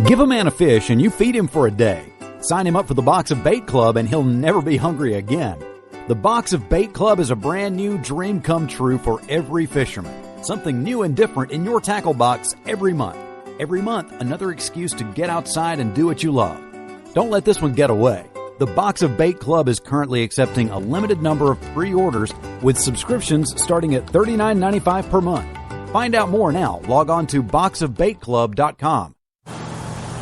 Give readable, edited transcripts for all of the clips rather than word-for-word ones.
Give a man a fish and you feed him for a day. Sign him up for the Box of Bait Club and he'll never be hungry again. The Box of Bait Club is a brand new dream come true for every fisherman. Something new and different in your tackle box every month. Every month, another excuse to get outside and do what you love. Don't let this one get away. The Box of Bait Club is currently accepting a limited number of pre-orders with subscriptions starting at $39.95 per month. Find out more now. Log on to boxofbaitclub.com.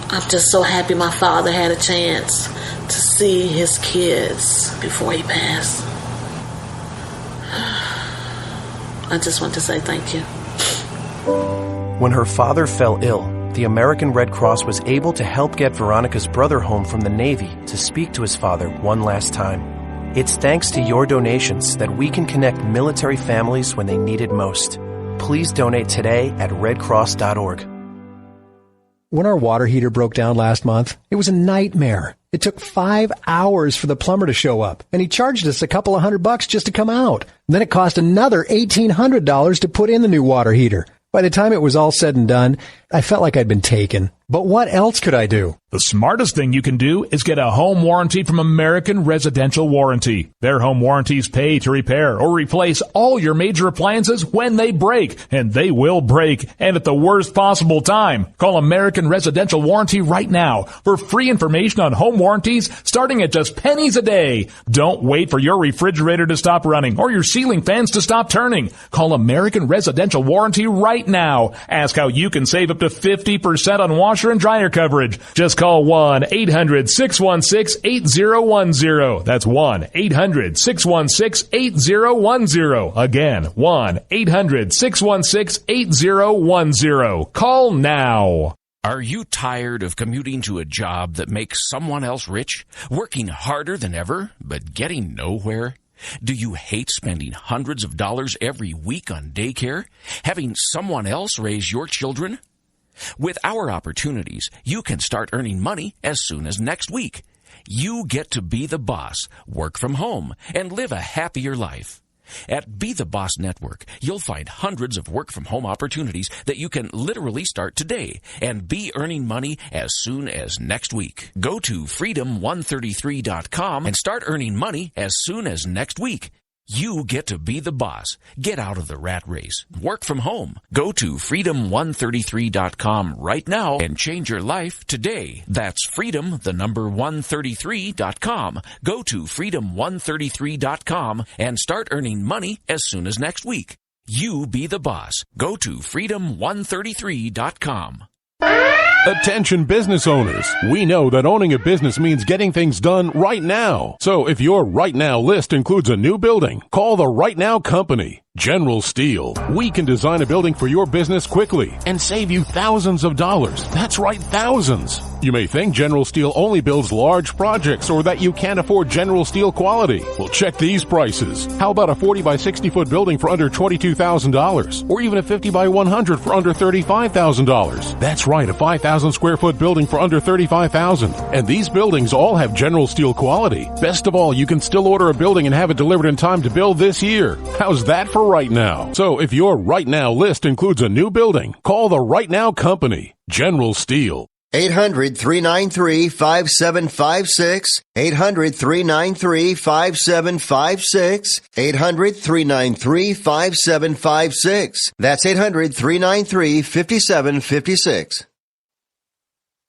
I'm just so happy my father had a chance to see his kids before he passed. I just want to say thank you. When her father fell ill, the American Red Cross was able to help get Veronica's brother home from the Navy to speak to his father one last time. It's thanks to your donations that we can connect military families when they need it most. Please donate today at redcross.org. When our water heater broke down last month, it was a nightmare. It took 5 hours for the plumber to show up, and he charged us a couple of $100 just to come out. And then it cost another $1,800 to put in the new water heater. By the time it was all said and done, I felt like I'd been taken. But what else could I do? The smartest thing you can do is get a home warranty from American Residential Warranty. Their home warranties pay to repair or replace all your major appliances when they break, and they will break, and at the worst possible time. Call American Residential Warranty right now for free information on home warranties starting at just pennies a day. Don't wait for your refrigerator to stop running or your ceiling fans to stop turning. Call American Residential Warranty right now. Ask how you can save up to 50% on washer and dryer coverage. Just call 1-800-616-8010. That's 1-800-616-8010. Again, 1-800-616-8010. Call now. Are you tired of commuting to a job that makes someone else rich? Working harder than ever, but getting nowhere? Do you hate spending hundreds of dollars every week on daycare? Having someone else raise your children? With our opportunities, you can start earning money as soon as next week. You get to be the boss, work from home, and live a happier life. At Be the Boss Network, you'll find hundreds of work-from-home opportunities that you can literally start today and be earning money as soon as next week. Go to freedom133.com and start earning money as soon as next week. You get to be the boss. Get out of the rat race. Work from home. Go to freedom133.com right now and change your life today. That's freedom133.com. Go to freedom133.com and start earning money as soon as next week. You be the boss. Go to freedom133.com. Attention business owners. We know that owning a business means getting things done right now. So if your right now list includes a new building, call the Right Now Company. General Steel. We can design a building for your business quickly and save you thousands of dollars. That's right, thousands. You may think General Steel only builds large projects or that you can't afford General Steel quality. Well, check these prices. How about a 40 by 60 foot building for under $22,000? Or even a 50 by 100 for under $35,000? That's right, a 5,000 square foot building for under $35,000. And these buildings all have General Steel quality. Best of all, you can still order a building and have it delivered in time to build this year. How's that for right now? So if your right now list includes a new building, call the Right Now Company, General Steel. 800-393-5756. 800-393-5756. 800-393-5756. That's 800-393-5756.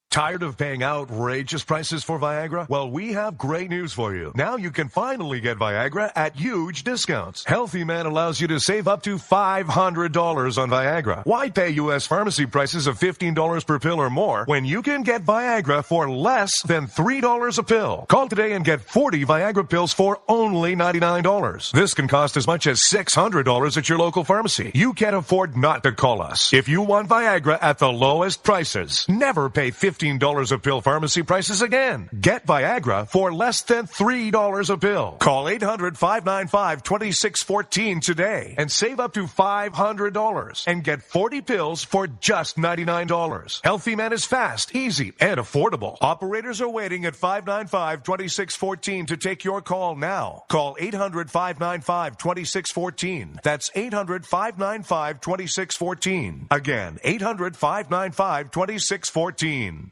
Tired of paying outrageous prices for Viagra? Well, we have great news for you. Now you can finally get Viagra at huge discounts. Healthy Man allows you to save up to $500 on Viagra. Why pay U.S. pharmacy prices of $15 per pill or more when you can get Viagra for less than $3 a pill? Call today and get 40 Viagra pills for only $99. This can cost as much as $600 at your local pharmacy. You can't afford not to call us. If you want Viagra at the lowest prices, never pay $15 a pill pharmacy prices again. Get Viagra for less than $3 a pill. Call 800-595-2614 today and save up to $500 and get 40 pills for just $99. Healthy Man is fast, easy, and affordable. Operators are waiting at 595-2614 to take your call now. Call 800-595-2614. That's 800-595-2614. Again, 800-595-2614.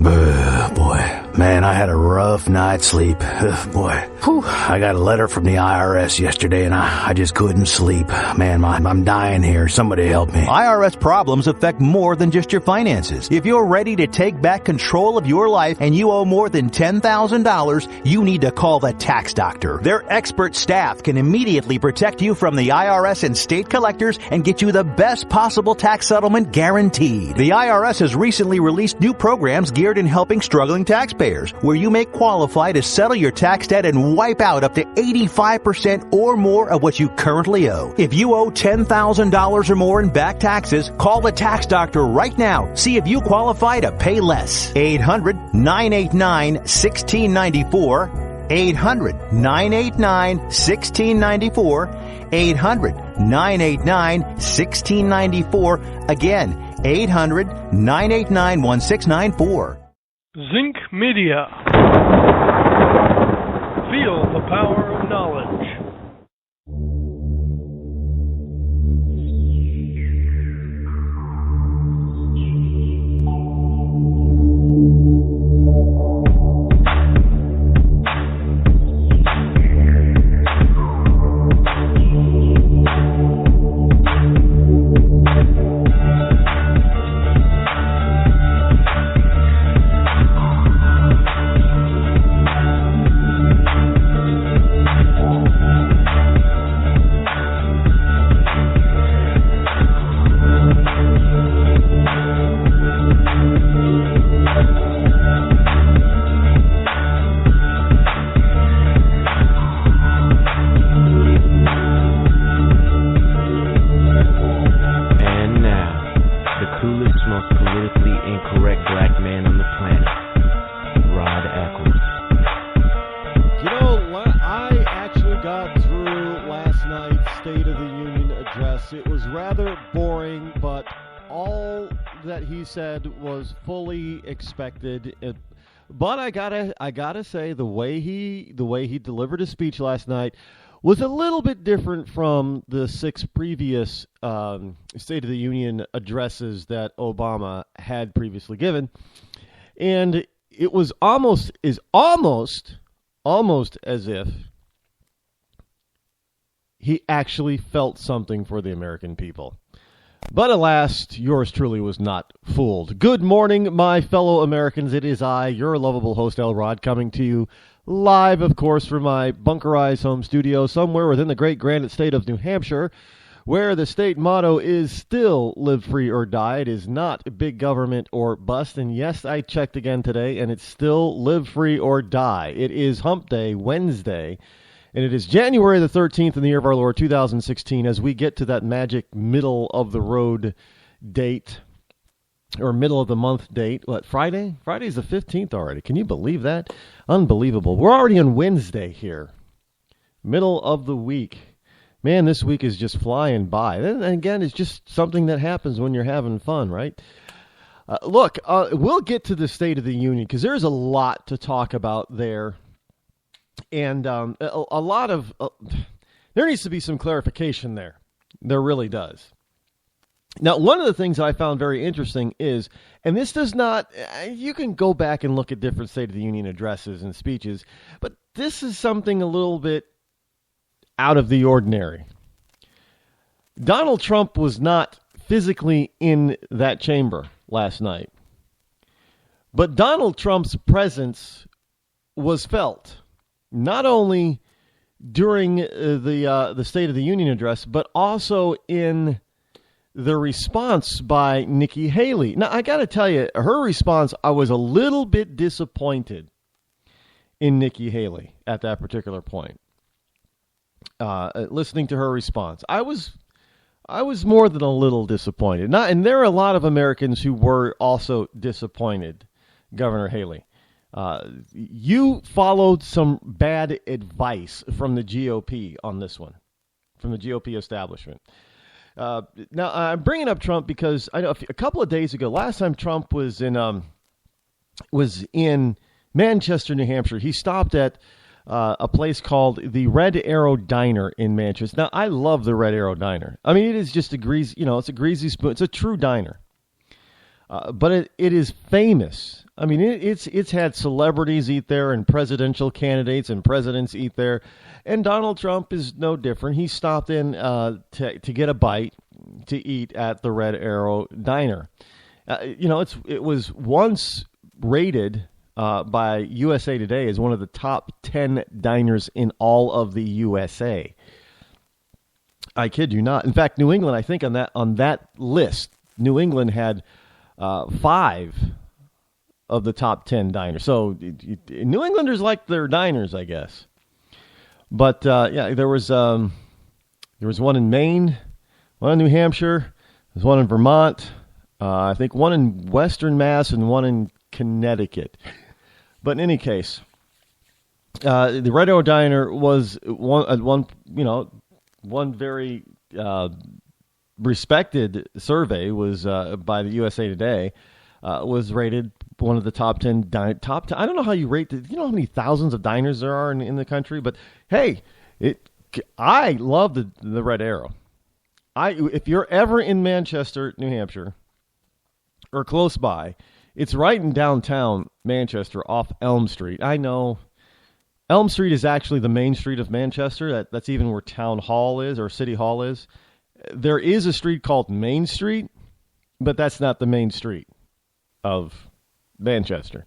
Boy, man, I had a rough night's sleep. Boy, I got a letter from the IRS yesterday and I just couldn't sleep. Man, I'm dying here. Somebody help me. IRS problems affect more than just your finances. If you're ready to take back control of your life and you owe more than $10,000, you need to call the tax doctor. Their expert staff can immediately protect you from the IRS and state collectors and get you the best possible tax settlement guaranteed. The IRS has recently released new programs geared in helping struggling taxpayers, where you may qualify to settle your tax debt and wipe out up to 85% or more of what you currently owe. If you owe $10,000 or more in back taxes, call the tax doctor right now. See if you qualify to pay less. 800-989-1694. 800-989-1694. 800-989-1694. Again, 800-989-1694. Zinc Media. Feel the power of knowledge. Said was fully expected, but I gotta say the way he delivered his speech last night was a little bit different from the 6 previous State of the Union addresses that Obama had previously given, and it was almost as if he actually felt something for the American people. But alas, yours truly was not fooled. Good morning, my fellow Americans. It is I, your lovable host, Rod, coming to you live, of course, from my bunkerized home studio somewhere within the great granite state of New Hampshire, where the state motto is still live free or die. It is not big government or bust. And yes, I checked again today, and it's still live free or die. It is Hump Day, Wednesday. And it is January the 13th in the year of our Lord, 2016, as we get to that magic middle-of-the-road date, or middle-of-the-month date. What, Friday? Friday's the 15th already. Can you believe that? Unbelievable. We're already on Wednesday here. Middle of the week. Man, this week is just flying by. And again, it's just something that happens when you're having fun, right? Look, we'll get to the State of the Union, because there's a lot to talk about there. And a lot of there needs to be some clarification there. There really does. Now, one of the things I found very interesting is, and this does not, you can go back and look at different State of the Union addresses and speeches, but this is something a little bit out of the ordinary. Donald Trump was not physically in that chamber last night, but Donald Trump's presence was felt. Not only during the State of the Union address, but also in the response by Nikki Haley. Now, I got to tell you, her response, I was a little bit disappointed in Nikki Haley at that particular point. Listening to her response, I was more than a little disappointed. And there are a lot of Americans who were also disappointed, Governor Haley. You followed some bad advice from the GOP on this one, from the GOP establishment. Now, I'm bringing up Trump because I know a couple of days ago, last time Trump was in Manchester, New Hampshire, he stopped at a place called the Red Arrow Diner in Manchester. Now, I love the Red Arrow Diner. I mean, it is just it's a greasy spoon. It's a true diner. But it is famous. I mean, it's had celebrities eat there, and presidential candidates and presidents eat there, and Donald Trump is no different. He stopped in to get a bite to eat at the Red Arrow Diner. It was once rated by USA Today as one of the top 10 diners in all of the USA. I kid you not. In fact, New England, I think on that list, New England had 5 of the top 10 diners. So New Englanders like their diners, I guess. But there was one in Maine, one in New Hampshire, there's one in Vermont, I think one in Western Mass, and one in Connecticut. But in any case, the Red Arrow Diner was one very respected survey was by the USA Today was rated one of the top 10 I don't know how you rate you know how many thousands of diners there are in the country, but hey, I love the Red Arrow. If you're ever in Manchester, New Hampshire, or close by, it's right in downtown Manchester off Elm Street. I know Elm Street is actually the main street of Manchester. That's even where Town Hall is, or City Hall is. There is a street called Main Street, but that's not the main street of Manchester.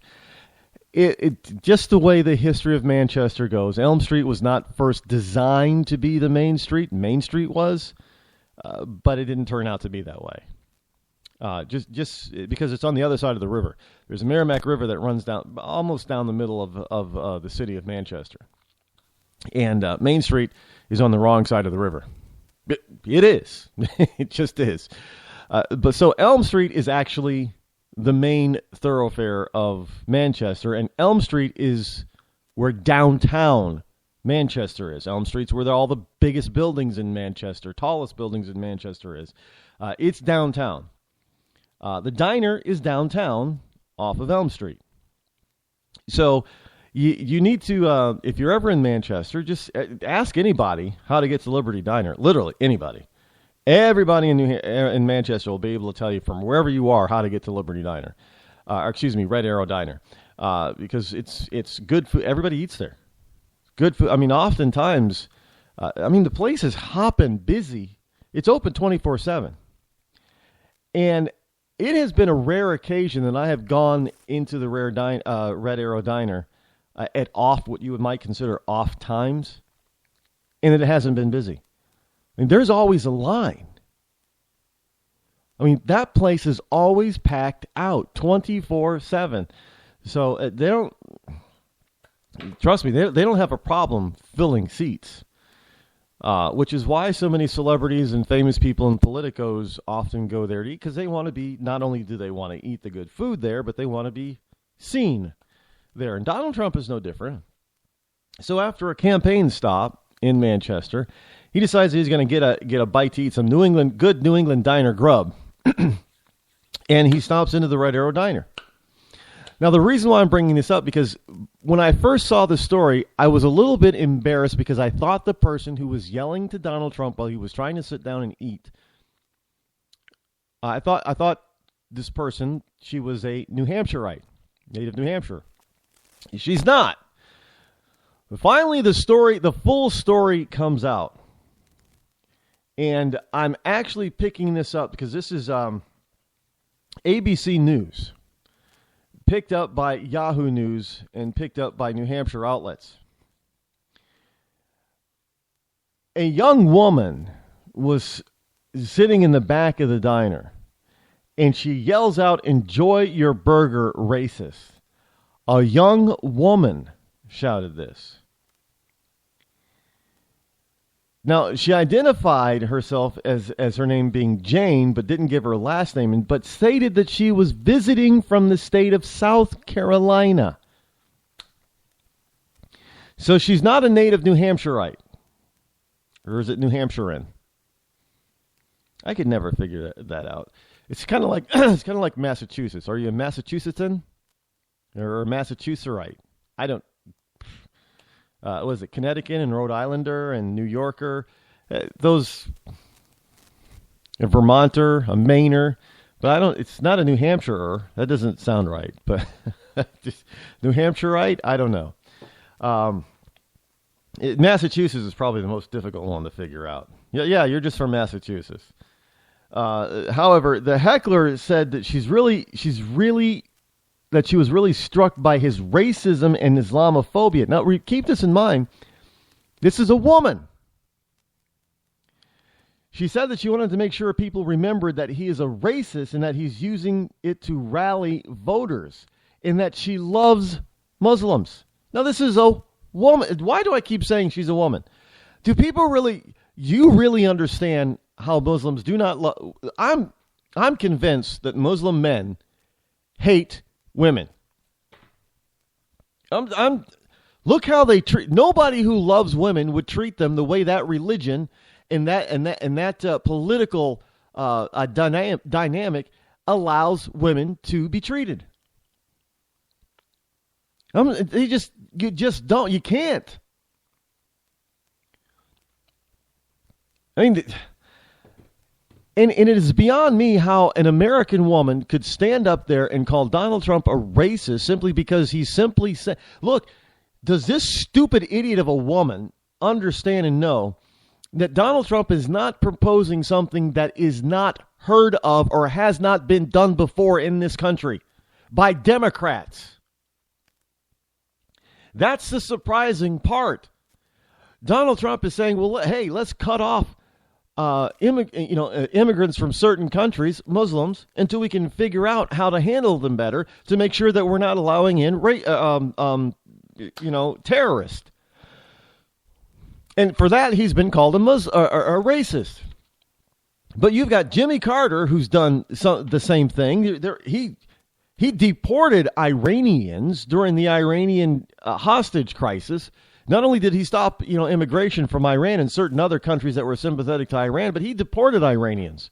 It just the way the history of Manchester goes. Elm Street was not first designed to be the main street. Main Street was, but it didn't turn out to be that way. Just because it's on the other side of the river. There's a Merrimack River that runs almost down the middle of the city of Manchester. And Main Street is on the wrong side of the river. It is. It just is. But so Elm Street is actually the main thoroughfare of Manchester, and Elm Street is where downtown Manchester is. Elm Street's where all the biggest buildings in Manchester, tallest buildings in Manchester is. It's downtown. The diner is downtown off of Elm Street. So you need to, if you're ever in Manchester, just ask anybody how to get to Liberty Diner. Literally anybody. Everybody in Manchester will be able to tell you from wherever you are how to get to Liberty Diner. Red Arrow Diner. Because it's good food. Everybody eats there. Good food. I mean, oftentimes, the place is hopping busy. It's open 24/7. And it has been a rare occasion that I have gone into the Red Arrow Diner at what you might consider off times, and it hasn't been busy. I mean, there's always a line. I mean, that place is always packed out 24/7. So they don't, trust me, they don't have a problem filling seats. Which is why so many celebrities and famous people and politicos often go there to eat, because they want to be, not only do they want to eat the good food there, but they want to be seen there. And Donald Trump is no different. So after a campaign stop in Manchester, he decides he's going to get a bite to eat some good New England diner grub. And he stops into the Red Arrow Diner. Now, the reason why I'm bringing this up, because when I first saw the story, I was a little bit embarrassed because I thought the person who was yelling to Donald Trump while he was trying to sit down and eat, I thought this person, she was a New Hampshireite, native New Hampshire. She's not. But finally, the full story comes out. And I'm actually picking this up because this is ABC News. Picked up by Yahoo News and picked up by New Hampshire outlets. A young woman was sitting in the back of the diner, and she yells out, "Enjoy your burger, racist." A young woman shouted this. Now, she identified herself as her name being Jane, but didn't give her last name, but stated that she was visiting from the state of South Carolina. So she's not a native New Hampshireite. Or is it New Hampshirean? I could never figure that out. It's kind of like Massachusetts. Are you a Massachusettan or a Massachusettsite? I don't. Was it Connecticut and Rhode Islander and New Yorker? A Vermonter, a Mainer. But it's not a New Hampshire. That doesn't sound right. But just New Hampshireite? I don't know. Massachusetts is probably the most difficult one to figure out. Yeah, you're just from Massachusetts. However, the heckler said that she was really struck by his racism and Islamophobia. Now, keep this in mind. This is a woman. She said that she wanted to make sure people remembered that he is a racist and that he's using it to rally voters, and that she loves Muslims. Now, this is a woman. Why do I keep saying she's a woman? Do people really understand how Muslims do not love? I'm convinced that Muslim men hate women. Look how they treat. Nobody who loves women would treat them the way that religion and that political dynamic allows women to be treated. You just don't. You can't. I mean, and it is beyond me how an American woman could stand up there and call Donald Trump a racist simply because he simply said, look, does this stupid idiot of a woman understand and know that Donald Trump is not proposing something that is not heard of or has not been done before in this country by Democrats? That's the surprising part. Donald Trump is saying, well, hey, let's cut off immigrants from certain countries, Muslims, until we can figure out how to handle them better to make sure that we're not allowing in terrorists. And for that, he's been called a racist. But you've got Jimmy Carter, who's done the same thing. He deported Iranians during the Iranian hostage crisis. Not only did he stop, immigration from Iran and certain other countries that were sympathetic to Iran, but he deported Iranians.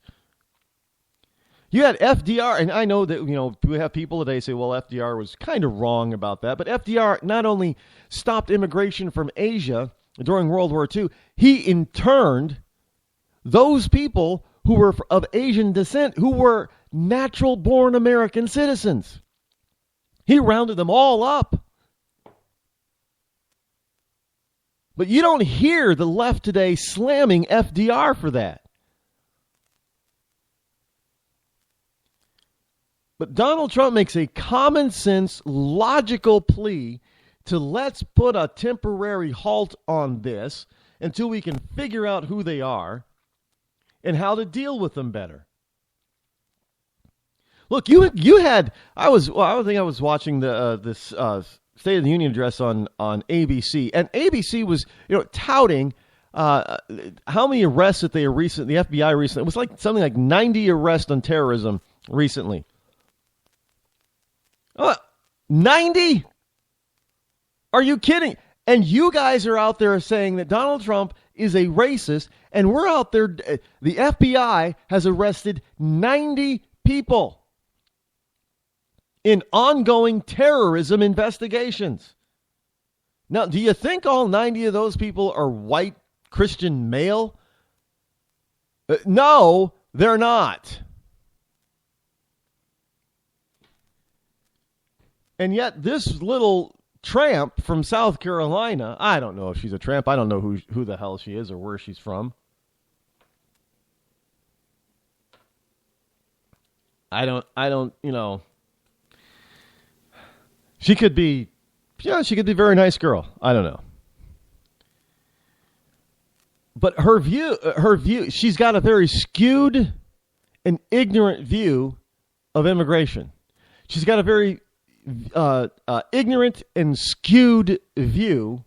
You had FDR, and I know that, we have people today say, well, FDR was kind of wrong about that. But FDR not only stopped immigration from Asia during World War II, he interned those people who were of Asian descent, who were natural-born American citizens. He rounded them all up. But you don't hear the left today slamming FDR for that. But Donald Trump makes a common sense, logical plea to let's put a temporary halt on this until we can figure out who they are and how to deal with them better. Look, I think I was watching this State of the Union address on ABC, and ABC was touting how many arrests that the FBI recently. It was like something like 90 arrests on terrorism recently. 90? Are you kidding? And you guys are out there saying that Donald Trump is a racist, and we're out there. The FBI has arrested 90 people in ongoing terrorism investigations. Now, do you think all 90 of those people are white Christian male? No, they're not. And yet this little tramp from South Carolina, I don't know if she's a tramp. I don't know who the hell she is or where she's from. I don't, she could be a very nice girl. I don't know. But her view, she's got a very skewed and ignorant view of immigration. She's got a very ignorant and skewed view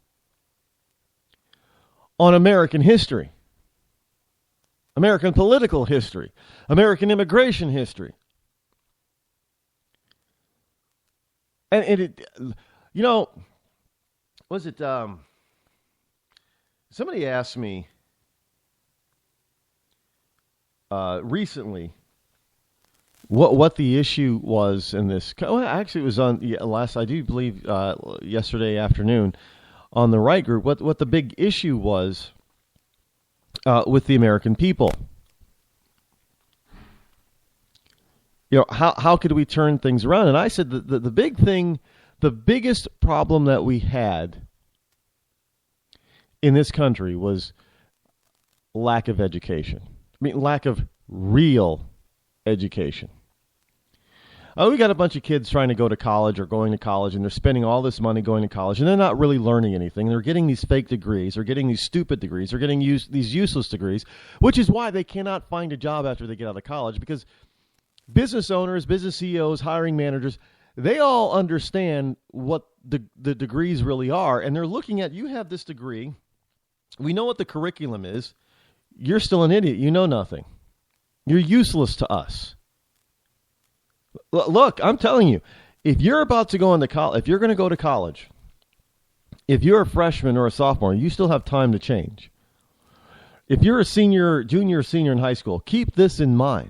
on American history, American political history, American immigration history. And it, was it, somebody asked me recently what the issue was in this. Well, actually, it was on I do believe yesterday afternoon on the Right Group, what the big issue was with the American people. how could we turn things around? And I said the big thing, the biggest problem that we had in this country was lack of education. I mean, lack of real education. We got a bunch of kids trying to go to college or going to college, and they're spending all this money going to college, and they're not really learning anything. They're getting these fake degrees. They're getting these stupid degrees. They're getting these useless degrees, which is why they cannot find a job after they get out of college, because business owners, business CEOs, hiring managers, they all understand what the degrees really are, and they're looking at, you have this degree. We know what the curriculum is. You're still an idiot. You know nothing. You're useless to us. Look, I'm telling you, if you're about to go into college, if you're going to go to college, if you're a freshman or a sophomore, you still have time to change. If you're a senior, junior, or senior in high school, keep this in mind.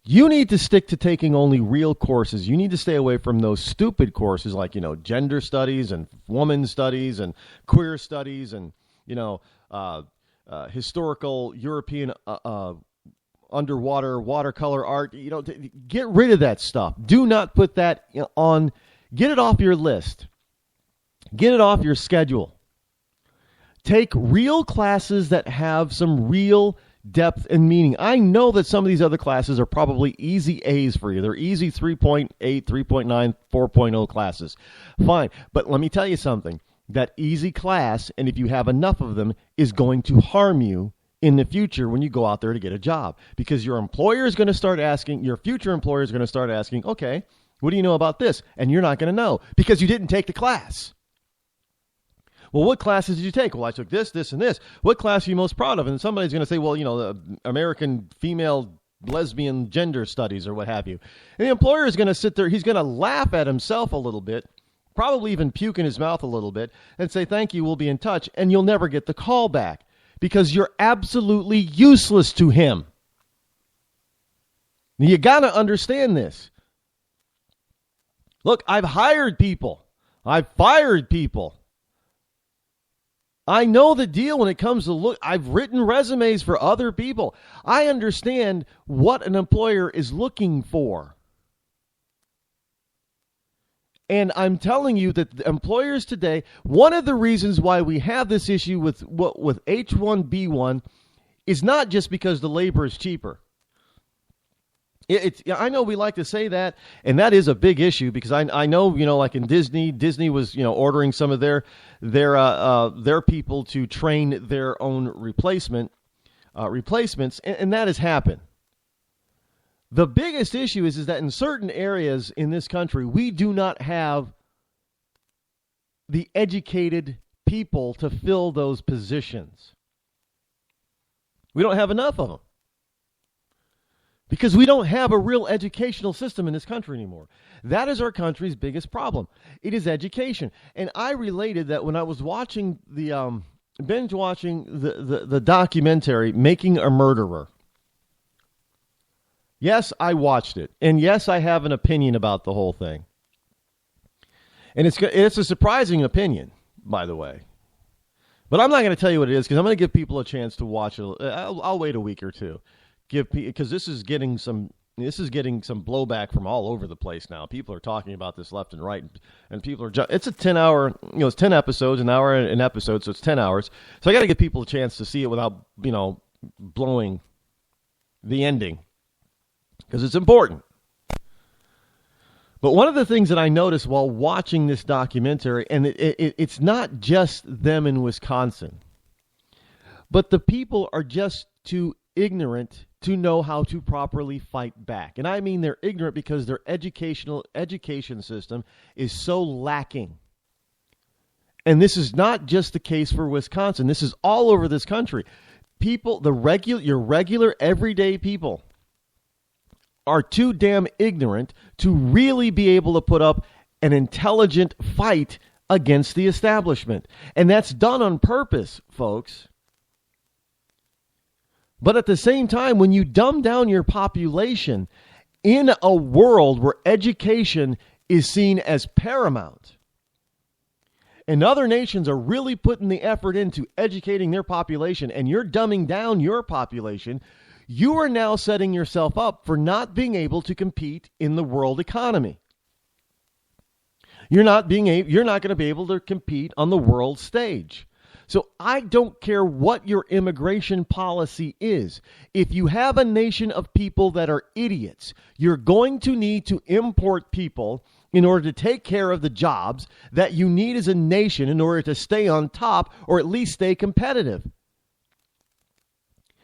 You need to stick to taking only real courses. You need to stay away from those stupid courses like, gender studies and women's studies and queer studies and, historical European underwater watercolor art. Get rid of that stuff. Do not put that on. Get it off your list. Get it off your schedule. Take real classes that have some real depth and meaning. I know that some of these other classes are probably easy A's for you. They're easy 3.8, 3.9, 4.0 classes. Fine. But let me tell you something. That easy class, and if you have enough of them, is going to harm you in the future when you go out there to get a job, because your employer is going to start asking, your future employer is going to start asking, okay, what do you know about this? And you're not going to know because you didn't take the class. Well, what classes did you take? Well, I took this, this, and this. What class are you most proud of? And somebody's going to say, well, the American female lesbian gender studies or what have you. And the employer is going to sit there, he's going to laugh at himself a little bit, probably even puke in his mouth a little bit, and say, thank you, we'll be in touch, and you'll never get the call back. Because you're absolutely useless to him. You got to understand this. Look, I've hired people. I've fired people. I know the deal when it comes to look. I've written resumes for other people. I understand what an employer is looking for. And I'm telling you that the employers today, one of the reasons why we have this issue with H-1B1 is not just because the labor is cheaper. I know we like to say that, and that is a big issue because I know, like in Disney was, ordering some of their people to train their own replacements, and that has happened. The biggest issue is that in certain areas in this country, we do not have the educated people to fill those positions. We don't have enough of them. Because we don't have a real educational system in this country anymore. That is our country's biggest problem. It is education. And I related that when I was watching binge watching the documentary, Making a Murderer. Yes, I watched it. And yes, I have an opinion about the whole thing. And it's a surprising opinion, by the way. But I'm not going to tell you what it is because I'm going to give people a chance to watch it. I'll wait a week or two. Because this is getting some blowback from all over the place now. People are talking about this left and right, and people are. It's a 10-hour, it's 10 episodes, an hour an episode, so it's 10 hours. So I got to give people a chance to see it without, blowing the ending, because it's important. But one of the things that I noticed while watching this documentary, and it's not just them in Wisconsin, but the people are just too ignorant to know how to properly fight back. And I mean they're ignorant because their education system is so lacking. And this is not just the case for Wisconsin. This is all over this country. People, your regular everyday people are too damn ignorant to really be able to put up an intelligent fight against the establishment. And that's done on purpose, folks. But at the same time, when you dumb down your population in a world where education is seen as paramount, and other nations are really putting the effort into educating their population, and you're dumbing down your population, you are now setting yourself up for not being able to compete in the world economy. You're not going to be able to compete on the world stage. So I don't care what your immigration policy is. If you have a nation of people that are idiots, you're going to need to import people in order to take care of the jobs that you need as a nation in order to stay on top or at least stay competitive.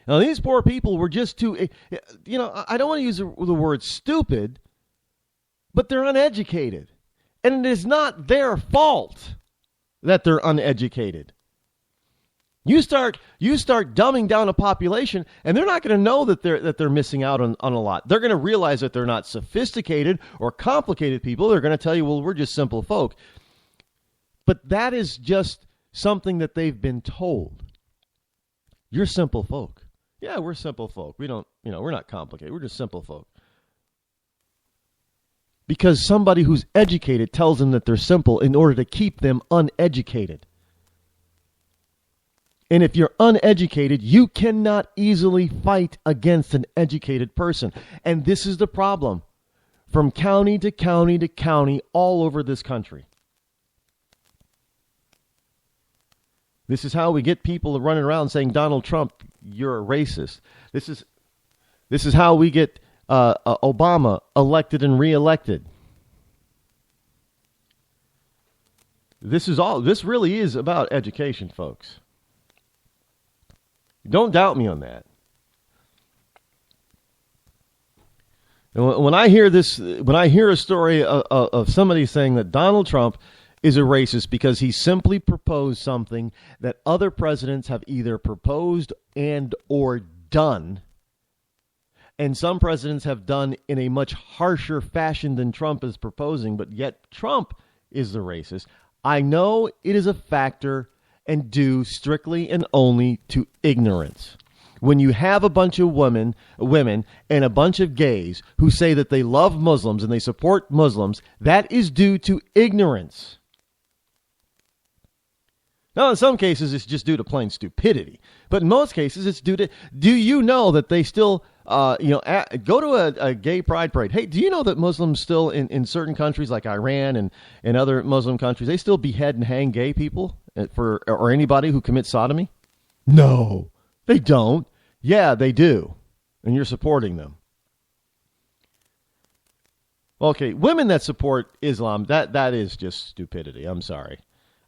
Now, these poor people were just too, I don't want to use the word stupid, but they're uneducated. And it is not their fault that they're uneducated. You start dumbing down a population, and they're not going to know that they're missing out on a lot. They're going to realize that they're not sophisticated or complicated people. They're going to tell you, well, we're just simple folk. But that is just something that they've been told. You're simple folk. Yeah, we're simple folk. We don't, we're not complicated. We're just simple folk. Because somebody who's educated tells them that they're simple in order to keep them uneducated. And if you're uneducated, you cannot easily fight against an educated person. And this is the problem from county to county to county all over this country. This is how we get people running around saying, Donald Trump, you're a racist. This is how we get Obama elected and reelected. This really is about education, folks. Don't doubt me on that. And when I hear a story of somebody saying that Donald Trump is a racist because he simply proposed something that other presidents have either proposed and or done, and some presidents have done in a much harsher fashion than Trump is proposing, but yet Trump is the racist, I know it is a factor and due strictly and only to ignorance. When you have a bunch of women and a bunch of gays who say that they love Muslims and they support Muslims, that is due to ignorance. Now, in some cases, it's just due to plain stupidity. But in most cases, it's due to, do you know that they still, go to a gay pride parade. Hey, do you know that Muslims still, in certain countries like Iran and other Muslim countries, they still behead and hang gay people or anybody who commits sodomy? No, they don't. Yeah, they do. And you're supporting them. Okay, women that support Islam, that is just stupidity. I'm sorry.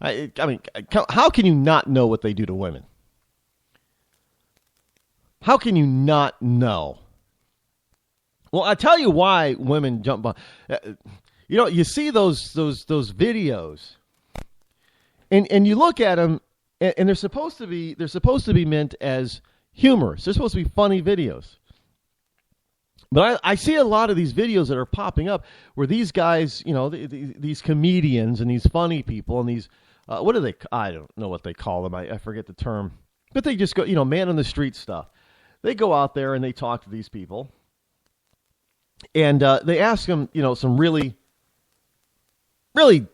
I mean, how can you not know what they do to women? How can you not know? Well, I tell you why women jump on. You see those videos, and you look at them, and they're supposed to be meant as humorous. They're supposed to be funny videos. But I see a lot of these videos that are popping up where these guys, these comedians and these funny people and these, what do they, I don't know what they call them. I forget the term. But they just go, man on the street stuff. They go out there and they talk to these people. And they ask them, some really, really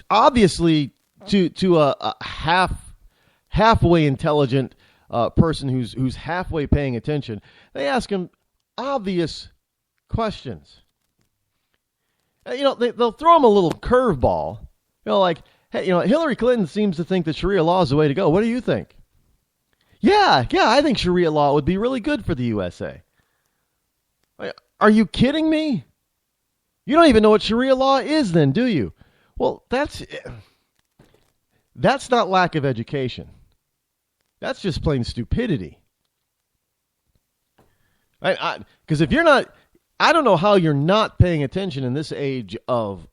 obviously to a halfway intelligent person who's halfway paying attention. They ask them obvious questions. They'll throw them a little curveball. Like, hey, Hillary Clinton seems to think that Sharia law is the way to go. What do you think? Yeah, I think Sharia law would be really good for the USA. Are you kidding me? You don't even know what Sharia law is then, do you? Well, that's not lack of education. That's just plain stupidity. Because if you're not, I don't know how you're not paying attention in this age of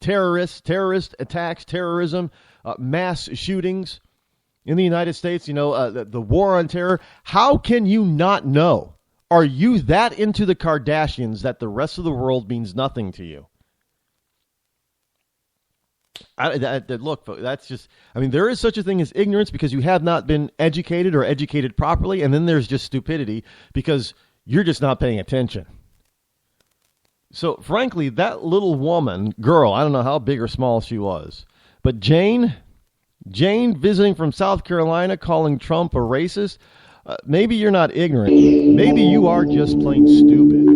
terrorist attacks, terrorism, mass shootings in the United States, the war on terror. How can you not know? Are you that into the Kardashians that the rest of the world means nothing to you? Look, that's just, there is such a thing as ignorance because you have not been educated or educated properly, and then there's just stupidity because you're just not paying attention. So, frankly, that little girl, I don't know how big or small she was, but Jane visiting from South Carolina calling Trump a racist, Maybe you're not ignorant. Maybe you are just plain stupid.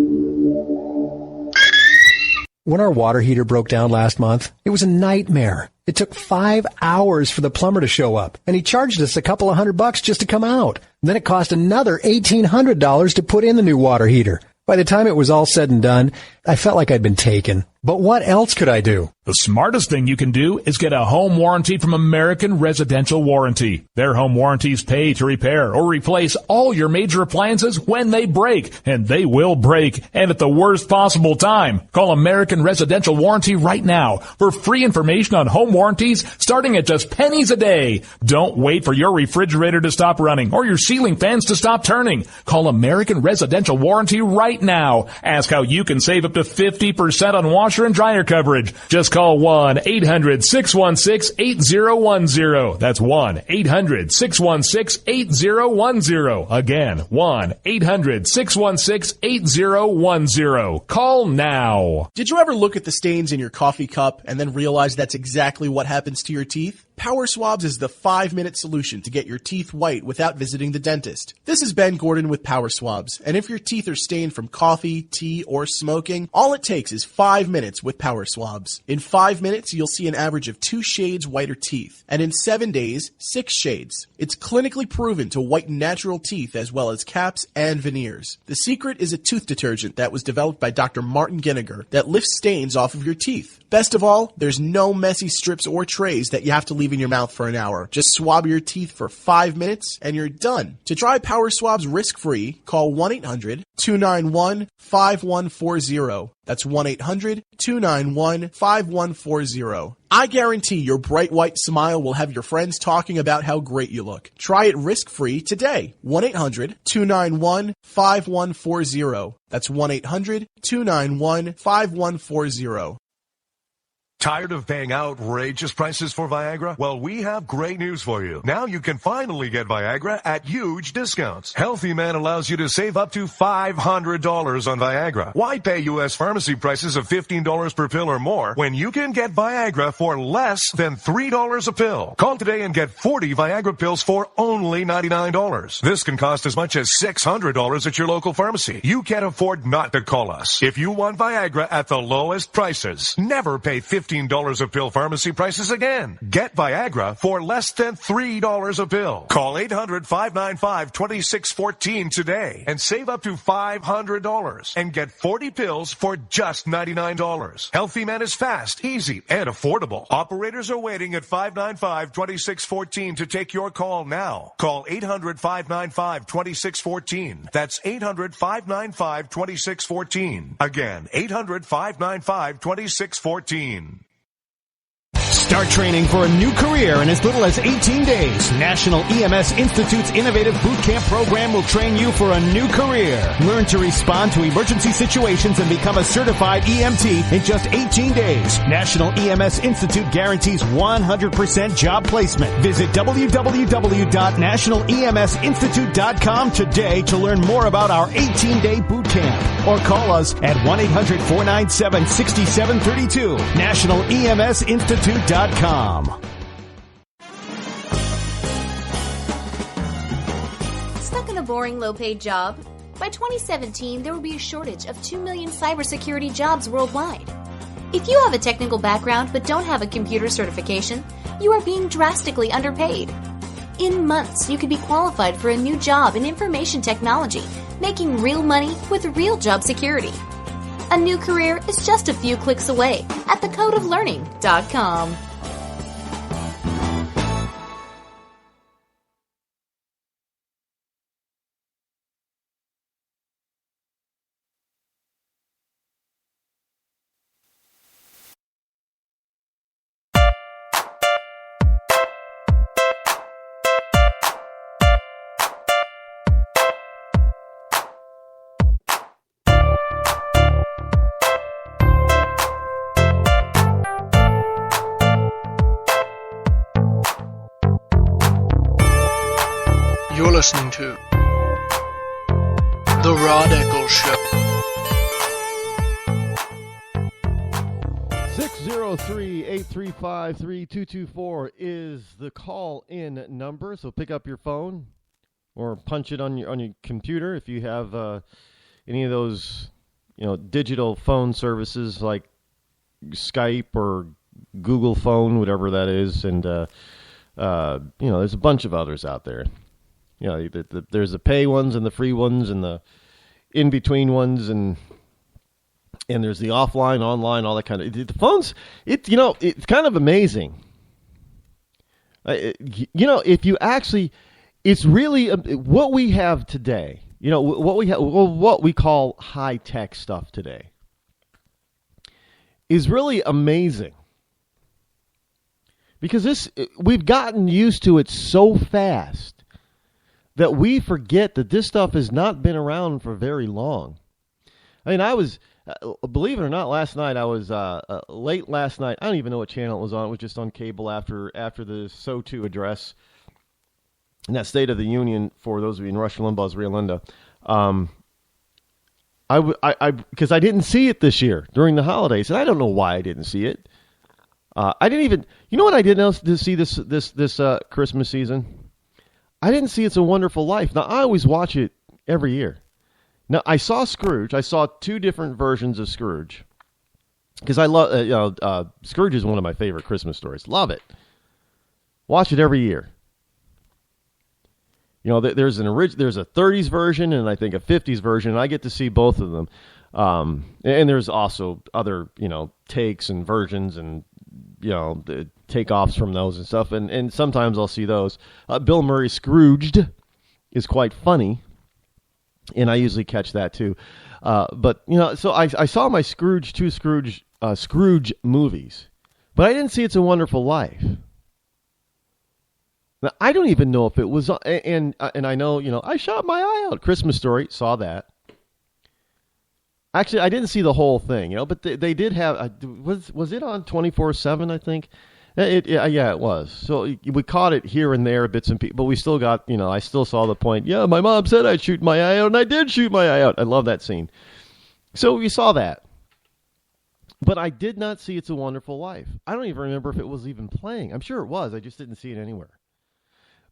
When our water heater broke down last month, it was a nightmare. It took 5 hours for the plumber to show up, and he charged us a couple of $100 just to come out. Then it cost another $1,800 to put in the new water heater. By the time it was all said and done, I felt like I'd been taken. But what else could I do? The smartest thing you can do is get a home warranty from American Residential Warranty. Their home warranties pay to repair or replace all your major appliances when they break, and they will break, and at the worst possible time. Call American Residential Warranty right now for free information on home warranties starting at just pennies a day. Don't wait for your refrigerator to stop running or your ceiling fans to stop turning. Call American Residential Warranty right now. Ask how you can save up to 50% on washer and dryer coverage. Just call 1-800-616-8010. That's 1-800-616-8010. Again, 1-800-616-8010. Call now. Did you ever look at the stains in your coffee cup and then realize that's exactly what happens to your teeth? Power Swabs is the 5-minute solution to get your teeth white without visiting the dentist. This is Ben Gordon with Power Swabs, and if your teeth are stained from coffee, tea, or smoking, all it takes is 5 minutes with Power Swabs. In 5 minutes, you'll see an average of 2 shades whiter teeth, and in 7 days, 6 shades. It's clinically proven to whiten natural teeth as well as caps and veneers. The secret is a tooth detergent that was developed by Dr. Martin Ginniger that lifts stains off of your teeth. Best of all, there's no messy strips or trays that you have to leave in your mouth for an hour. Just swab your teeth for 5 minutes and you're done. To try Power Swabs risk-free, call 1-800-291-5140. That's 1-800-291-5140. I guarantee your bright white smile will have your friends talking about how great you look. Try it risk-free today. 1-800-291-5140. That's 1-800-291-5140. Tired of paying outrageous prices for Viagra? Well, we have great news for you. Now you can finally get Viagra at huge discounts. Healthy Man allows you to save up to $500 on Viagra. Why pay U.S. pharmacy prices of $15 per pill or more when you can get Viagra for less than $3 a pill? Call today and get 40 Viagra pills for only $99. This can cost as much as $600 at your local pharmacy. You can't afford not to call us. If you want Viagra at the lowest prices, never pay $15 a pill pharmacy prices again. Get Viagra for less than $3 a pill. Call 800-595-2614 today and save up to $500 and get 40 pills for just $99. Healthy Man is fast, easy, and affordable. Operators are waiting at 595-2614 to take your call now. Call 800-595-2614. That's 800-595-2614. Again, 800-595-2614. Start training for a new career in as little as 18 days. National EMS Institute's innovative boot camp program will train you for a new career. Learn to respond to emergency situations and become a certified EMT in just 18 days. National EMS Institute guarantees 100% job placement. Visit www.nationaleMSinstitute.com today to learn more about our 18-day boot camp. Or call us at 1-800-497-6732. NationalEMSInstitute.com. Stuck in a boring, low-paid job? By 2017, there will be a shortage of 2 million cybersecurity jobs worldwide. If you have a technical background but don't have a computer certification, you are being drastically underpaid. In months, you could be qualified for a new job in information technology, making real money with real job security. A new career is just a few clicks away at thecodeoflearning.com. You're listening to The Rod Eccles Show. 603-835-3224 is the call-in number, so pick up your phone, or punch it on your computer if you have any of those, digital phone services like Skype or Google Phone, whatever that is, and there's a bunch of others out there. There's the pay ones and the free ones and the in between ones, and there's the offline, online, all that kind of. The phones, it's kind of amazing. If you actually, it's really what we have today. What we call high tech stuff today is really amazing. Because we've gotten used to it so fast that we forget that this stuff has not been around for very long. I mean, I was, believe it or not, last night I was late last night. I don't even know what channel it was on. It was just on cable after the SO2 address in that State of the Union for those of you in Rush Limbaugh's Rio Linda. Because I didn't see it this year during the holidays, and I don't know why I didn't see it. I didn't even, what I didn't see this Christmas season? I didn't see It's a Wonderful Life. Now, I always watch it every year. Now, I saw Scrooge. I saw two different versions of Scrooge. Because I love, Scrooge is one of my favorite Christmas stories. Love it. Watch it every year. There's a 30s version and I think a 50s version, and I get to see both of them. And there's also other, takes and versions and, the takeoffs from those and stuff. And sometimes I'll see those. Bill Murray Scrooged is quite funny, and I usually catch that too. But so I saw my Scrooge movies, but I didn't see It's a Wonderful Life. Now, I don't even know if it was, and I know, I shot my eye out. Christmas Story, saw that. Actually, I didn't see the whole thing, but they did have, was it on 24/7, I think? Yeah, it was. So we caught it here and there, bits and pieces, but we still got, I still saw the point. Yeah, my mom said I'd shoot my eye out, and I did shoot my eye out. I love that scene. So we saw that. But I did not see It's a Wonderful Life. I don't even remember if it was even playing. I'm sure it was. I just didn't see it anywhere.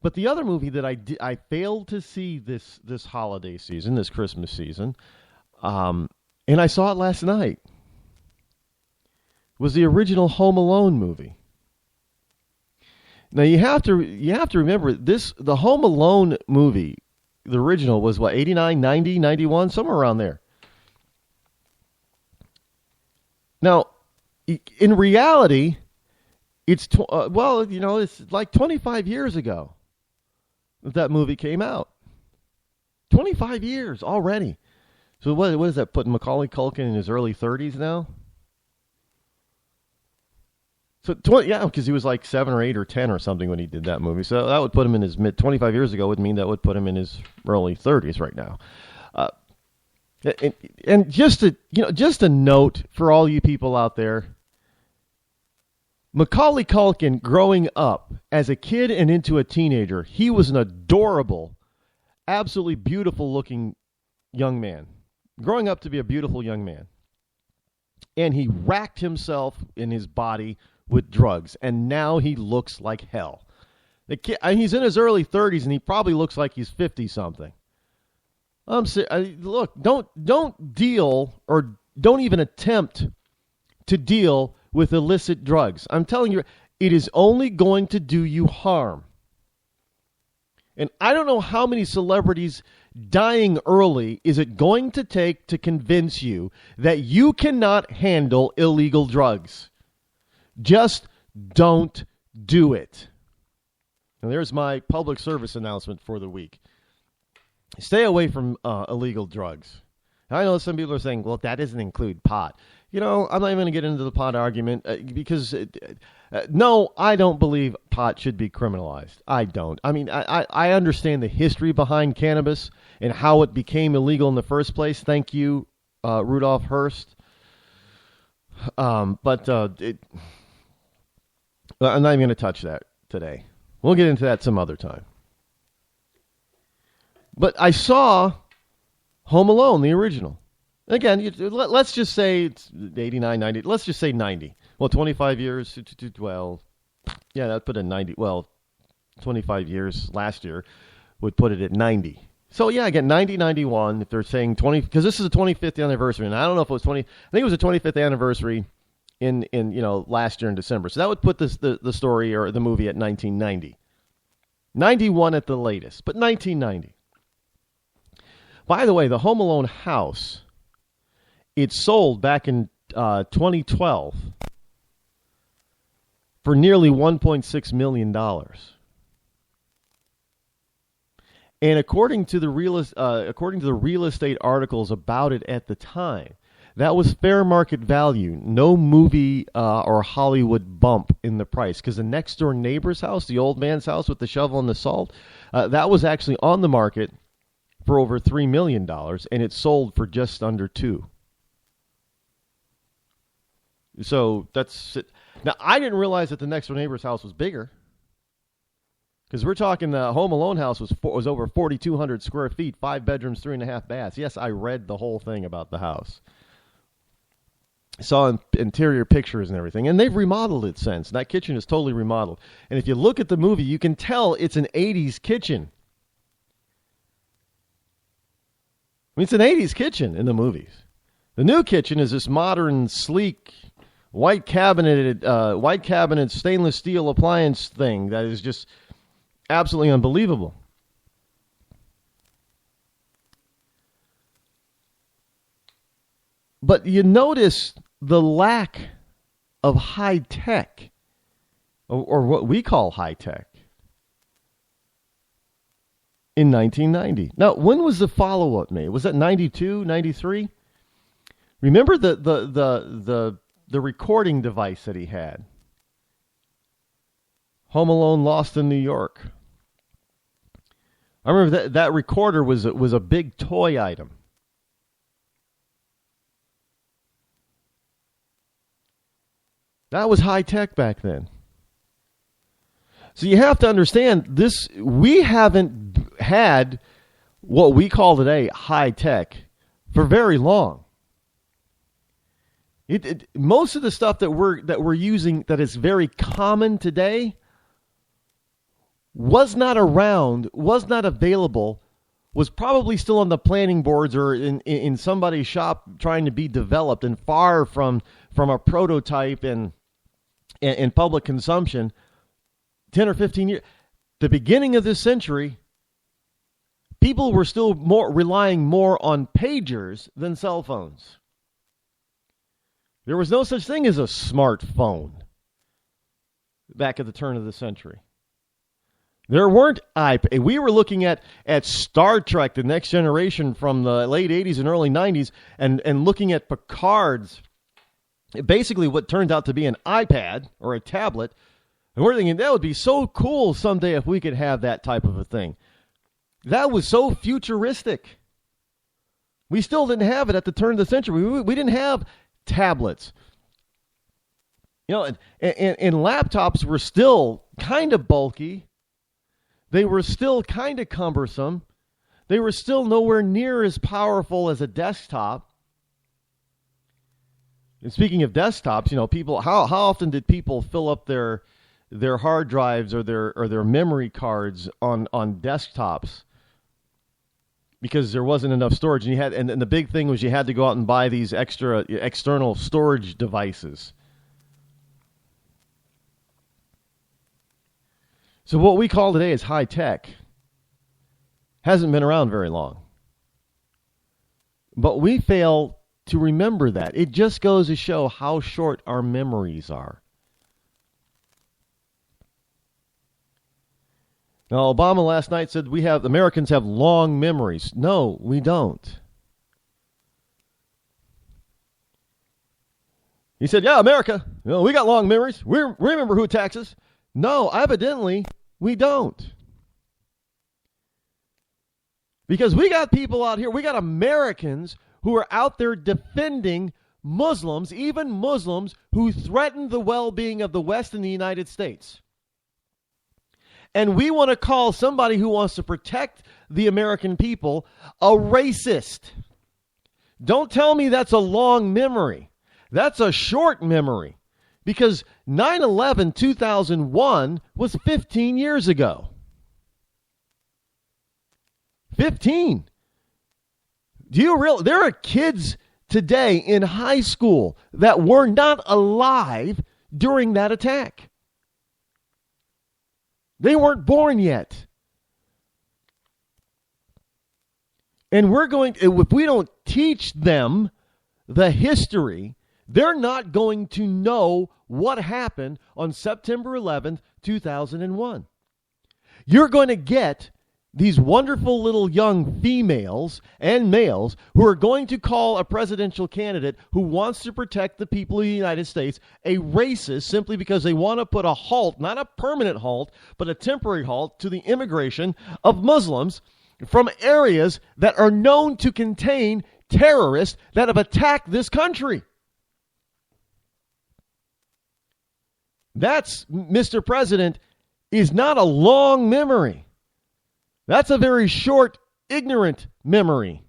But the other movie that I failed to see this holiday season, this Christmas season, and I saw it last night, was the original Home Alone movie. Now you have to remember the Home Alone movie, the original was 89, 90, 91, somewhere around there. Now, in reality, it's it's like 25 years ago that movie came out. 25 years already. So what is that, putting Macaulay Culkin in his early 30s now? So, because he was like 7 or 8 or 10 or something when he did that movie. So that would put him in his 25 years ago would mean that would put him in his early 30s right now. And just a note for all you people out there, Macaulay Culkin, growing up as a kid and into a teenager, he was an adorable, absolutely beautiful looking young man. Growing up to be a beautiful young man. And he racked himself in his body with drugs, and now he looks like hell. The kid, he's in his early 30s, and he probably looks like he's 50-something. Look, don't deal, or don't even attempt to deal with illicit drugs. I'm telling you, it is only going to do you harm. And I don't know how many celebrities dying early is it going to take to convince you that you cannot handle illegal drugs. Just don't do it. And there's my public service announcement for the week. Stay away from illegal drugs. I know some people are saying, well, that doesn't include pot. I'm not even going to get into the pot argument because, no, I don't believe pot should be criminalized. I don't. I mean, I understand the history behind cannabis and how it became illegal in the first place. Thank you, Rudolph Hearst. But I'm not even going to touch that today. We'll get into that some other time. But I saw Home Alone, the original. Again, let's just say it's 89, 90. Let's just say 90. Well, 25 years, well, yeah, that put in 90. Well, 25 years last year would put it at 90. So, yeah, again, 90, 91, if they're saying 20, because this is the 25th anniversary, and I don't know if it was 20, I think it was the 25th anniversary in last year in December. So that would put the story or the movie at 1990. 91 at the latest, but 1990. By the way, the Home Alone house, it sold back in 2012 for nearly $1.6 million. And according to the real estate articles about it at the time, that was fair market value, no movie or Hollywood bump in the price. Because the next door neighbor's house, the old man's house with the shovel and the salt, that was actually on the market for over $3 million, and it sold for just under $2 million. So that's it. Now, I didn't realize that the next door neighbor's house was bigger. Because we're talking the Home Alone house was over 4,200 square feet, 5 bedrooms, 3.5 baths. Yes, I read the whole thing about the house. Saw interior pictures and everything. And they've remodeled it since. That kitchen is totally remodeled. And if you look at the movie, you can tell it's an 80s kitchen. I mean, it's an 80s kitchen in the movies. The new kitchen is this modern, sleek, white cabinet stainless steel appliance thing that is just absolutely unbelievable. But you notice the lack of high tech, or what we call high tech, in 1990. Now, when was the follow-up made? Was that 92, 93? Remember the recording device that he had? Home Alone Lost in New York. I remember that recorder was a big toy item. That was high tech back then. So you have to understand this. We haven't had what we call today high tech for very long. Most of the stuff that we're using that is very common today was not around, was not available, was probably still on the planning boards or in somebody's shop trying to be developed and far from a prototype and public consumption 10 or 15 years. The beginning of this century, people were still relying more on pagers than cell phones. There was no such thing as a smartphone back at the turn of the century. There weren't iPads. We were looking at Star Trek, The Next Generation from the late 80s and early 90s, and looking at Picard's, basically what turned out to be an iPad or a tablet. And we're thinking that would be so cool someday if we could have that type of a thing. That was so futuristic. We still didn't have it at the turn of the century. We didn't have tablets. You know, and laptops were still kind of bulky. They were still kind of cumbersome. They were still nowhere near as powerful as a desktop. And speaking of desktops, you know, people how often did people fill up their hard drives or their memory cards on desktops because there wasn't enough storage, and the big thing was you had to go out and buy these extra external storage devices. So what we call today is high tech hasn't been around very long. But we fail to remember that. It just goes to show how short our memories are. Now, Obama last night said Americans have long memories. No, we don't. He said, yeah, America, you know, we got long memories. We remember who attacks us. No, evidently, we don't. Because we got people out here, we got Americans who are out there defending Muslims, even Muslims who threaten the well-being of the West and the United States. And we want to call somebody who wants to protect the American people a racist. Don't tell me that's a long memory. That's a short memory. Because 9/11, 2001 was 15 years ago. 15. There are kids today in high school that were not alive during that attack. They weren't born yet. And if we don't teach them the history, they're not going to know what happened on September 11th, 2001. You're going to get these wonderful little young females and males who are going to call a presidential candidate who wants to protect the people of the United States a racist simply because they want to put a halt, not a permanent halt, but a temporary halt to the immigration of Muslims from areas that are known to contain terrorists that have attacked this country. That's, Mr. President, is not a long memory. That's a very short, ignorant memory.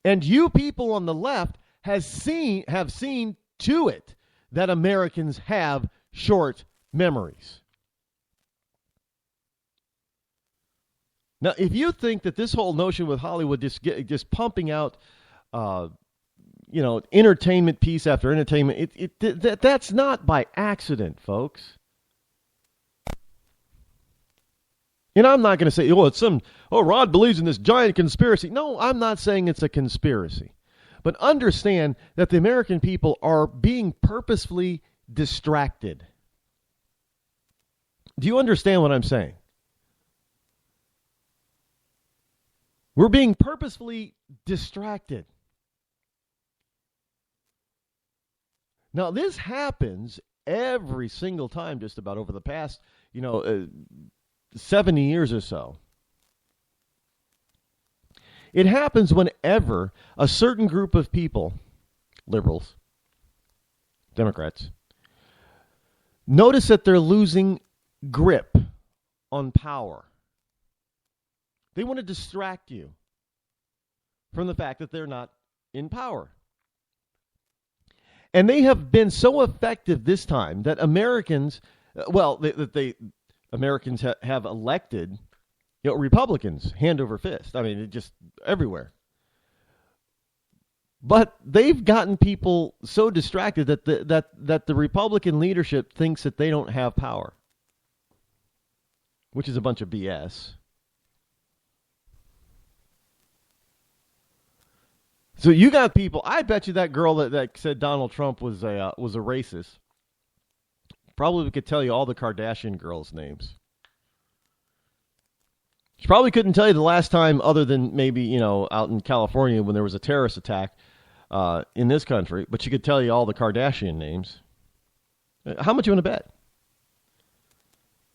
And you people on the left have seen to it that Americans have short memories. Now, if you think that this whole notion with Hollywood just pumping out, entertainment piece after entertainment, that's not by accident, folks. And I'm not going to say, Rod believes in this giant conspiracy. No, I'm not saying it's a conspiracy. But understand that the American people are being purposefully distracted. Do you understand what I'm saying? We're being purposefully distracted. Now, this happens every single time just about over the past, 70 years or so. It happens whenever a certain group of people, liberals, Democrats, notice that they're losing grip on power. They want to distract you from the fact that they're not in power. And they have been so effective this time that Americans have elected, Republicans hand over fist. I mean, it just everywhere. But they've gotten people so distracted that the Republican leadership thinks that they don't have power, which is a bunch of BS. So you got people. I bet you that girl that said Donald Trump was a racist probably could tell you all the Kardashian girls' names. She probably couldn't tell you the last time, other than maybe out in California when there was a terrorist attack in this country. But she could tell you all the Kardashian names. How much you want to bet?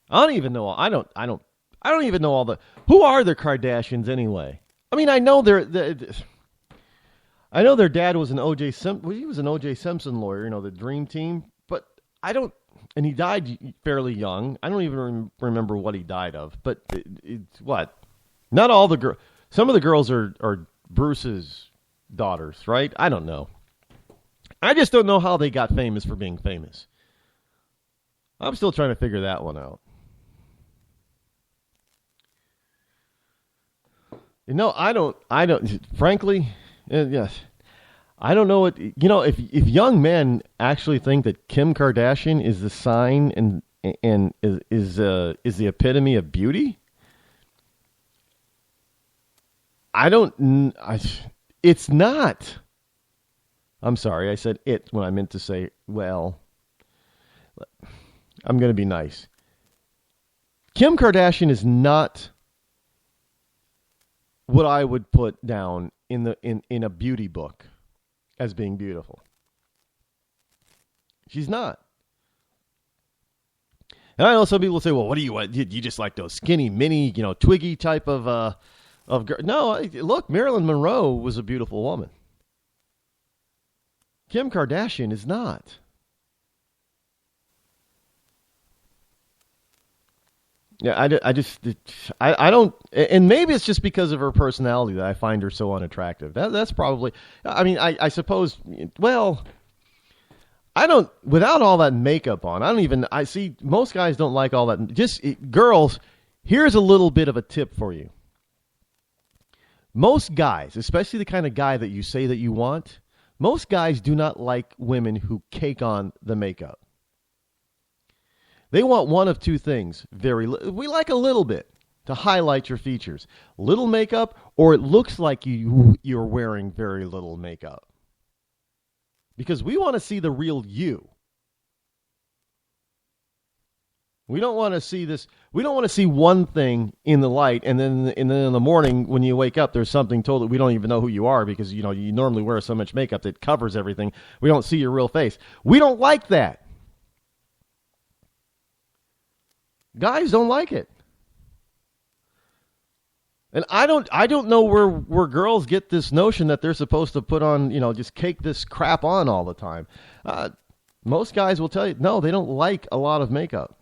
I don't even know. I don't even know all the. Who are the Kardashians anyway? I mean, I know I know their dad was an O.J. Simpson. He was an O.J. Simpson lawyer, the Dream Team. But I don't, and he died fairly young. I don't even remember what he died of. But it's what? Not all the girls. Some of the girls are Bruce's daughters, right? I don't know. I just don't know how they got famous for being famous. I'm still trying to figure that one out. I don't. Frankly. Yes. I don't know what, if young men actually think that Kim Kardashian is the sign and is the epitome of beauty, it's not. I'm sorry, I said it when I meant to say, well, I'm going to be nice. Kim Kardashian is not what I would put down in a beauty book as being beautiful. She's not. And I know some people say, well, what do you want? You just like those skinny, mini, twiggy type of girl. No, look, Marilyn Monroe was a beautiful woman. Kim Kardashian is not. Yeah, I don't, and maybe it's just because of her personality that I find her so unattractive. That's probably, I suppose, well, without all that makeup on, I see most guys don't like all that, girls Here's a little bit of a tip for you. Most guys, especially the kind of guy that you say that you want, most guys do not like women who cake on the makeup. They want one of two things. We like a little bit to highlight your features. Little makeup, or it looks like you're wearing very little makeup. Because we want to see the real you. We don't want to see this. We don't want to see one thing in the light, and then in the morning when you wake up, there's something totally we don't even know who you are because you normally wear so much makeup that covers everything. We don't see your real face. We don't like that. Guys don't like it. And I don't know where girls get this notion that they're supposed to put on, just cake this crap on all the time. Most guys will tell you, no, they don't like a lot of makeup.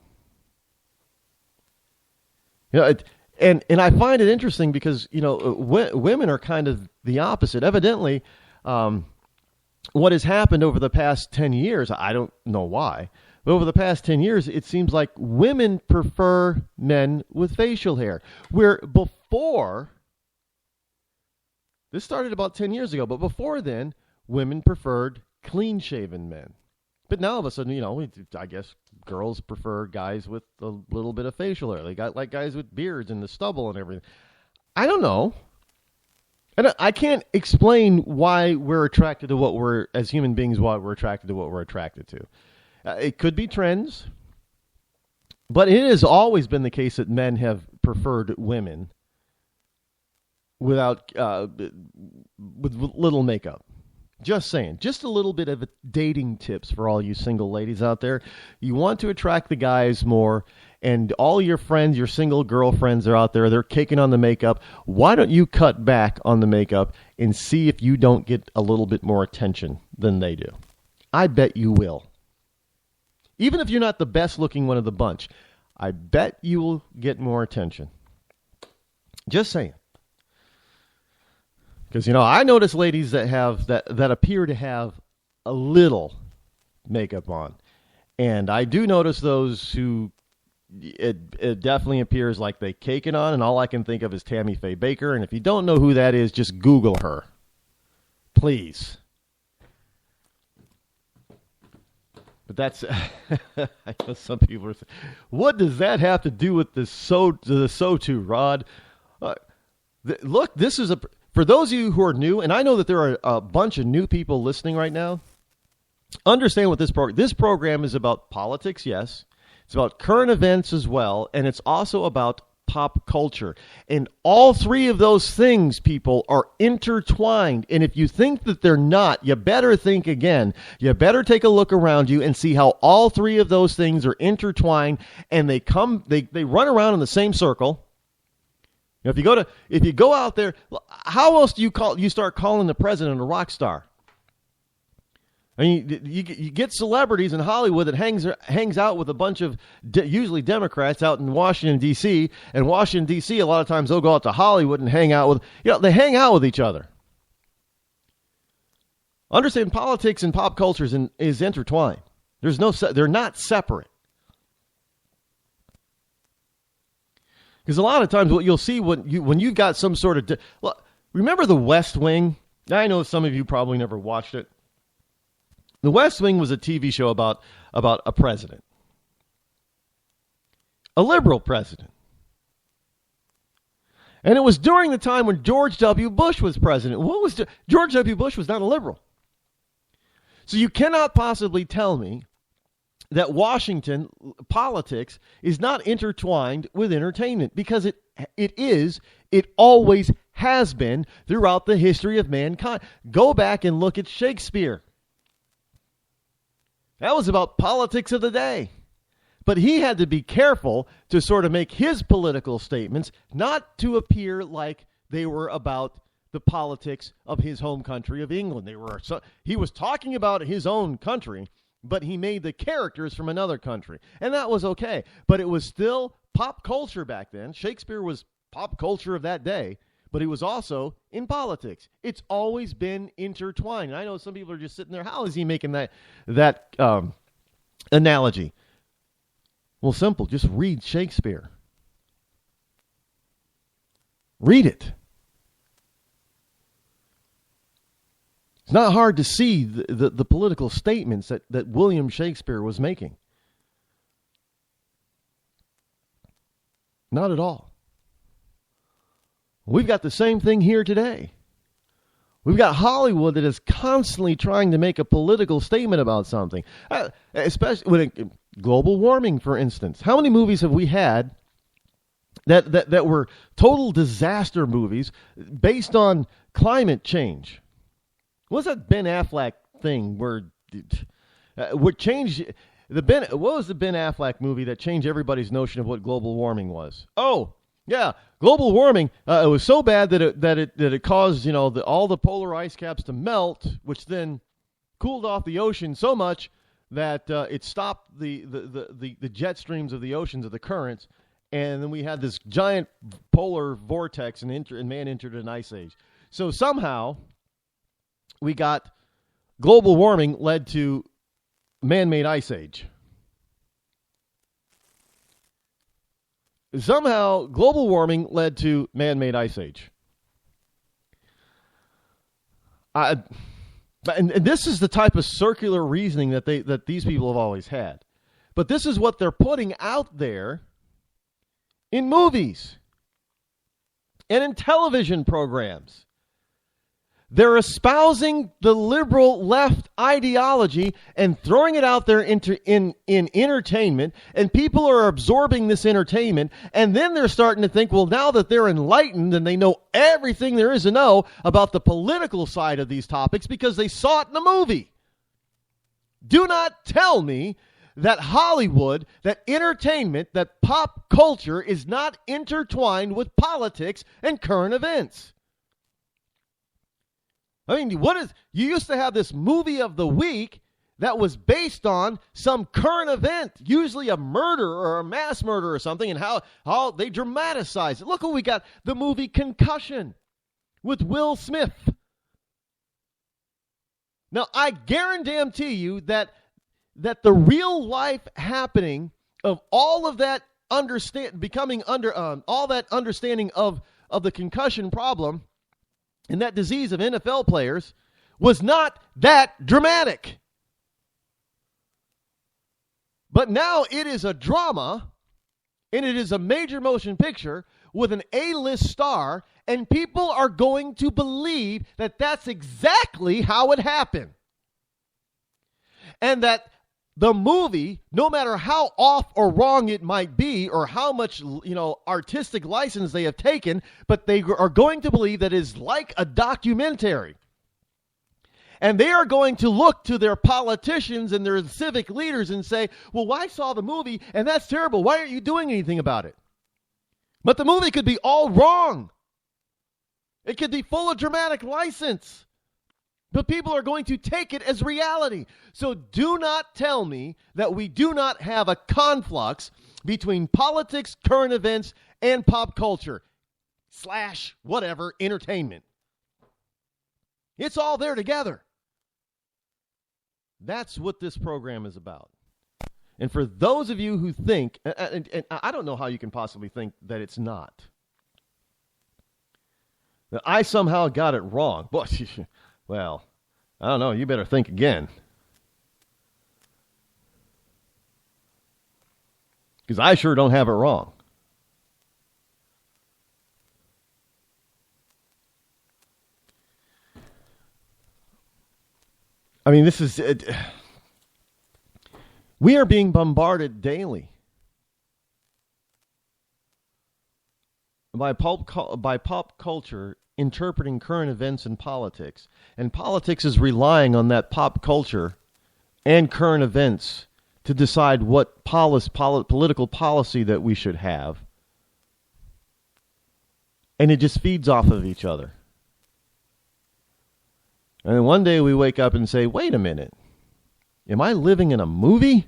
And I find it interesting because, women are kind of the opposite. Evidently, what has happened over the past 10 years, I don't know why, but over the past 10 years, it seems like women prefer men with facial hair. Where before, this started about 10 years ago, but before then, women preferred clean-shaven men. But now, all of a sudden, I guess girls prefer guys with a little bit of facial hair. They got like guys with beards and the stubble and everything. I don't know. And I can't explain why we're attracted to as human beings, why we're attracted to what we're attracted to. It could be trends, but it has always been the case that men have preferred women with little makeup. Just saying. Just a little bit of dating tips for all you single ladies out there. You want to attract the guys more, and all your friends, your single girlfriends are out there. They're caking on the makeup. Why don't you cut back on the makeup and see if you don't get a little bit more attention than they do? I bet you will. Even if you're not the best looking one of the bunch, I bet you will get more attention. Just saying. Because, I notice ladies that have that appear to have a little makeup on. And I do notice those who it definitely appears like they cake it on, and all I can think of is Tammy Faye Baker. And if you don't know who that is, just Google her. Please. But that's, I know some people are saying, what does that have to do with the SOTU, Rod? Look, this is for those of you who are new, and I know that there are a bunch of new people listening right now, understand what this program is about. Politics, yes. It's about current events as well, and it's also about pop culture. And all three of those things, people, are intertwined. And if you think that they're not, you better think again. You better take a look around you and see how all three of those things are intertwined, and they run around in the same circle. If you go out there, how else do you start calling the president a rock star? I mean, you get celebrities in Hollywood that hangs out with a bunch of usually Democrats out in Washington, D.C. And Washington, D.C., a lot of times they'll go out to Hollywood and hang out with, they hang out with each other. Understand, politics and pop culture is intertwined. They're not separate. Because a lot of times what you'll see when you've got some sort of... remember The West Wing? I know some of you probably never watched it. The West Wing was a TV show about a president. A liberal president. And it was during the time when George W. Bush was president. George W. Bush was not a liberal. So you cannot possibly tell me that Washington politics is not intertwined with entertainment, because it always has been throughout the history of mankind. Go back and look at Shakespeare. That was about politics of the day. But he had to be careful to sort of make his political statements not to appear like they were about the politics of his home country of England. He was talking about his own country, but he made the characters from another country. And that was okay. But it was still pop culture back then. Shakespeare was pop culture of that day, but he was also in politics. It's always been intertwined. And I know some people are just sitting there, how is he making that analogy? Well, simple. Just read Shakespeare. Read it. It's not hard to see the political statements that William Shakespeare was making. Not at all. We've got the same thing here today. We've got Hollywood that is constantly trying to make a political statement about something, especially with global warming, for instance. How many movies have we had that were total disaster movies based on climate change? What's that Ben Affleck thing where what changed what was the Ben Affleck movie that changed everybody's notion of what global warming was? Oh, yeah, global warming. It was so bad that it caused all the polar ice caps to melt, which then cooled off the ocean so much that it stopped the jet streams of the oceans, of the currents, and then we had this giant polar vortex, and man entered an ice age. So somehow we got global warming led to man-made ice age. Somehow, global warming led to man-made ice age. And this is the type of circular reasoning that these people have always had. But this is what they're putting out there in movies and in television programs. They're espousing the liberal left ideology and throwing it out there in entertainment, and people are absorbing this entertainment, and then they're starting to think, well, now that they're enlightened and they know everything there is to know about the political side of these topics because they saw it in the movie. Do not tell me that Hollywood, that entertainment, that pop culture is not intertwined with politics and current events. I mean, you used to have this movie of the week that was based on some current event, usually a murder or a mass murder or something, and how they dramatize it. Look what we got, the movie Concussion with Will Smith. Now, I guarantee you that the real life happening of all of that all that understanding of the concussion problem and that disease of NFL players was not that dramatic. But now it is a drama, and it is a major motion picture with an A-list star, and people are going to believe that that's exactly how it happened. And that the movie, no matter how off or wrong it might be, or how much, artistic license they have taken, but they are going to believe that it is like a documentary. And they are going to look to their politicians and their civic leaders and say, well, I saw the movie, and that's terrible. Why aren't you doing anything about it? But the movie could be all wrong. It could be full of dramatic license. But people are going to take it as reality. So do not tell me that we do not have a conflux between politics, current events, and pop culture / whatever, entertainment. It's all there together. That's what this program is about. And for those of you who think, and I don't know how you can possibly think that it's not, that I somehow got it wrong. Well, I don't know. You better think again. Because I sure don't have it wrong. I mean, this is... we are being bombarded daily by pop culture interpreting current events and politics. And politics is relying on that pop culture and current events to decide what political policy that we should have. And it just feeds off of each other. And then one day we wake up and say, wait a minute, am I living in a movie?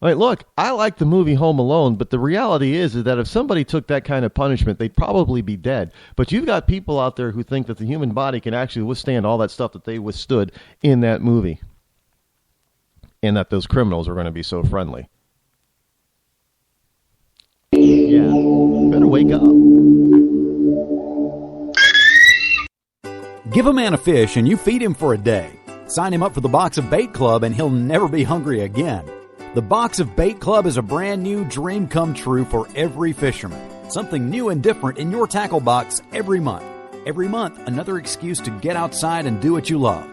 All right, look, I like the movie Home Alone, but the reality is that if somebody took that kind of punishment, they'd probably be dead. But you've got people out there who think that the human body can actually withstand all that stuff that they withstood in that movie. And that those criminals are going to be so friendly. Yeah. Better wake up. Give a man a fish and you feed him for a day. Sign him up for the Box of Bait Club and he'll never be hungry again. The Box of Bait Club is a brand new dream come true for every fisherman. Something new and different in your tackle box every month. Every month, another excuse to get outside and do what you love.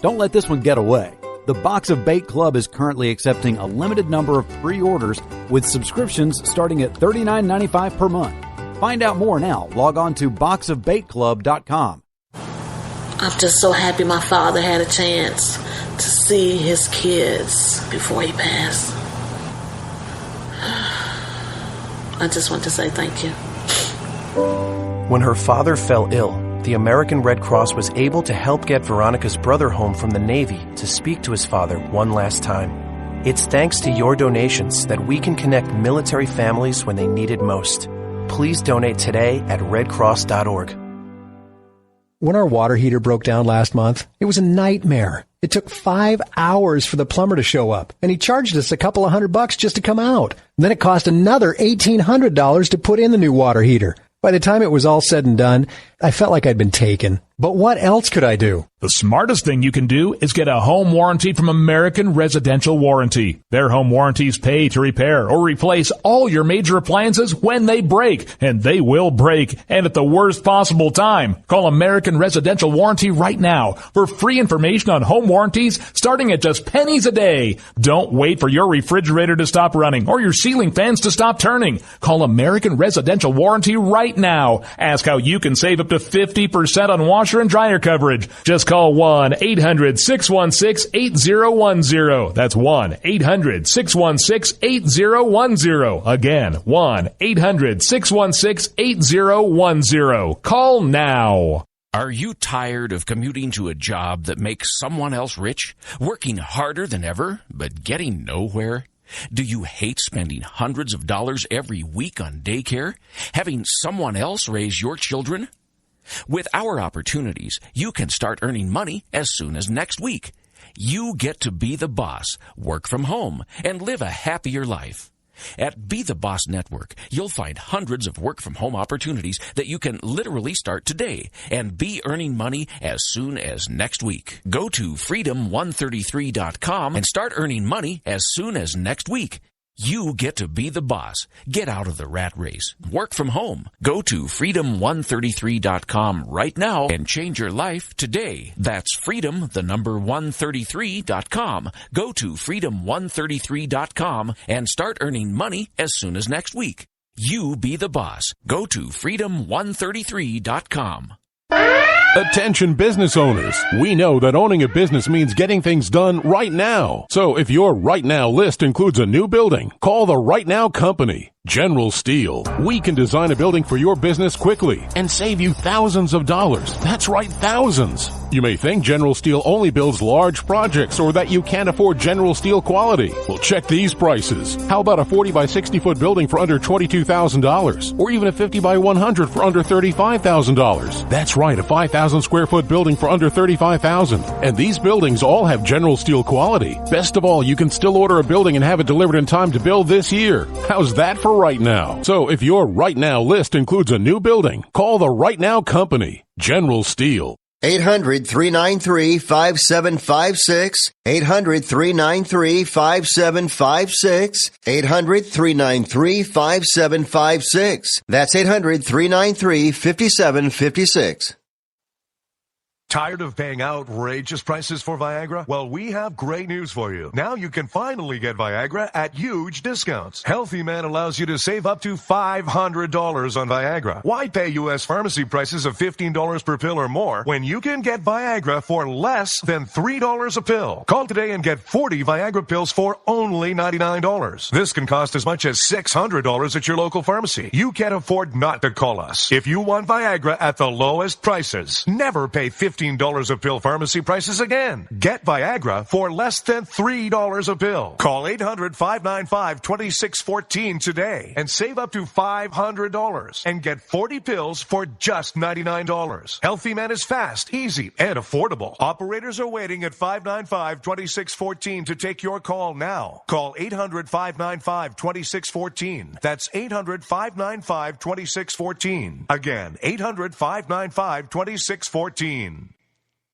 Don't let this one get away. The Box of Bait Club is currently accepting a limited number of pre-orders with subscriptions starting at $39.95 per month. Find out more now. Log on to boxofbaitclub.com. I'm just so happy my father had a chance to see his kids before he passed. I just want to say thank you. When her father fell ill, the American Red Cross was able to help get Veronica's brother home from the Navy to speak to his father one last time. It's thanks to your donations that we can connect military families when they need it most. Please donate today at redcross.org. When our water heater broke down last month, it was a nightmare. It took 5 hours for the plumber to show up, and he charged us a couple of $100 just to come out. And then it cost another $1,800 to put in the new water heater. By the time it was all said and done, I felt like I'd been taken. But what else could I do? The smartest thing you can do is get a home warranty from American Residential Warranty. Their home warranties pay to repair or replace all your major appliances when they break, and they will break, and at the worst possible time. Call American Residential Warranty right now for free information on home warranties starting at just pennies a day. Don't wait for your refrigerator to stop running or your ceiling fans to stop turning. Call American Residential Warranty right now. Ask how you can save up to 50% on washer and dryer coverage. Just call 1-800-616-8010. That's 1-800-616-8010. Again, 1-800-616-8010. Call now. Are you tired of commuting to a job that makes someone else rich? Working harder than ever, but getting nowhere? Do you hate spending hundreds of dollars every week on daycare? Having someone else raise your children? With our opportunities, you can start earning money as soon as next week. You get to be the boss, work from home, and live a happier life. At Be the Boss Network, you'll find hundreds of work-from-home opportunities that you can literally start today and be earning money as soon as next week. Go to freedom133.com and start earning money as soon as next week. You get to be the boss. Get out of the rat race. Work from home. Go to freedom133.com right now and change your life today. That's freedom133.com. Go to freedom133.com and start earning money as soon as next week. You be the boss. Go to freedom133.com. Attention business owners. We know that owning a business means getting things done right now. So if your right now list includes a new building, call the Right Now Company. General Steel. We can design a building for your business quickly and save you thousands of dollars. That's right, thousands. You may think General Steel only builds large projects or that you can't afford General Steel quality. Well, check these prices. How about a 40 by 60 foot building for under $22,000? Or even a 50 by 100 for under $35,000? That's right, a 5,000 square foot building for under $35,000. And these buildings all have General Steel quality. Best of all, you can still order a building and have it delivered in time to build this year. How's that for right now? So if your right now list includes a new building, call the Right Now Company. General Steel. 800-393-5756. 800-393-5756. 800-393-5756. That's 800-393-5756. Tired of paying outrageous prices for Viagra? Well, we have great news for you. Now you can finally get Viagra at huge discounts. Healthy Man allows you to save up to $500 on Viagra. Why pay U.S. pharmacy prices of $15 per pill or more when you can get Viagra for less than $3 a pill? Call today and get 40 Viagra pills for only $99. This can cost as much as $600 at your local pharmacy. You can't afford not to call us. If you want Viagra at the lowest prices, never pay $15 $15 a pill pharmacy prices again. Get Viagra for less than $3 a pill. Call 800-595-2614 today and save up to $500 and get 40 pills for just $99. Healthy Man is fast, easy, and affordable. Operators are waiting at 595-2614 to take your call now. Call 800-595-2614. That's 800-595-2614. Again, 800-595-2614.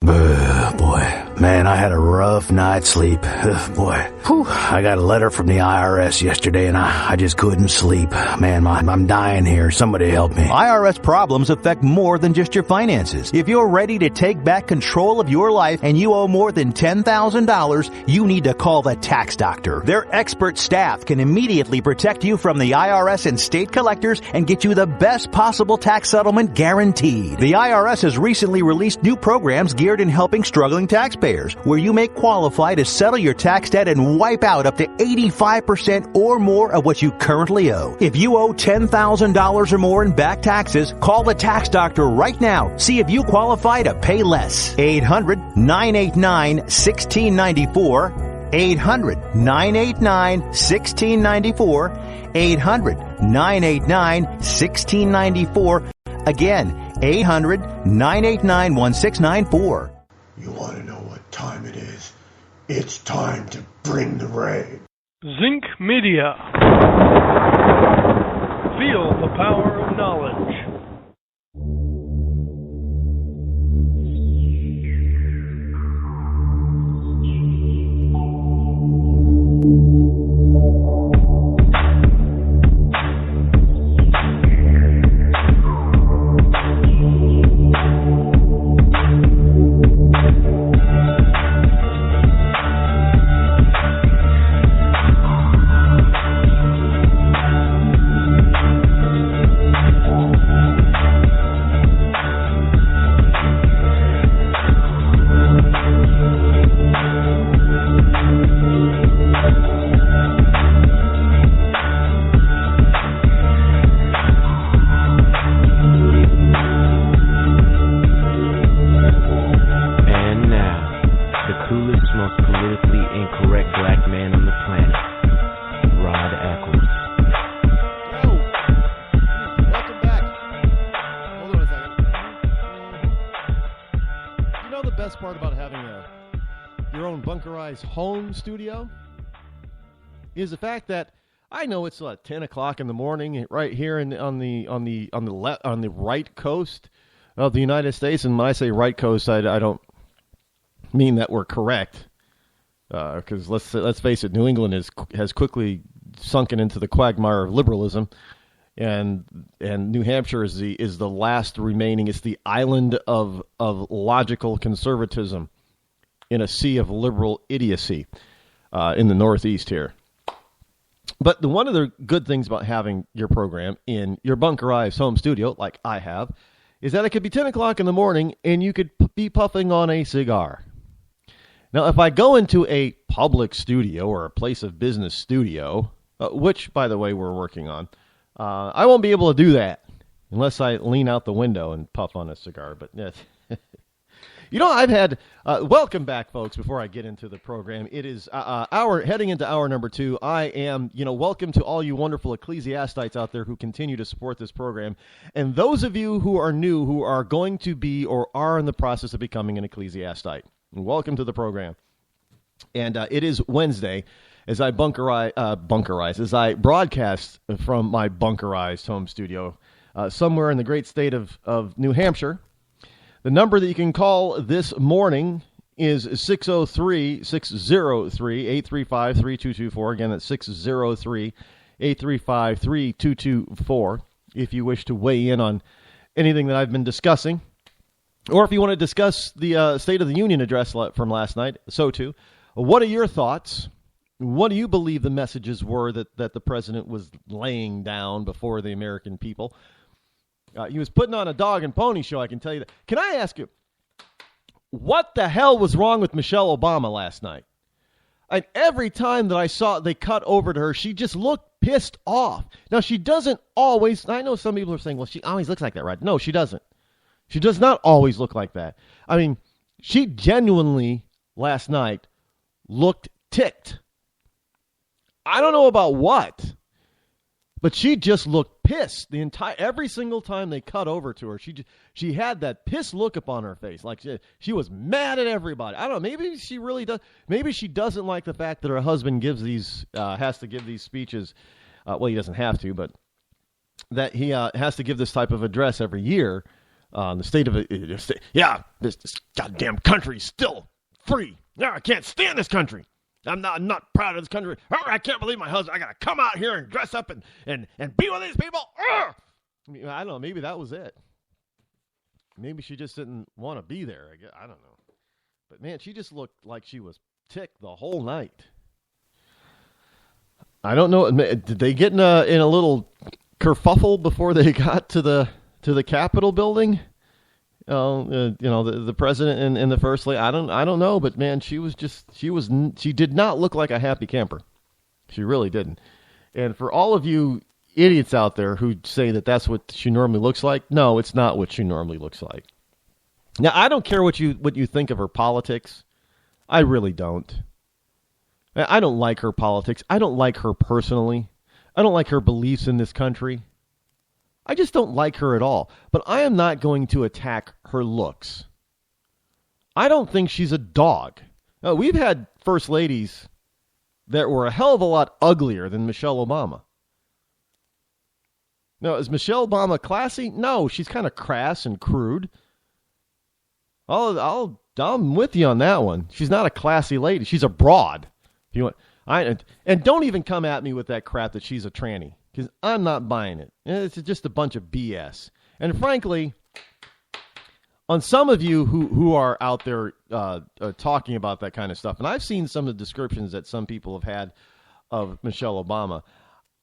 Boy, man, I had a rough night's sleep. Boy, I got a letter from the IRS yesterday and I just couldn't sleep. Man, I'm dying here. Somebody help me. IRS problems affect more than just your finances. If you're ready to take back control of your life and you owe more than $10,000, you need to call the tax doctor. Their expert staff can immediately protect you from the IRS and state collectors and get you the best possible tax settlement guaranteed. The IRS has recently released new programs geared in helping struggling taxpayers, where you may qualify to settle your tax debt and wipe out up to 85% or more of what you currently owe. If you owe $10,000 or more in back taxes, call the tax doctor right now. See if you qualify to pay less. 800-989-1694. 800-989-1694. 800-989-1694. Again, 800-989-1694. You want to know what time it is? It's time to bring the rain. Zinc Media. Feel the power of knowledge. Home studio is the fact that I know it's 10 o'clock in the morning right here on the right coast of the United States, and when I say right coast, I don't mean that we're correct, because let's face it, New England has quickly sunken into the quagmire of liberalism, and New Hampshire is the last remaining. It's the island of logical conservatism in a sea of liberal idiocy in the Northeast here. But one of the good things about having your program in your bunkerized home studio, like I have, is that it could be 10 o'clock in the morning and you could be puffing on a cigar. Now, if I go into a public studio or a place of business studio, which, by the way, we're working on, I won't be able to do that unless I lean out the window and puff on a cigar. But you know, I've had, welcome back, folks, before I get into the program. It is heading into hour number 2. I am, welcome to all you wonderful ecclesiastites out there who continue to support this program. And those of you who are new, who are going to be or are in the process of becoming an ecclesiastite, welcome to the program. And it is Wednesday as I as I broadcast from my bunkerized home studio somewhere in the great state of New Hampshire. The number that you can call this morning is 603-603-835-3224. Again, that's 603-835-3224 if you wish to weigh in on anything that I've been discussing. Or if you want to discuss the State of the Union address from last night, so too. What are your thoughts? What do you believe the messages were that the president was laying down before the American people? He was putting on a dog and pony show, I can tell you that. Can I ask you, what the hell was wrong with Michelle Obama last night? And every time that I saw they cut over to her, she just looked pissed off. Now, she doesn't always, I know some people are saying, well, she always looks like that, right? No, she doesn't. She does not always look like that. I mean, she genuinely last night looked ticked. I don't know about what, but she just looked pissed every single time they cut over to her. She had that pissed look upon her face, like she was mad at everybody. I don't know. Maybe she really does. Maybe she doesn't like the fact that her husband has to give these speeches. Well, he doesn't have to, but that he has to give this type of address every year. The state of it, this goddamn country's still free. Yeah, I can't stand this country. I'm not proud of this country. I can't believe my husband. I gotta come out here and dress up and be with these people. I don't know. Maybe that was it. Maybe she just didn't want to be there. I don't know. But man, she just looked like she was ticked the whole night. I don't know. Did they get in a little kerfuffle before they got to the Capitol building? The president and the first lady. I don't know, but man, she did not look like a happy camper. She really didn't. And for all of you idiots out there who say that that's what she normally looks like, no, it's not what she normally looks like. Now, I don't care what you think of her politics. I really don't. I don't like her politics. I don't like her personally. I don't like her beliefs in this country. I just don't like her at all. But I am not going to attack her looks. I don't think she's a dog. Now, we've had first ladies that were a hell of a lot uglier than Michelle Obama. Now, is Michelle Obama classy? No, she's kind of crass and crude. I'm with you on that one. She's not a classy lady. She's a broad. If you want, and don't even come at me with that crap that she's a tranny, because I'm not buying it. It's just a bunch of BS. And frankly, on some of you who are out there talking about that kind of stuff, and I've seen some of the descriptions that some people have had of Michelle Obama,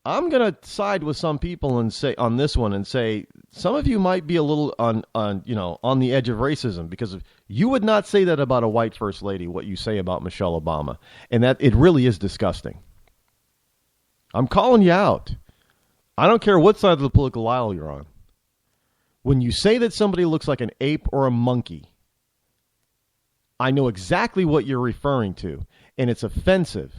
I'm going to side with some people and say on this one and say some of you might be a little on the edge of racism, because you would not say that about a white first lady, what you say about Michelle Obama, and that it really is disgusting. I'm calling you out. I don't care what side of the political aisle you're on. When you say that somebody looks like an ape or a monkey, I know exactly what you're referring to, and it's offensive.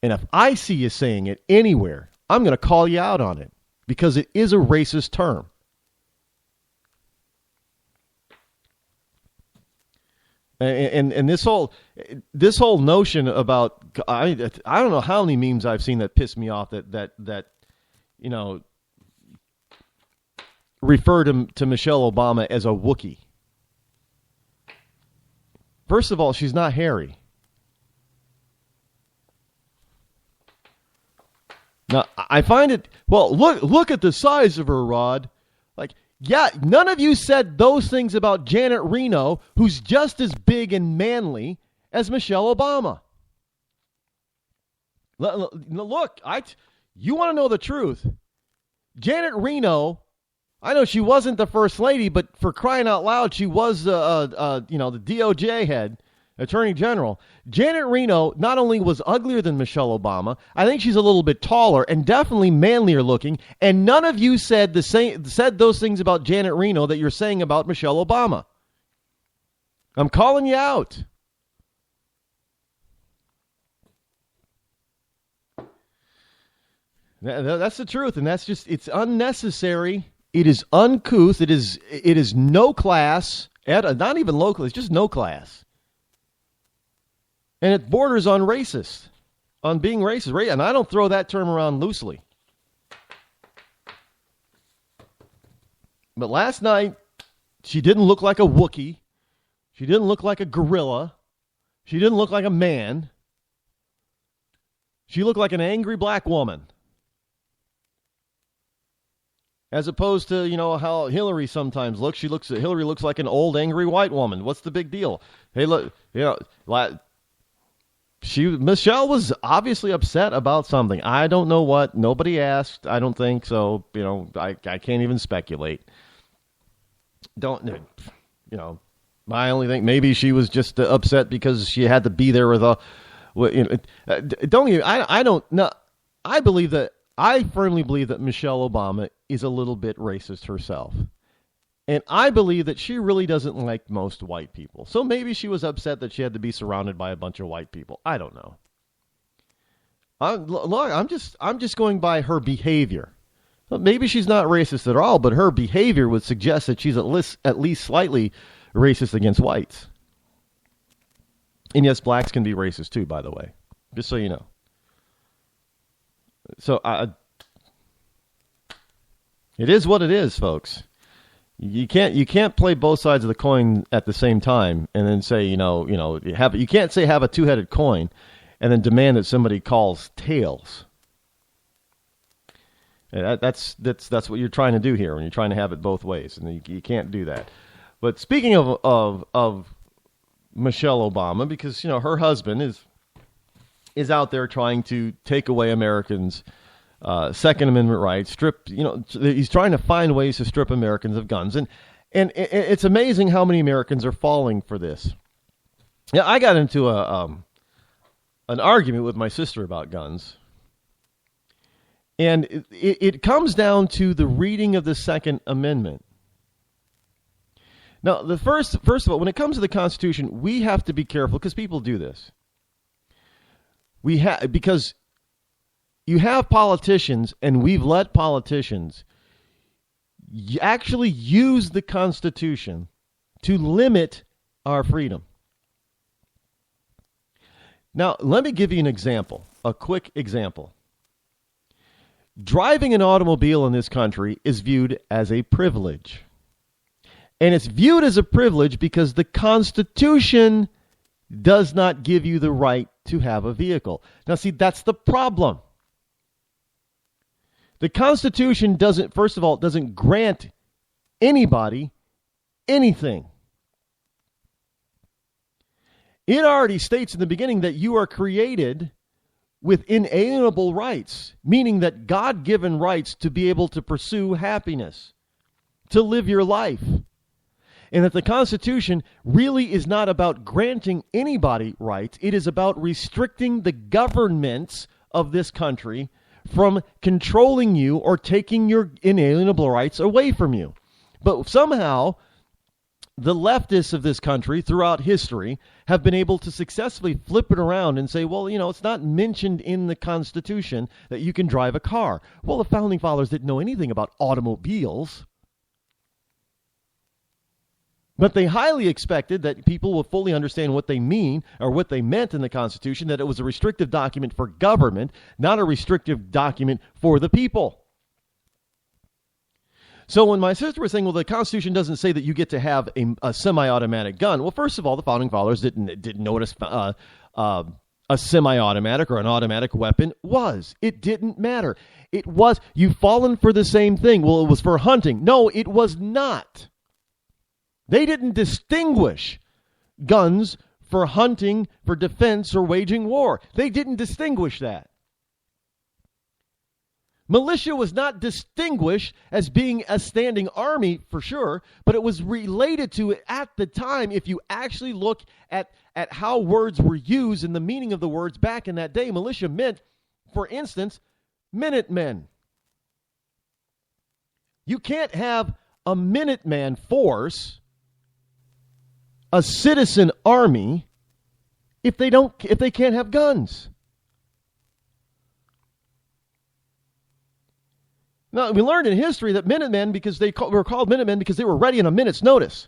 And if I see you saying it anywhere, I'm going to call you out on it, because it is a racist term. And this whole notion about, I don't know how many memes I've seen that piss me off that refer to Michelle Obama as a Wookiee. First of all, she's not hairy. Now, I find it, well, look at the size of her, Rod. Like, yeah, none of you said those things about Janet Reno, who's just as big and manly as Michelle Obama. Look, you want to know the truth. Janet Reno, I know she wasn't the first lady, but for crying out loud, she was the DOJ head. Attorney General. Janet Reno not only was uglier than Michelle Obama, I think she's a little bit taller and definitely manlier looking, and none of you said those things about Janet Reno that you're saying about Michelle Obama. I'm calling you out. That's the truth, and that's just, it's unnecessary. It is uncouth. It is no class, not even local, it's just no class. And it borders on racist, on being racist. And I don't throw that term around loosely. But last night, she didn't look like a Wookiee. She didn't look like a gorilla. She didn't look like a man. She looked like an angry black woman. As opposed to, how Hillary sometimes looks. Hillary looks like an old, angry white woman. What's the big deal? Hey, look, Michelle was obviously upset about something. I don't know what. Nobody asked. I don't think so. I can't even speculate. I only think maybe she was just upset because she had to be there with I firmly believe that Michelle Obama is a little bit racist herself. And I believe that she really doesn't like most white people. So maybe she was upset that she had to be surrounded by a bunch of white people. I don't know. I'm just going by her behavior. Well, maybe she's not racist at all, but her behavior would suggest that she's at least slightly racist against whites. And yes, blacks can be racist too, by the way. Just so you know. So it is what it is, folks. You can't play both sides of the coin at the same time and then say, you can't say have a two-headed coin and then demand that somebody calls tails. And that's what you're trying to do here when you're trying to have it both ways, and you can't do that. But speaking of Michelle Obama, because her husband is out there trying to take away Americans' Second Amendment rights, he's trying to find ways to strip Americans of guns, and it's amazing how many Americans are falling for this. Yeah, I got into an argument with my sister about guns, and it comes down to the reading of the Second Amendment. Now, the first of all, when it comes to the Constitution, we have to be careful because people do this. Because you have politicians, and we've let politicians actually use the Constitution to limit our freedom. Now, let me give you an example, a quick example. Driving an automobile in this country is viewed as a privilege. And it's viewed as a privilege because the Constitution does not give you the right to have a vehicle. Now, see, that's the problem. The Constitution doesn't grant anybody anything. It already states in the beginning that you are created with inalienable rights, meaning that God-given rights to be able to pursue happiness, to live your life. And that the Constitution really is not about granting anybody rights. It is about restricting the governments of this country from controlling you or taking your inalienable rights away from you. But somehow, the leftists of this country throughout history have been able to successfully flip it around and say, well, it's not mentioned in the Constitution that you can drive a car. Well, the Founding Fathers didn't know anything about automobiles. But they highly expected that people will fully understand what they mean or what they meant in the Constitution, that it was a restrictive document for government, not a restrictive document for the people. So when my sister was saying, well, the Constitution doesn't say that you get to have a semi-automatic gun. Well, first of all, the Founding Fathers didn't know what a semi-automatic or an automatic weapon was. It didn't matter. It was, you've fallen for the same thing. Well, it was for hunting. No, it was not. They didn't distinguish guns for hunting, for defense, or waging war. They didn't distinguish that. Militia was not distinguished as being a standing army, for sure, but it was related to it at the time. If you actually look at how words were used and the meaning of the words back in that day, militia meant, for instance, Minutemen. You can't have a Minuteman force, a citizen army, if they can't have guns. Now, we learned in history that Minutemen, because they were called Minutemen because they were ready in a minute's notice.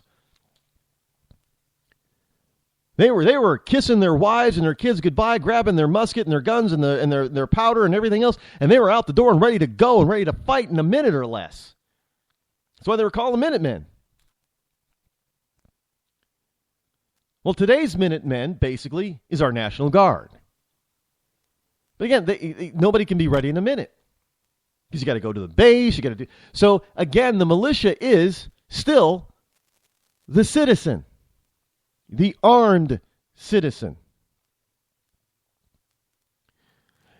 They were kissing their wives and their kids goodbye, grabbing their musket and their guns and their powder and everything else, and they were out the door and ready to go and ready to fight in a minute or less. That's why they were called the Minutemen. Well, today's Minutemen, basically, is our National Guard. But again, nobody can be ready in a minute. Because you got to go to the base, you got to do... So, again, the militia is still the citizen. The armed citizen.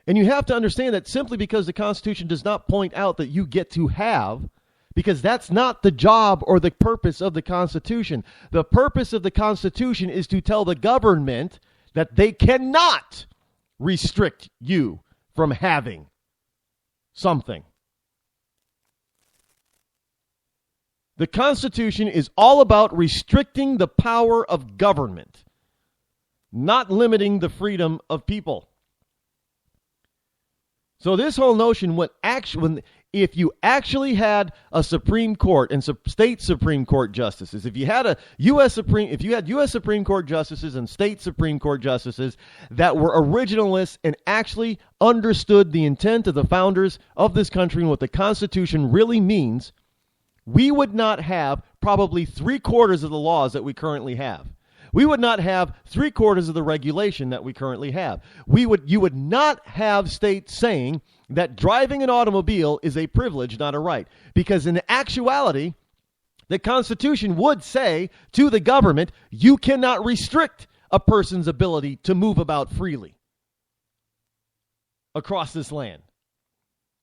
And you have to understand that simply because the Constitution does not point out that you get to have, because that's not the job or the purpose of the Constitution. The purpose of the Constitution is to tell the government that they cannot restrict you from having something. The Constitution is all about restricting the power of government, not limiting the freedom of people. So this whole notion, if you actually had a Supreme Court and state Supreme Court justices, if you had U.S. Supreme Court justices and state Supreme Court justices that were originalists and actually understood the intent of the founders of this country and what the Constitution really means, we would not have probably 3/4 of the laws that we currently have. We would not have 3/4 of the regulation that we currently have. You would not have states saying that driving an automobile is a privilege, not a right. Because in actuality, the Constitution would say to the government, you cannot restrict a person's ability to move about freely across this land.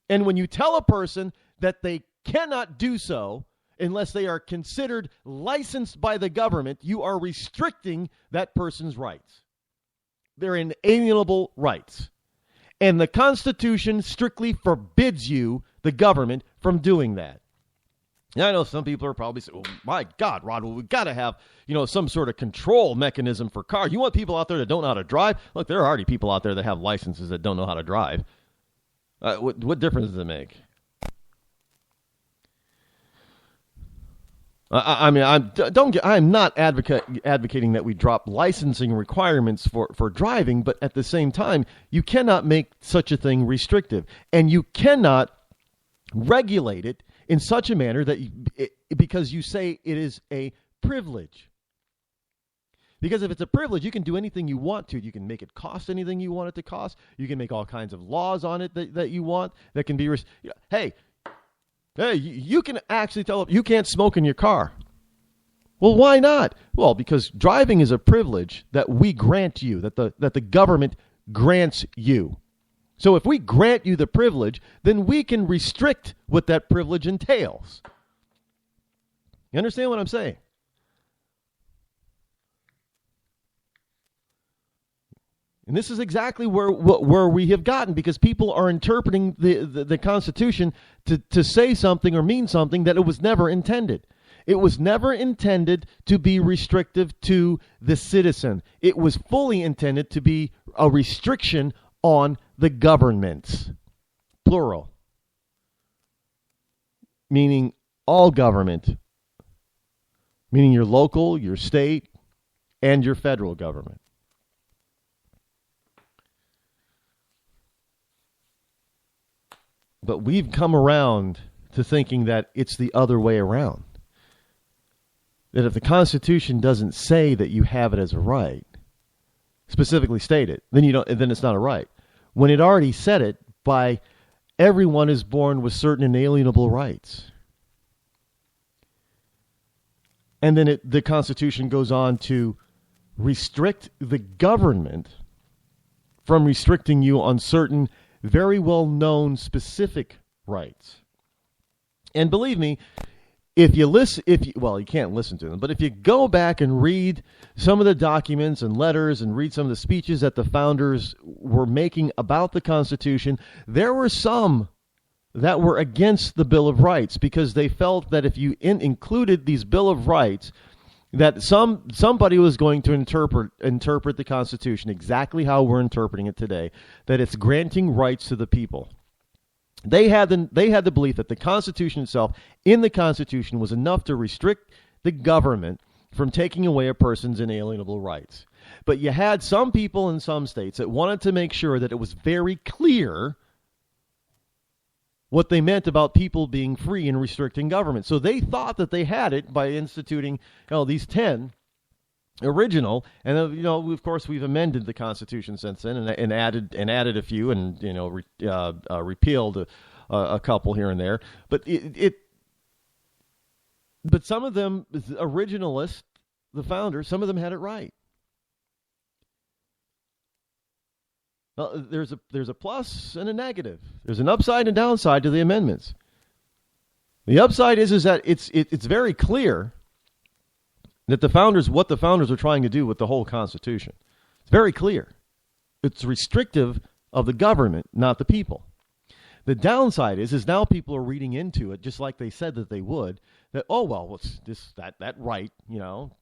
And when you tell a person that they cannot do so unless they are considered licensed by the government, you are restricting that person's rights. They're inalienable rights. And the Constitution strictly forbids you, the government, from doing that. Now, I know some people are probably saying, oh, my God, Rod, well, we've got to have, some sort of control mechanism for cars. You want people out there that don't know how to drive? Look, there are already people out there that have licenses that don't know how to drive. What difference does it make? I'm not advocating that we drop licensing requirements for driving, but at the same time, you cannot make such a thing restrictive, and you cannot regulate it in such a manner that because you say it is a privilege. Because if it's a privilege, you can do anything you want to. You can make it cost anything you want it to cost. You can make all kinds of laws on it that you want that can be. Hey, you can actually tell them you can't smoke in your car. Well, why not? Well, because driving is a privilege that we grant you, that the government grants you. So if we grant you the privilege, then we can restrict what that privilege entails. You understand what I'm saying? And this is exactly where we have gotten, because people are interpreting the Constitution to say something or mean something that it was never intended. It was never intended to be restrictive to the citizen. It was fully intended to be a restriction on the governments, plural, meaning all government, meaning your local, your state, and your federal government. But we've come around to thinking that it's the other way around. That if the Constitution doesn't say that you have it as a right, specifically state it, then it's not a right. When it already said it by everyone is born with certain inalienable rights. And then the Constitution goes on to restrict the government from restricting you on certain very well-known specific rights. And believe me, you can't listen to them, but if you go back and read some of the documents and letters and read some of the speeches that the founders were making about the Constitution, there were some that were against the Bill of Rights because they felt that if you included these Bill of Rights, that somebody was going to interpret the Constitution exactly how we're interpreting it today, that it's granting rights to the people. They had the belief that the Constitution itself, in the Constitution, was enough to restrict the government from taking away a person's inalienable rights. But you had some people in some states that wanted to make sure that it was very clear what they meant about people being free and restricting government. So they thought that they had it by instituting these 10 original, and of course we've amended the Constitution since then and added a few and repealed a couple here and there. But but some of them, originalists, the founders, some of them had it right. Well, there's a plus and a negative. There's an upside and downside to the amendments. The upside is that it's very clear that what the founders are trying to do with the whole Constitution. It's very clear. It's restrictive of the government, not the people. The downside is now people are reading into it, just like they said that they would, that, oh, well, what's that right,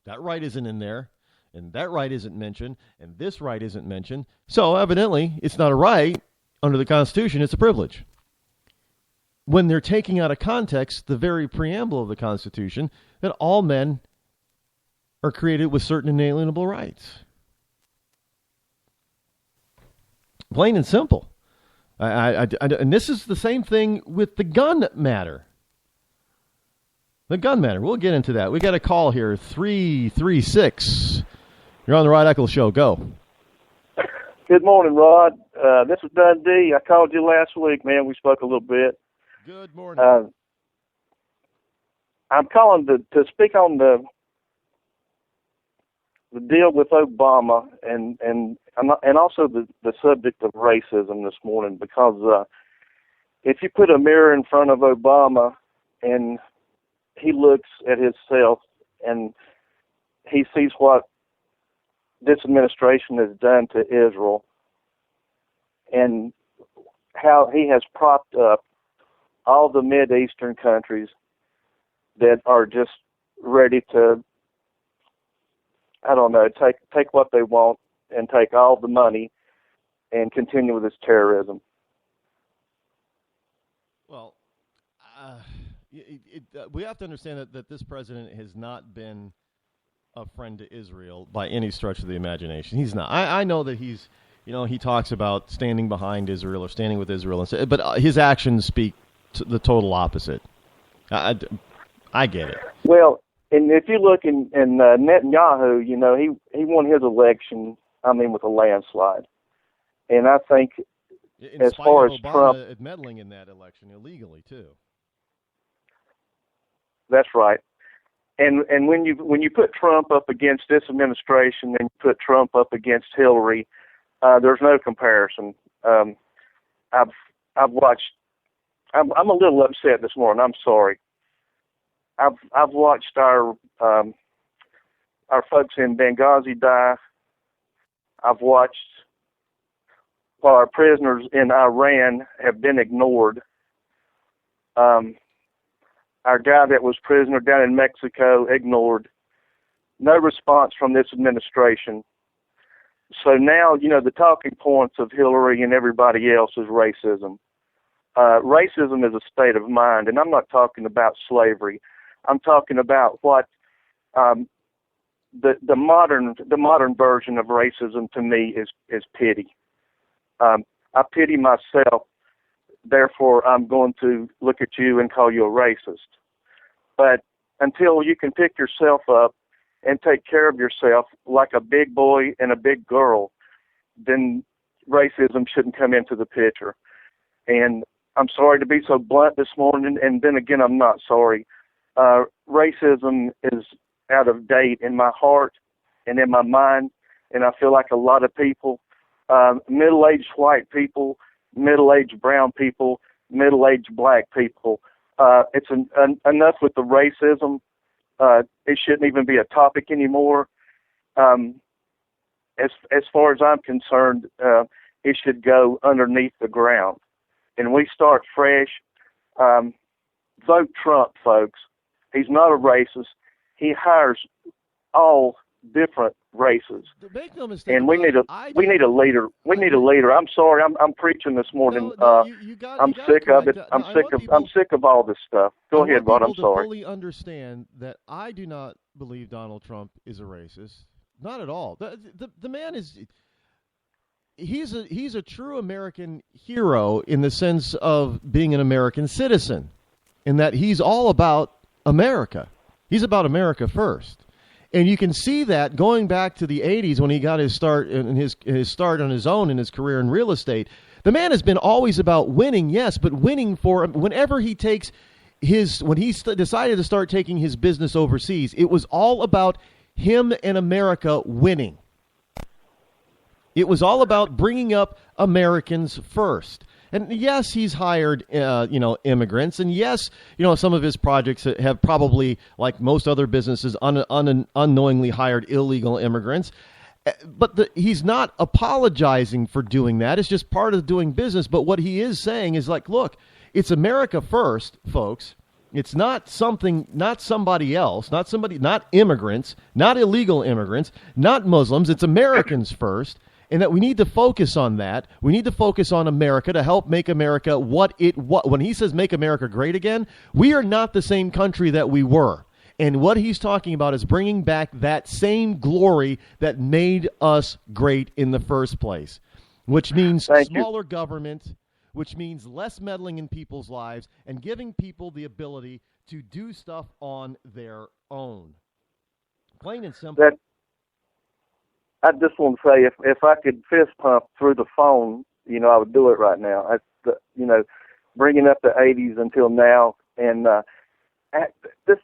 that right isn't in there, and that right isn't mentioned, and this right isn't mentioned. So evidently, it's not a right under the Constitution, it's a privilege. When they're taking out of context the very preamble of the Constitution that all men are created with certain inalienable rights. Plain and simple. And this is the same thing with the gun matter. The gun matter. We'll get into that. We got a call here, 336. You're on the Rod Eccles Show. Go. Good morning, Rod. This is Dundee. I called you last week, man. We spoke a little bit. Good morning. I'm calling to speak on the deal with Obama and also the subject of racism this morning, because if you put a mirror in front of Obama and he looks at himself and he sees what this administration has done to Israel and how he has propped up all the Mideastern countries that are just ready to, I don't know, take what they want and take all the money and continue with this terrorism. Well, we have to understand that this president has not been a friend to Israel by any stretch of the imagination. He's not. I know that he's, he talks about standing behind Israel or standing with Israel, but his actions speak to the total opposite. I get it. Well, and if you look in Netanyahu, he won his election, with a landslide. And I think as far as Obama Trump meddling in that election illegally too. That's right. And when you put Trump up against this administration and you put Trump up against Hillary, there's no comparison. I've watched. I'm a little upset this morning. I'm sorry. I've watched our folks in Benghazi die. I've watched while our prisoners in Iran have been ignored. Our guy that was prisoner down in Mexico, ignored. No response from this administration. So now, the talking points of Hillary and everybody else is racism. Racism is a state of mind, and I'm not talking about slavery. I'm talking about what the modern version of racism to me is pity. I pity myself. Therefore, I'm going to look at you and call you a racist. But until you can pick yourself up and take care of yourself like a big boy and a big girl, then racism shouldn't come into the picture. And I'm sorry to be so blunt this morning, and then again, I'm not sorry. Racism is out of date in my heart and in my mind, and I feel like a lot of people, middle-aged white people, middle-aged brown people, middle-aged black people. It's enough with the racism. It shouldn't even be a topic anymore. As far as I'm concerned, it should go underneath the ground. And we start fresh. Vote Trump, folks. He's not a racist. He hires all different races. Make no mistake. And we need a leader. We need a leader. I'm sorry. I'm preaching this morning. I'm sick of it. I'm sick of all this stuff. Go ahead, Rod. I'm sorry. I fully understand that I do not believe Donald Trump is a racist. Not at all. The man is. He's a true American hero in the sense of being an American citizen, in that he's all about America. He's about America first. And you can see that going back to the 80s when he got his start in his start on his own in his career in real estate. The man has been always about winning, yes, but winning for whenever he takes when he decided to start taking his business overseas, it was all about him and America winning. It was all about bringing up Americans first. And yes, he's hired, immigrants. And yes, some of his projects have probably, like most other businesses, unknowingly hired illegal immigrants. But he's not apologizing for doing that. It's just part of doing business. But what he is saying is like, look, it's America first, folks. It's not somebody else, not immigrants, not illegal immigrants, not Muslims. It's Americans first, and that we need to focus on that. We need to focus on America to help make America what when he says make America great again, we are not the same country that we were. And what he's talking about is bringing back that same glory that made us great in the first place, which means smaller government, which means less meddling in people's lives and giving people the ability to do stuff on their own. Plain and simple. I just want to say, if I could fist pump through the phone, I would do it right now. Bringing up the 80s until now, and this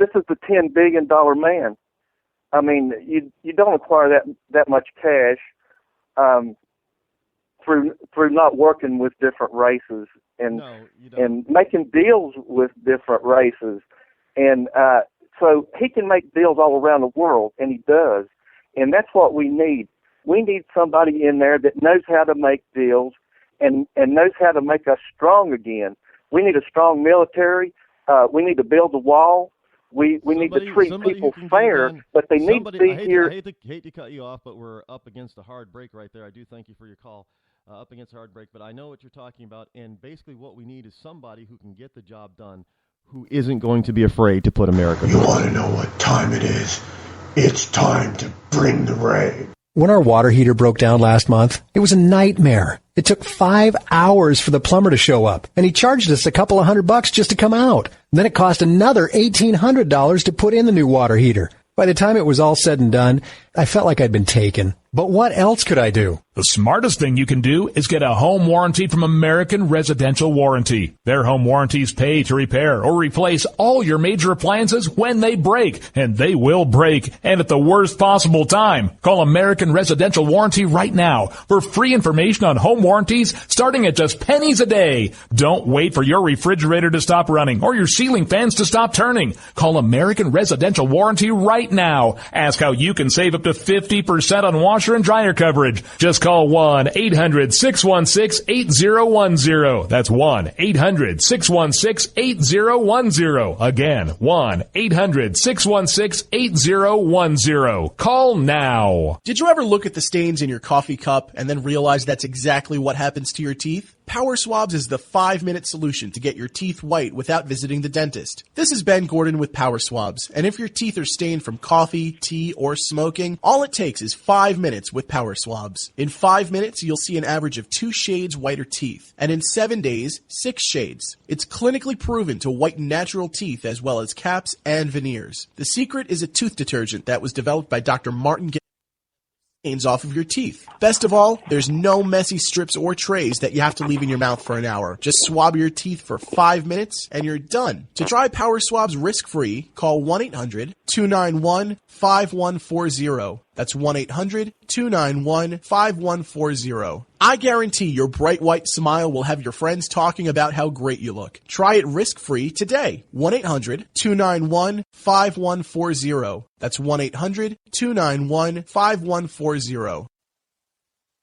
is the $10 billion man. I mean, you don't acquire that much cash through not working with different races and making deals with different races, and so he can make deals all around the world, and he does, and that's what we need. We need somebody in there that knows how to make deals and knows how to make us strong again. We need a strong military. We need to build the wall. We need to treat people fair, but they need to be here. I hate to cut you off, but we're up against a hard break right there. I do thank you for your call. Up against a hard break, but I know what you're talking about, and basically what we need is somebody who can get the job done, who isn't going to be afraid to put America. You want to know what time it is? It's time to bring the rain. When our water heater broke down last month, it was a nightmare. It took 5 hours for the plumber to show up, and he charged us a couple of $100 just to come out. And then it cost another $1,800 to put in the new water heater. By the time it was all said and done, I felt like I'd been taken. But what else could I do? The smartest thing you can do is get a home warranty from American Residential Warranty. Their home warranties pay to repair or replace all your major appliances when they break, and they will break, and at the worst possible time. Call American Residential Warranty right now for free information on home warranties starting at just pennies a day. Don't wait for your refrigerator to stop running or your ceiling fans to stop turning. Call American Residential Warranty right now. Ask how you can save up to 50% on washer and dryer coverage. Just call 1-800-616-8010. That's 1-800-616-8010. Again, 1-800-616-8010. Call now. Did you ever look at the stains in your coffee cup and then realize that's exactly what happens to your teeth? Power Swabs is the 5-minute solution to get your teeth white without visiting the dentist. This is Ben Gordon with Power Swabs, and if your teeth are stained from coffee, tea, or smoking, all it takes is 5 minutes with Power Swabs. In 5 minutes, you'll see an average of 2 shades whiter teeth, and in 7 days, 6 shades. It's clinically proven to whiten natural teeth as well as caps and veneers. The secret is a tooth detergent that was developed by Dr. Martin stains off of your teeth. Best of all, there's no messy strips or trays that you have to leave in your mouth for an hour. Just swab your teeth for 5 minutes and you're done. To try Power Swabs risk-free, call 1-800-291-5140. That's 1-800-291-5140. I guarantee your bright white smile will have your friends talking about how great you look. Try it risk-free today. 1-800-291-5140. That's 1-800-291-5140.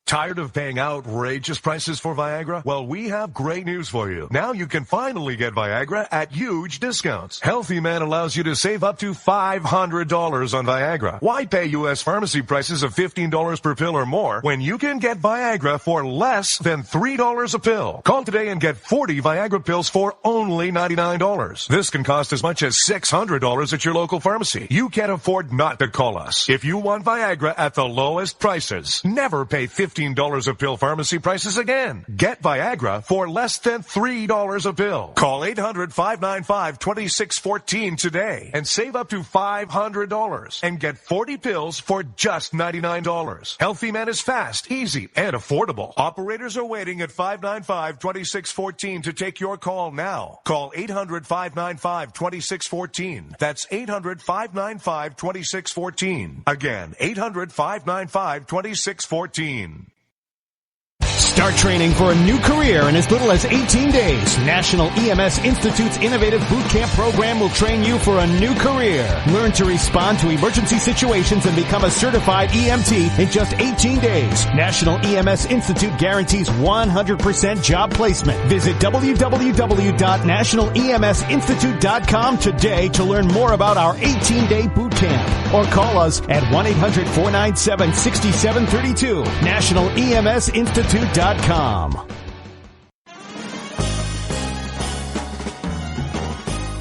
Tired of paying outrageous prices for Viagra? Well, we have great news for you. Now you can finally get Viagra at huge discounts. Healthy Man allows you to save up to $500 on Viagra. Why pay U.S. pharmacy prices of $15 per pill or more when you can get Viagra for less than $3 a pill? Call today and get 40 Viagra pills for only $99. This can cost as much as $600 at your local pharmacy. You can't afford not to call us. If you want Viagra at the lowest prices, never pay $15 a pill pharmacy prices again. Get Viagra for less than $3 a pill. Call 800-595-2614 today and save up to $500 and get 40 pills for just $99. Healthy Man is fast, easy, and affordable. Operators are waiting at 595-2614 to take your call now. Call 800-595-2614. That's 800-595-2614. Again, 800-595-2614. Start training for a new career in as little as 18 days. National EMS Institute's innovative boot camp program will train you for a new career. Learn to respond to emergency situations and become a certified EMT in just 18 days. National EMS Institute guarantees 100% job placement. Visit www.nationaleMSinstitute.com today to learn more about our 18-day boot camp. Or call us at 1-800-497-6732. NationalEMSInstitute.com.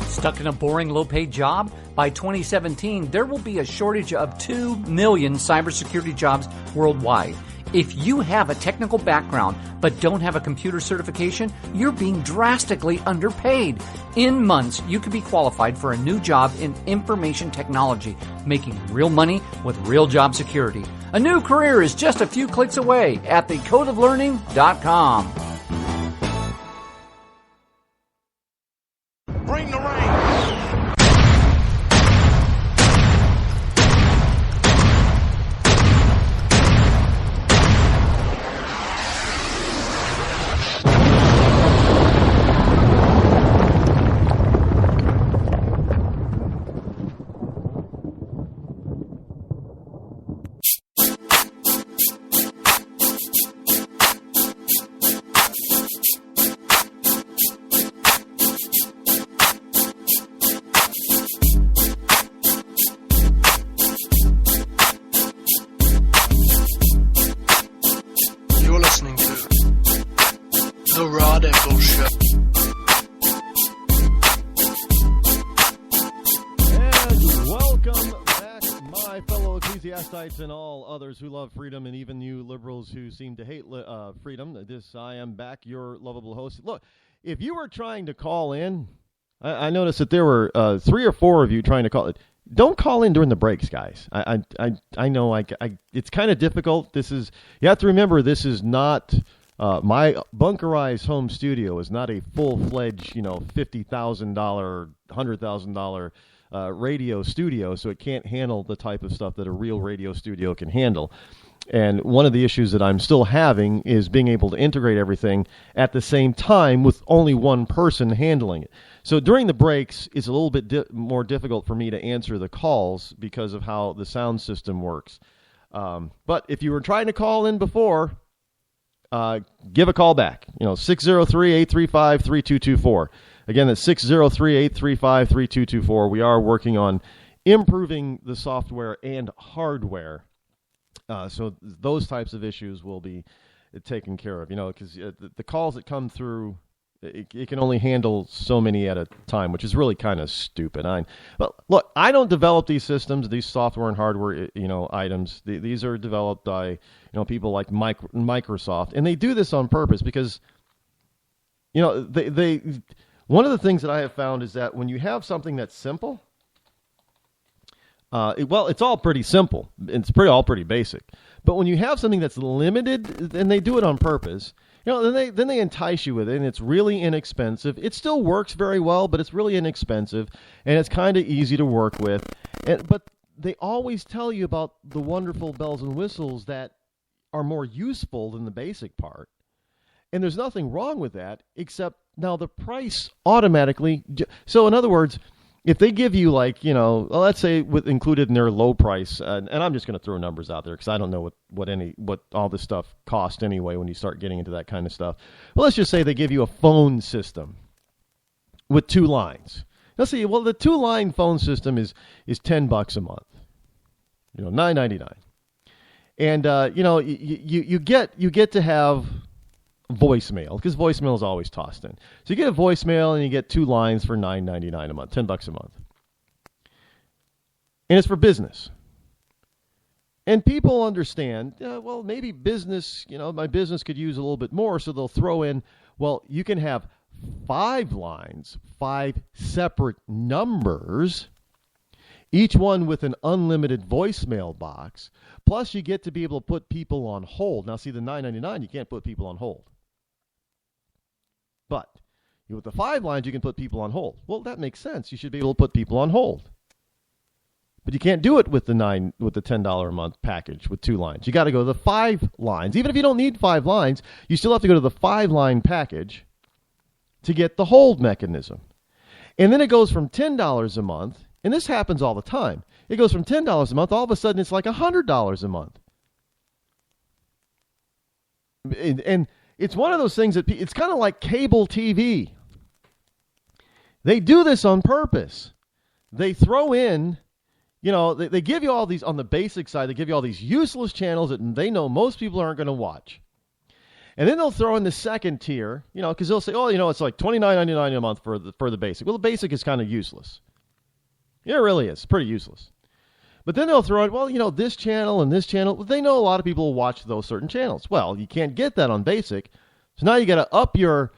Stuck in a boring, low-paid job? By 2017, there will be a shortage of 2 million cybersecurity jobs worldwide. If you have a technical background but don't have a computer certification, you're being drastically underpaid. In months, you could be qualified for a new job in information technology, making real money with real job security. A new career is just a few clicks away at thecodeoflearning.com. Bring the rain. You're listening to The Rod Eccles Show. And welcome back, my fellow ecclesiastites and all others who love freedom, and even you liberals who seem to hate freedom. I am back, your lovable host. Look, if you were trying to call in, I noticed that there were 3 or 4 of you trying to call it. Don't call in during the breaks, guys. I know it's kind of difficult. You have to remember, this is not my bunkerized home studio is not a full-fledged, $50,000, $100,000 radio studio, so it can't handle the type of stuff that a real radio studio can handle. And one of the issues that I'm still having is being able to integrate everything at the same time with only one person handling it. So during the breaks, it's a little bit more difficult for me to answer the calls because of how the sound system works. But if you were trying to call in before, give a call back. 603-835-3224. Again, that's 603-835-3224. We are working on improving the software and hardware. So those types of issues will be taken care of, because the calls that come through, it can only handle so many at a time, which is really kind of stupid. But look, I don't develop these systems, these software and hardware, items. These are developed by, people like Microsoft, and they do this on purpose because, they one of the things that I have found is that when you have something that's simple, it's all pretty simple. It's all pretty basic. But when you have something that's limited, and they do it on purpose, then they entice you with it, and it's really inexpensive. It still works very well, but it's really inexpensive, and it's kind of easy to work with. But they always tell you about the wonderful bells and whistles that are more useful than the basic part. And there's nothing wrong with that, except now the price automatically. So in other words, if they give you let's say with included in their low price, and I'm just going to throw numbers out there because I don't know what all this stuff costs anyway when you start getting into that kind of stuff. Well, let's just say they give you a phone system with 2 lines. Let's see. Well, the 2-line phone system is $10 a month. $9.99, and you get to have voicemail, because voicemail is always tossed in. So you get a voicemail and you get 2 lines for $9.99 a month, $10 a month. And it's for business. And people understand, maybe business, my business could use a little bit more, so they'll throw in, you can have 5 lines, 5 separate numbers, each one with an unlimited voicemail box, plus you get to be able to put people on hold. Now, see, the $9.99, you can't put people on hold. But with the 5 lines, you can put people on hold. Well, that makes sense. You should be able to put people on hold. But you can't do it with the $10 a month package with 2 lines. You got to go to the 5 lines. Even if you don't need 5 lines, you still have to go to the 5-line package to get the hold mechanism. And then it goes from $10 a month, and this happens all the time. It goes from $10 a month, all of a sudden it's like $100 a month. And it's one of those things that it's kind of like cable TV. They do this on purpose. They throw in, they give you all these, on the basic side, they give you all these useless channels that they know most people aren't going to watch. And then they'll throw in the second tier, because they'll say, it's like $29.99 a month for the basic. Well, the basic is kind of useless. Yeah, it really is. It's pretty useless. But then they'll throw in, this channel and this channel. Well, they know a lot of people will watch those certain channels. Well, you can't get that on basic. So now you got to up your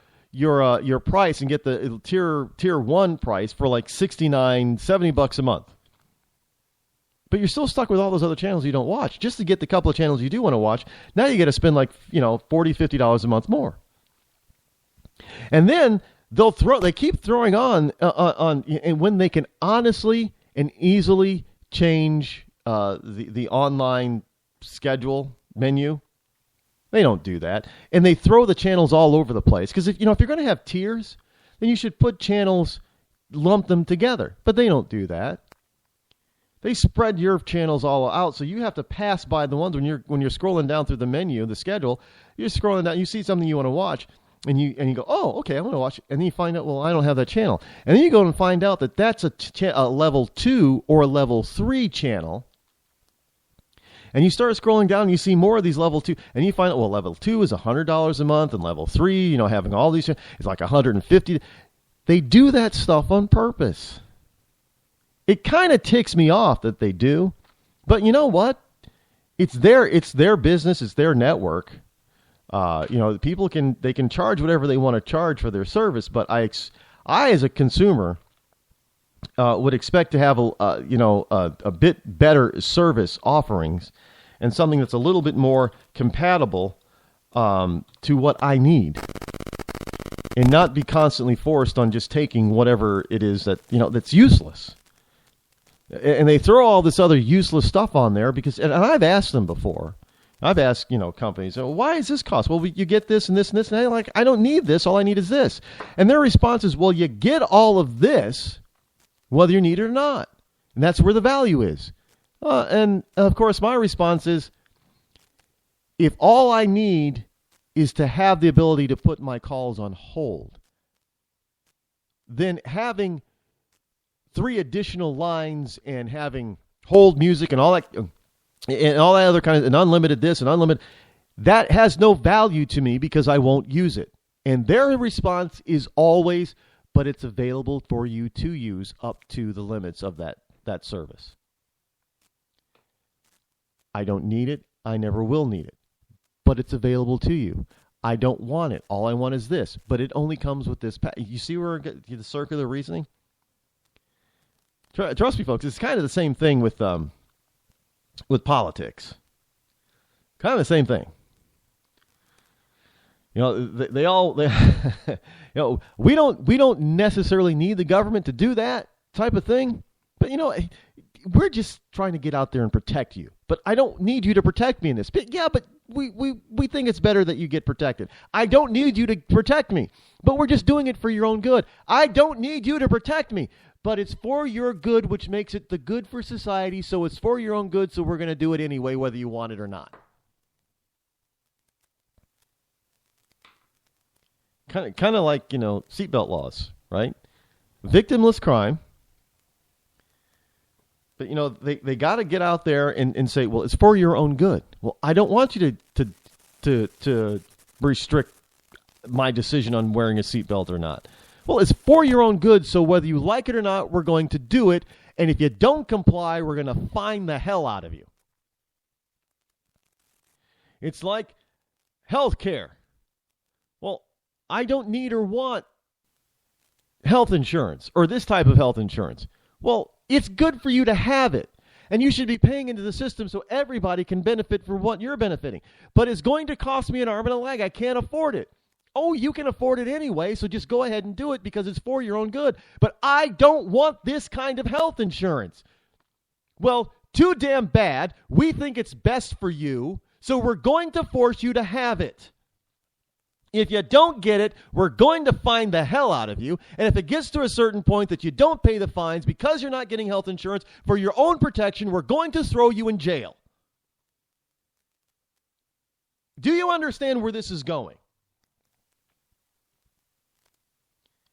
price and get the tier 1 price for like $69-$70 a month. But you're still stuck with all those other channels you don't watch. Just to get the couple of channels you do want to watch, now you got to spend like, $40-$50 a month more. And then they keep throwing on and when they can honestly and easily change the online schedule menu, they don't do that. And they throw the channels all over the place. Because if you're going to have tiers, then you should put channels, lump them together. But they don't do that. They spread your channels all out, so you have to pass by the ones when you're scrolling down through the menu, the schedule. You're scrolling down, you see something you want to watch, and you go, oh, okay, I want to watch it. And then you find out, well, I don't have that channel. And then you go and find out that that's a level 2 or a level 3 channel. And you start scrolling down, and you see more of these level 2, and you find out, well, level 2 is $100 a month, and level 3, having all these, it's like $150. They do that stuff on purpose. It kind of ticks me off that they do, but you know what? It's their business, it's their network. People can charge whatever they want to charge for their service, but I as a consumer would expect to have a bit better service offerings and something that's a little bit more compatible to what I need, and not be constantly forced on just taking whatever it is that that's useless. And they throw all this other useless stuff on there because, and I've asked them before. I've asked, companies, why is this cost? Well, you get this and this and this. And I'm like, I don't need this. All I need is this. And their response is, well, you get all of this, whether you need it or not. And that's where the value is. And of course, my response is, if all I need is to have the ability to put my calls on hold, then having 3 additional lines and having hold music and all that other kind of, and unlimited this and unlimited, that has no value to me because I won't use it. And their response is always, but it's available for you to use up to the limits of that service. I don't need it. I never will need it. But it's available to you. I don't want it. All I want is this. But it only comes with this. You see where the circular reasoning? Trust me, folks. It's kind of the same thing with politics. Kind of the same thing. We don't necessarily need the government to do that type of thing. But we're just trying to get out there and protect you. But I don't need you to protect me in this. But yeah, but we think it's better that you get protected. I don't need you to protect me, but we're just doing it for your own good. I don't need you to protect me, but it's for your good, which makes it the good for society. So it's for your own good. So we're going to do it anyway, whether you want it or not. Kind of like, seatbelt laws, right? Victimless crime. But, they got to get out there and say, well, it's for your own good. Well, I don't want you to restrict my decision on wearing a seatbelt or not. Well, it's for your own good, so whether you like it or not, we're going to do it. And if you don't comply, we're going to fine the hell out of you. It's like health care. Well, I don't need or want health insurance or this type of health insurance. Well, it's good for you to have it. And you should be paying into the system so everybody can benefit from what you're benefiting. But it's going to cost me an arm and a leg. I can't afford it. Oh, you can afford it anyway, so just go ahead and do it because it's for your own good. But I don't want this kind of health insurance. Well, too damn bad. We think it's best for you, so we're going to force you to have it. If you don't get it, we're going to fine the hell out of you. And if it gets to a certain point that you don't pay the fines because you're not getting health insurance for your own protection, we're going to throw you in jail. Do you understand where this is going?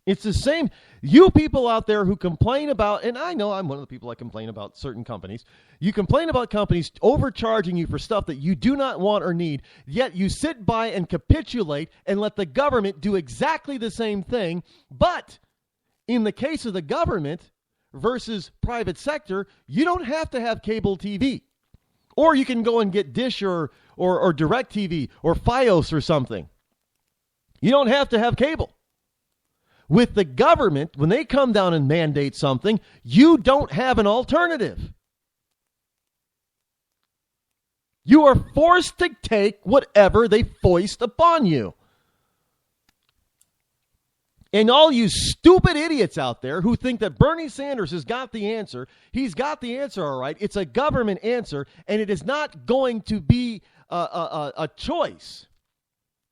It's the same. You people out there who complain about, and I know I'm one of the people that complain about certain companies. You complain about companies overcharging you for stuff that you do not want or need, yet you sit by and capitulate and let the government do exactly the same thing. But in the case of the government versus private sector, you don't have to have cable TV. Or you can go and get Dish or DirecTV or Fios or something. You don't have to have cable. With the government, when they come down and mandate something, you don't have an alternative. You are forced to take whatever they foist upon you. And all you stupid idiots out there who think that Bernie Sanders has got the answer, he's got the answer, all right. It's a government answer, and it is not going to be a choice.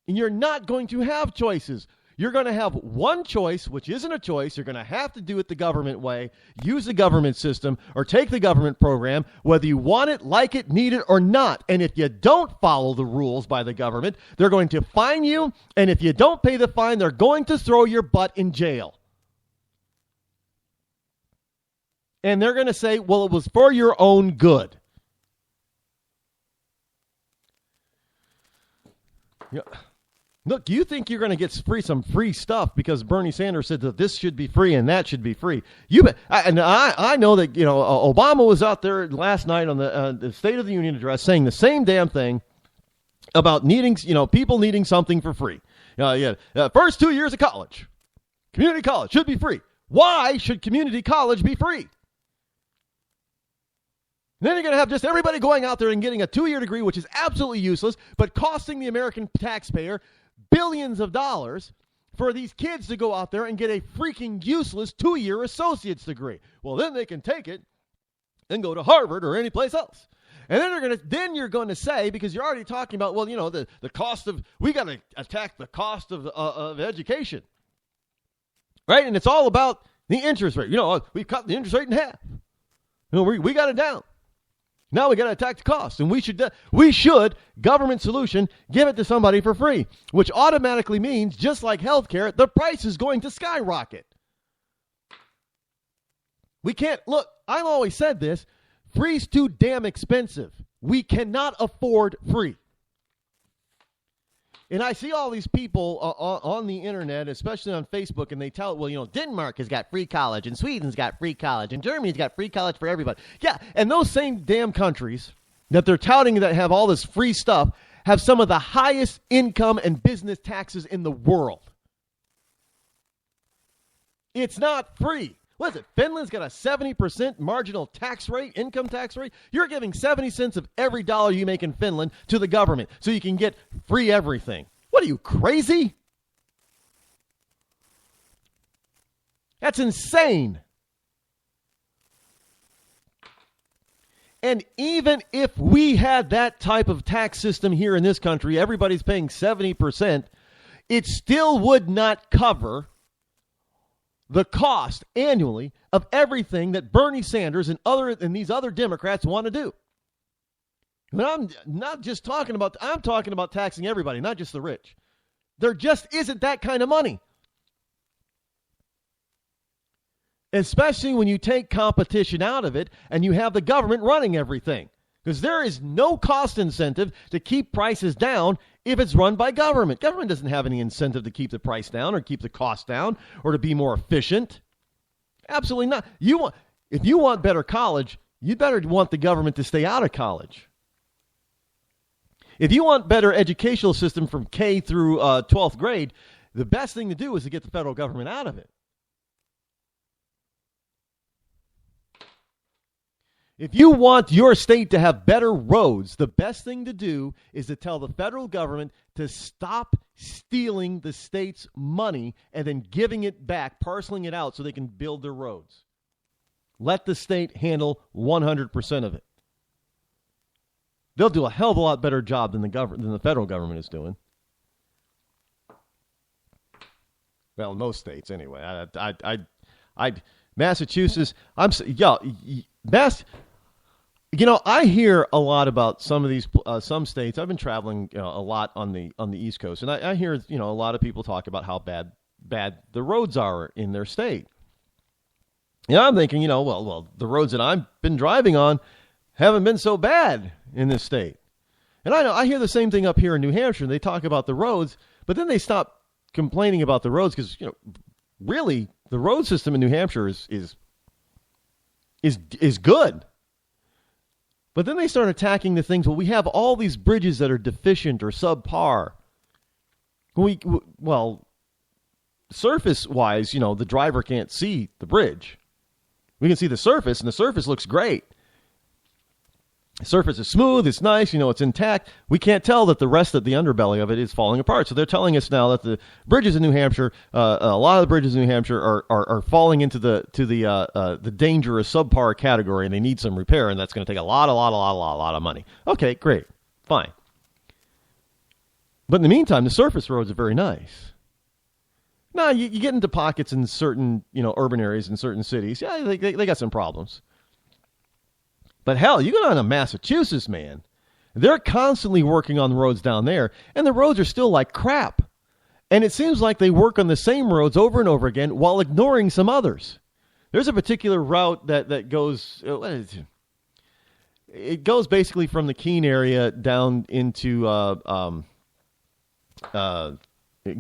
And you're not going to have choices. You're going to have one choice, which isn't a choice. You're going to have to do it the government way, use the government system, or take the government program, whether you want it, like it, need it, or not. And if you don't follow the rules by the government, they're going to fine you. And if you don't pay the fine, they're going to throw your butt in jail. And they're going to say, well, it was for your own good. Yeah. Look, you think you're going to get some free stuff because Bernie Sanders said that this should be free and that should be free. I know that Obama was out there last night on the State of the Union address saying the same damn thing about needing people needing something for free. First 2 years of college, community college should be free. Why should community college be free? Then you're going to have just everybody going out there and getting a 2-year degree, which is absolutely useless, but costing the American taxpayer billions of dollars for these kids to go out there and get a freaking useless 2-year associate's degree. Well, then they can take it and go to Harvard or any place else. And then you're going to say, because you're already talking about, well, the cost of, we got to attack the cost of education. Right? And it's all about the interest rate. We cut the interest rate in half. We got it down. Now we got to attack the cost, and we should, government solution, give it to somebody for free, which automatically means, just like healthcare, the price is going to skyrocket. We can't, look, I've always said this, free's too damn expensive. We cannot afford free. And I see all these people on the internet, especially on Facebook, and they tell, well, Denmark has got free college, and Sweden's got free college, and Germany's got free college for everybody. Yeah, and those same damn countries that they're touting that have all this free stuff have some of the highest income and business taxes in the world. It's not free. What is it? Finland's got a 70% marginal tax rate, income tax rate. You're giving 70 cents of every dollar you make in Finland to the government so you can get free everything. What are you, crazy? That's insane. And even if we had that type of tax system here in this country, everybody's paying 70%, it still would not cover the cost annually of everything that Bernie Sanders and these other Democrats want to do. And I'm not just talking about, I'm talking about taxing everybody, not just the rich. There just isn't that kind of money. Especially when you take competition out of it and you have the government running everything. Because there is no cost incentive to keep prices down if it's run by government. Government doesn't have any incentive to keep the price down or keep the cost down or to be more efficient. Absolutely not. If you want better college, you better want the government to stay out of college. If you want better educational system from K through 12th grade, the best thing to do is to get the federal government out of it. If you want your state to have better roads, the best thing to do is to tell the federal government to stop stealing the state's money and then giving it back, parceling it out so they can build their roads. Let the state handle 100% of it. They'll do a hell of a lot better job than the federal government is doing. Well, in most states, anyway. Massachusetts. I hear a lot about some of these some states. I've been traveling a lot on the East Coast, and I hear a lot of people talk about how bad the roads are in their state. I'm thinking, well, the roads that I've been driving on haven't been so bad in this state. And I hear the same thing up here in New Hampshire. They talk about the roads, but then they stop complaining about the roads because, really the road system in New Hampshire is good. But then they start attacking the things. Well, we have all these bridges that are deficient or subpar. Surface-wise, the driver can't see the bridge. We can see the surface, and the surface looks great. The surface is smooth, it's nice, it's intact. We can't tell that the rest of the underbelly of it is falling apart. So they're telling us now that the bridges in New Hampshire, a lot of the bridges in New Hampshire are falling into the dangerous subpar category, and they need some repair, and that's going to take a lot of money. Okay, great, fine. But in the meantime, the surface roads are very nice. Now, you get into pockets in certain, urban areas in certain cities. Yeah, they got some problems. But hell, you go down to Massachusetts, man. They're constantly working on the roads down there, and the roads are still like crap. And it seems like they work on the same roads over and over again while ignoring some others. There's a particular route that goes... It goes basically from the Keene area down into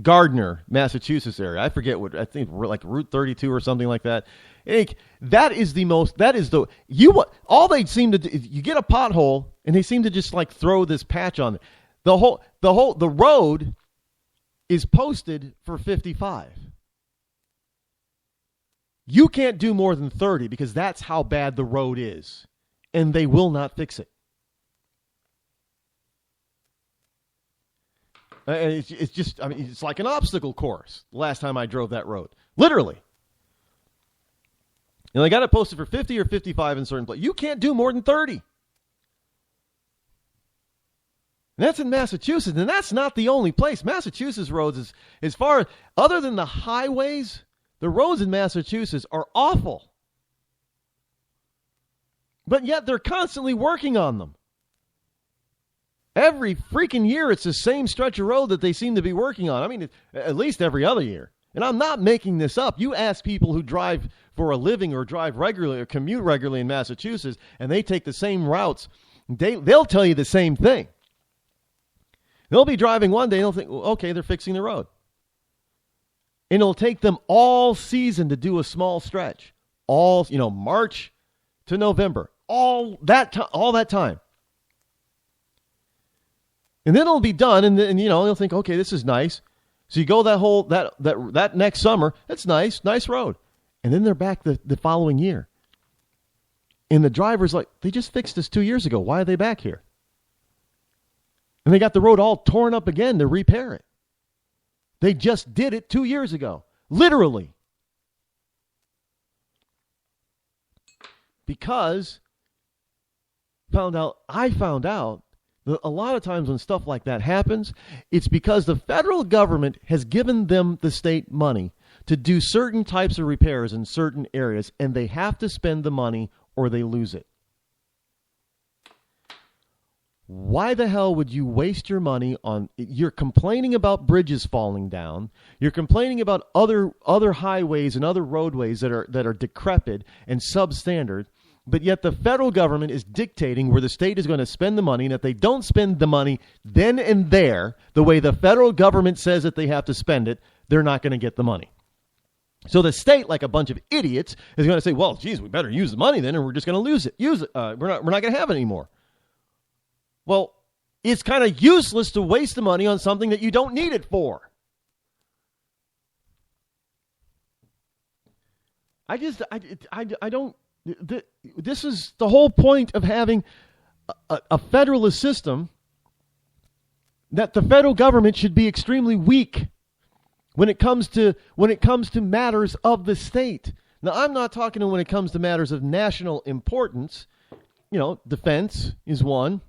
Gardner, Massachusetts area. I forget what, I think like Route 32 or something like that. All they seem to do is you get a pothole and they seem to just like throw this patch on it. The road is posted for 55. You can't do more than 30 because that's how bad the road is, and they will not fix it. It's just, it's like an obstacle course. The last time I drove that road, literally. And they got it posted for 50 or 55 in certain places. You can't do more than 30. And that's in Massachusetts, and that's not the only place. Massachusetts roads is, as far other than the highways, the roads in Massachusetts are awful. But yet they're constantly working on them. Every freaking year, it's the same stretch of road that they seem to be working on. At least every other year. And I'm not making this up. You ask people who drive for a living or drive regularly or commute regularly in Massachusetts, and they take the same routes, they'll tell you the same thing. They'll be driving one day, and they'll think, okay, they're fixing the road. And it'll take them all season to do a small stretch. March to November. All that time. And then it'll be done, and you'll think, okay, this is nice. So you go that next summer, it's nice road. And then they're back the following year. And the driver's like, they just fixed this 2 years ago. Why are they back here? And they got the road all torn up again to repair it. They just did it 2 years ago. Literally. Because I found out that a lot of times when stuff like that happens, it's because the federal government has given them, the state, money to do certain types of repairs in certain areas, and they have to spend the money or they lose it. Why the hell would you waste your money on... You're complaining about bridges falling down. You're complaining about other highways and other roadways that are decrepit and substandard. But yet the federal government is dictating where the state is going to spend the money, and if they don't spend the money then and there, the way the federal government says that they have to spend it, they're not going to get the money. So the state, like a bunch of idiots, is going to say, well, geez, we better use the money then, or we're just going to lose it. We're not going to have it anymore. Well, it's kind of useless to waste the money on something that you don't need it for. This is the whole point of having a federalist system, that the federal government should be extremely weak when it comes to matters of the state. Now, I'm not talking when it comes to matters of national importance. Defense is one.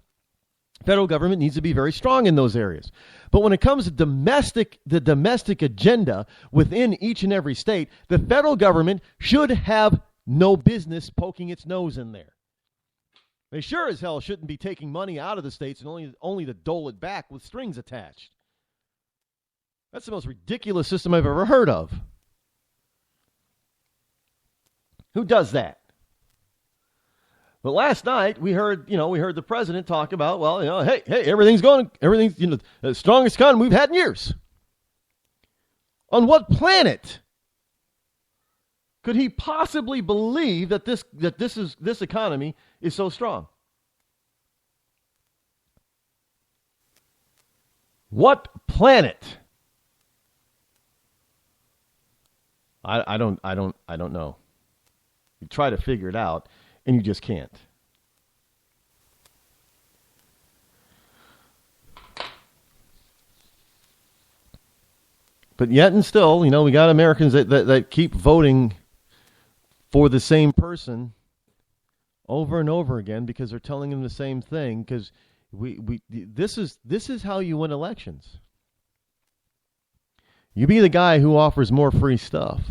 Federal government needs to be very strong in those areas. But when it comes to the domestic agenda within each and every state, the federal government should have no business poking its nose in there. They sure as hell shouldn't be taking money out of the states and only to dole it back with strings attached. That's the most ridiculous system I've ever heard of. Who does that? But last night we heard the president talk about, hey, everything's the strongest economy we've had in years. On what planet could he possibly believe that this economy is so strong? What planet? I don't know. You try to figure it out, and you just can't. But yet and still, we got Americans that keep voting for the same person over and over again because they're telling them the same thing. Because this is how you win elections. You be the guy who offers more free stuff.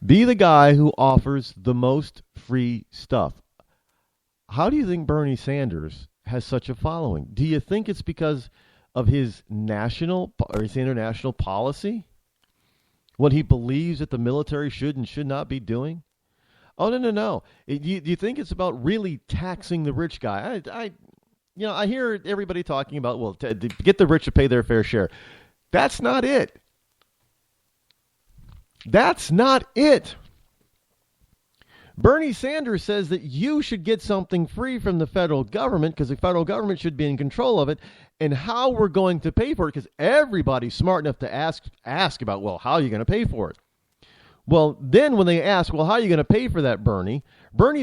Be the guy who offers the most free stuff. How do you think Bernie Sanders has such a following? Do you think it's because of his national or his international policy? What he believes that the military should and should not be doing? Oh, no. Do you think it's about really taxing the rich guy? I hear everybody talking about, to get the rich to pay their fair share. That's not it. That's not it. Bernie Sanders says that you should get something free from the federal government because the federal government should be in control of it, and how we're going to pay for it, because everybody's smart enough to ask about, how are you going to pay for it? Well, then when they ask, how are you going to pay for that, Bernie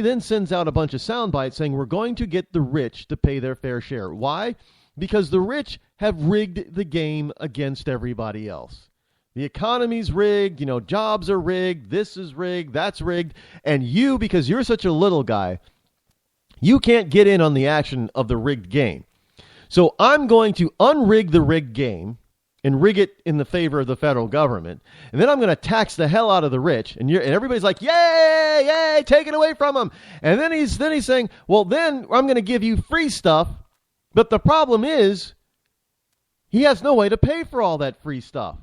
then sends out a bunch of sound bites saying we're going to get the rich to pay their fair share. Why? Because the rich have rigged the game against everybody else. The economy's rigged, jobs are rigged, this is rigged, that's rigged, and you, because you're such a little guy, you can't get in on the action of the rigged game. So I'm going to unrig the rigged game and rig it in the favor of the federal government, and then I'm going to tax the hell out of the rich, and everybody's like, yay, take it away from them. And then he's saying, then I'm going to give you free stuff, but the problem is he has no way to pay for all that free stuff.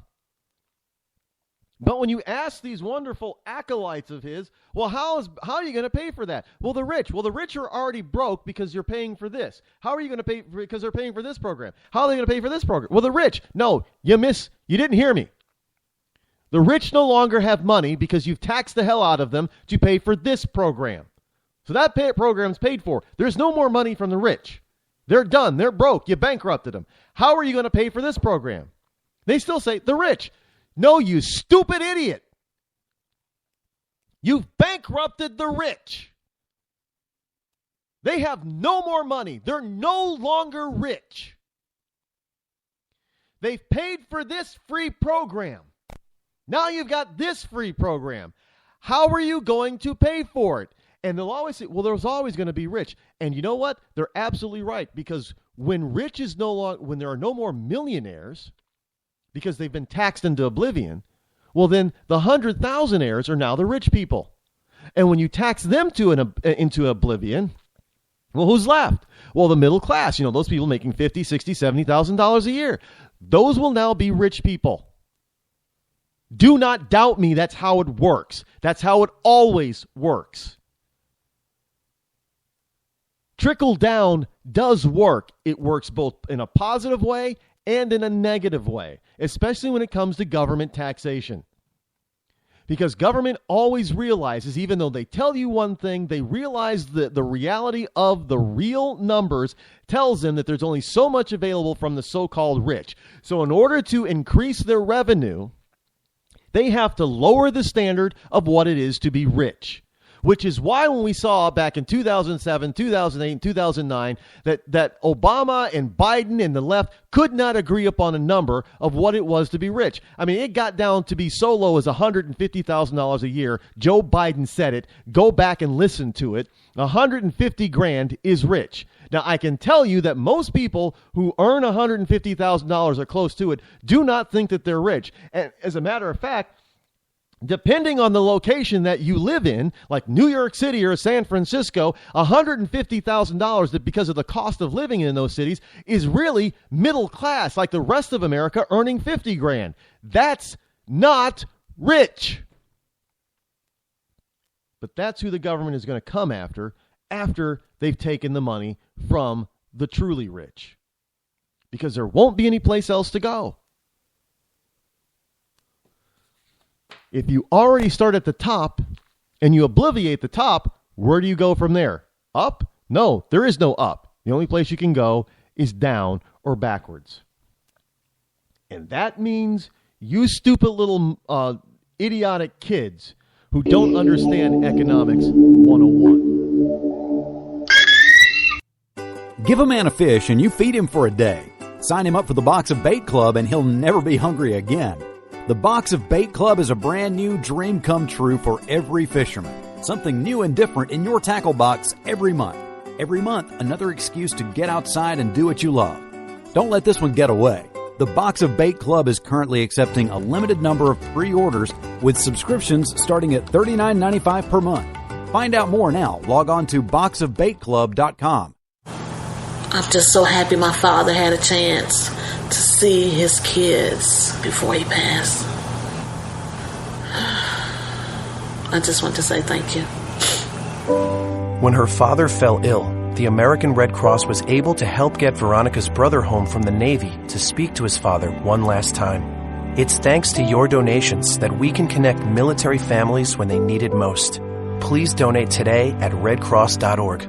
But when you ask these wonderful acolytes of his, how are you going to pay for that? The rich are already broke because you're paying for this. How are you going to pay because they're paying for this program? How are they going to pay for this program? The rich, no, you didn't hear me. The rich no longer have money because you've taxed the hell out of them to pay for this program. So that program's paid for. There's no more money from the rich. They're done. They're broke. You bankrupted them. How are you going to pay for this program? They still say the rich. No, you stupid idiot. You've bankrupted the rich. They have no more money. They're no longer rich. They've paid for this free program. Now you've got this free program. How are you going to pay for it? And they'll always say, there's always going to be rich. And you know what? They're absolutely right, because when there are no more millionaires, because they've been taxed into oblivion, then the 100,000-aires are now the rich people. And when you tax them into oblivion, who's left? The middle class, those people making $50,000, $60,000, $70,000 a year. Those will now be rich people. Do not doubt me. That's how it works. That's how it always works. Trickle down does work. It works both in a positive way and in a negative way, especially when it comes to government taxation. Because government always realizes, even though they tell you one thing, they realize that the reality of the real numbers tells them that there's only so much available from the so-called rich. So in order to increase their revenue, they have to lower the standard of what it is to be rich, which is why when we saw back in 2007, 2008, and 2009 that Obama and Biden and the left could not agree upon a number of what it was to be rich. I mean, it got down to be so low as $150,000 a year. Joe Biden said it. Go back and listen to it. 150 grand is rich. Now, I can tell you that most people who earn $150,000 or close to it do not think that they're rich. And as a matter of fact, depending on the location that you live in, like New York City or San Francisco, $150,000, that because of the cost of living in those cities, is really middle class, like the rest of America earning 50 grand. That's not rich. But that's who the government is going to come after they've taken the money from the truly rich. Because there won't be any place else to go. If you already start at the top and you obliviate the top, where do you go from there? Up? No, there is no up. The only place you can go is down or backwards. And that means you stupid little idiotic kids who don't understand economics 101. Give a man a fish and you feed him for a day. Sign him up for the Box of Bait Club and he'll never be hungry again. The Box of Bait Club is a brand new dream come true for every fisherman. Something new and different in your tackle box every month. Every month, another excuse to get outside and do what you love. Don't let this one get away. The Box of Bait Club is currently accepting a limited number of pre-orders with subscriptions starting at $39.95 per month. Find out more now. Log on to boxofbaitclub.com. I'm just so happy my father had a chance to see his kids before he passed. I just want to say thank you. When her father fell ill, the American Red Cross was able to help get Veronica's brother home from the Navy to speak to his father one last time. It's thanks to your donations that we can connect military families when they need it most. Please donate today at redcross.org.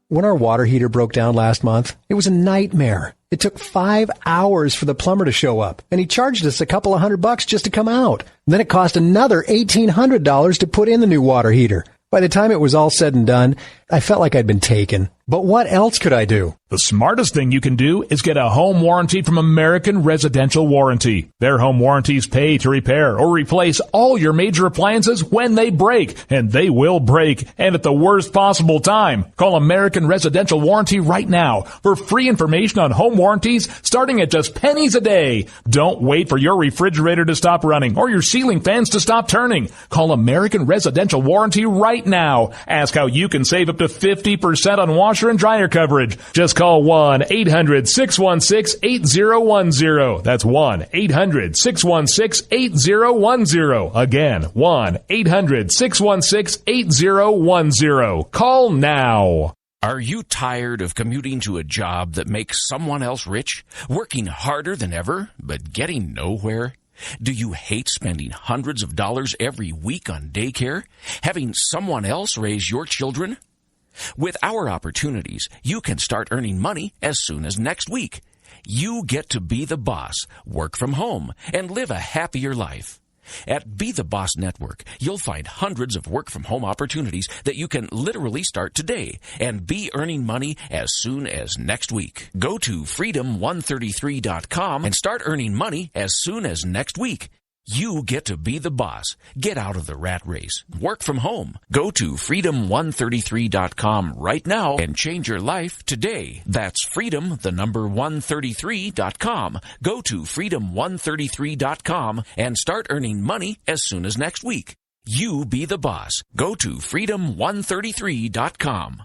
When our water heater broke down last month, it was a nightmare. It took 5 hours for the plumber to show up, and he charged us a couple of $100 just to come out. And then it cost another $1,800 to put in the new water heater. By the time it was all said and done, I felt like I'd been taken. But what else could I do? The smartest thing you can do is get a home warranty from American Residential Warranty. Their home warranties pay to repair or replace all your major appliances when they break, and they will break, and at the worst possible time. Call American Residential Warranty right now for free information on home warranties starting at just pennies a day. Don't wait for your refrigerator to stop running or your ceiling fans to stop turning. Call American Residential Warranty right now. Ask how you can save up to 50% on washer and dryer coverage. Just call 1-800-616-8010. That's 1-800-616-8010. Again, 1-800-616-8010. Call now. Are you tired of commuting to a job that makes someone else rich? Working harder than ever, but getting nowhere? Do you hate spending hundreds of dollars every week on daycare? Having someone else raise your children? With our opportunities, you can start earning money as soon as next week. You get to be the boss, work from home, and live a happier life. At Be the Boss Network, you'll find hundreds of work-from-home opportunities that you can literally start today and be earning money as soon as next week. Go to freedom133.com and start earning money as soon as next week. You get to be the boss. Get out of the rat race. Work from home. Go to freedom133.com right now and change your life today. That's freedom, the number 133.com. Go to freedom133.com and start earning money as soon as next week. You be the boss. Go to freedom133.com.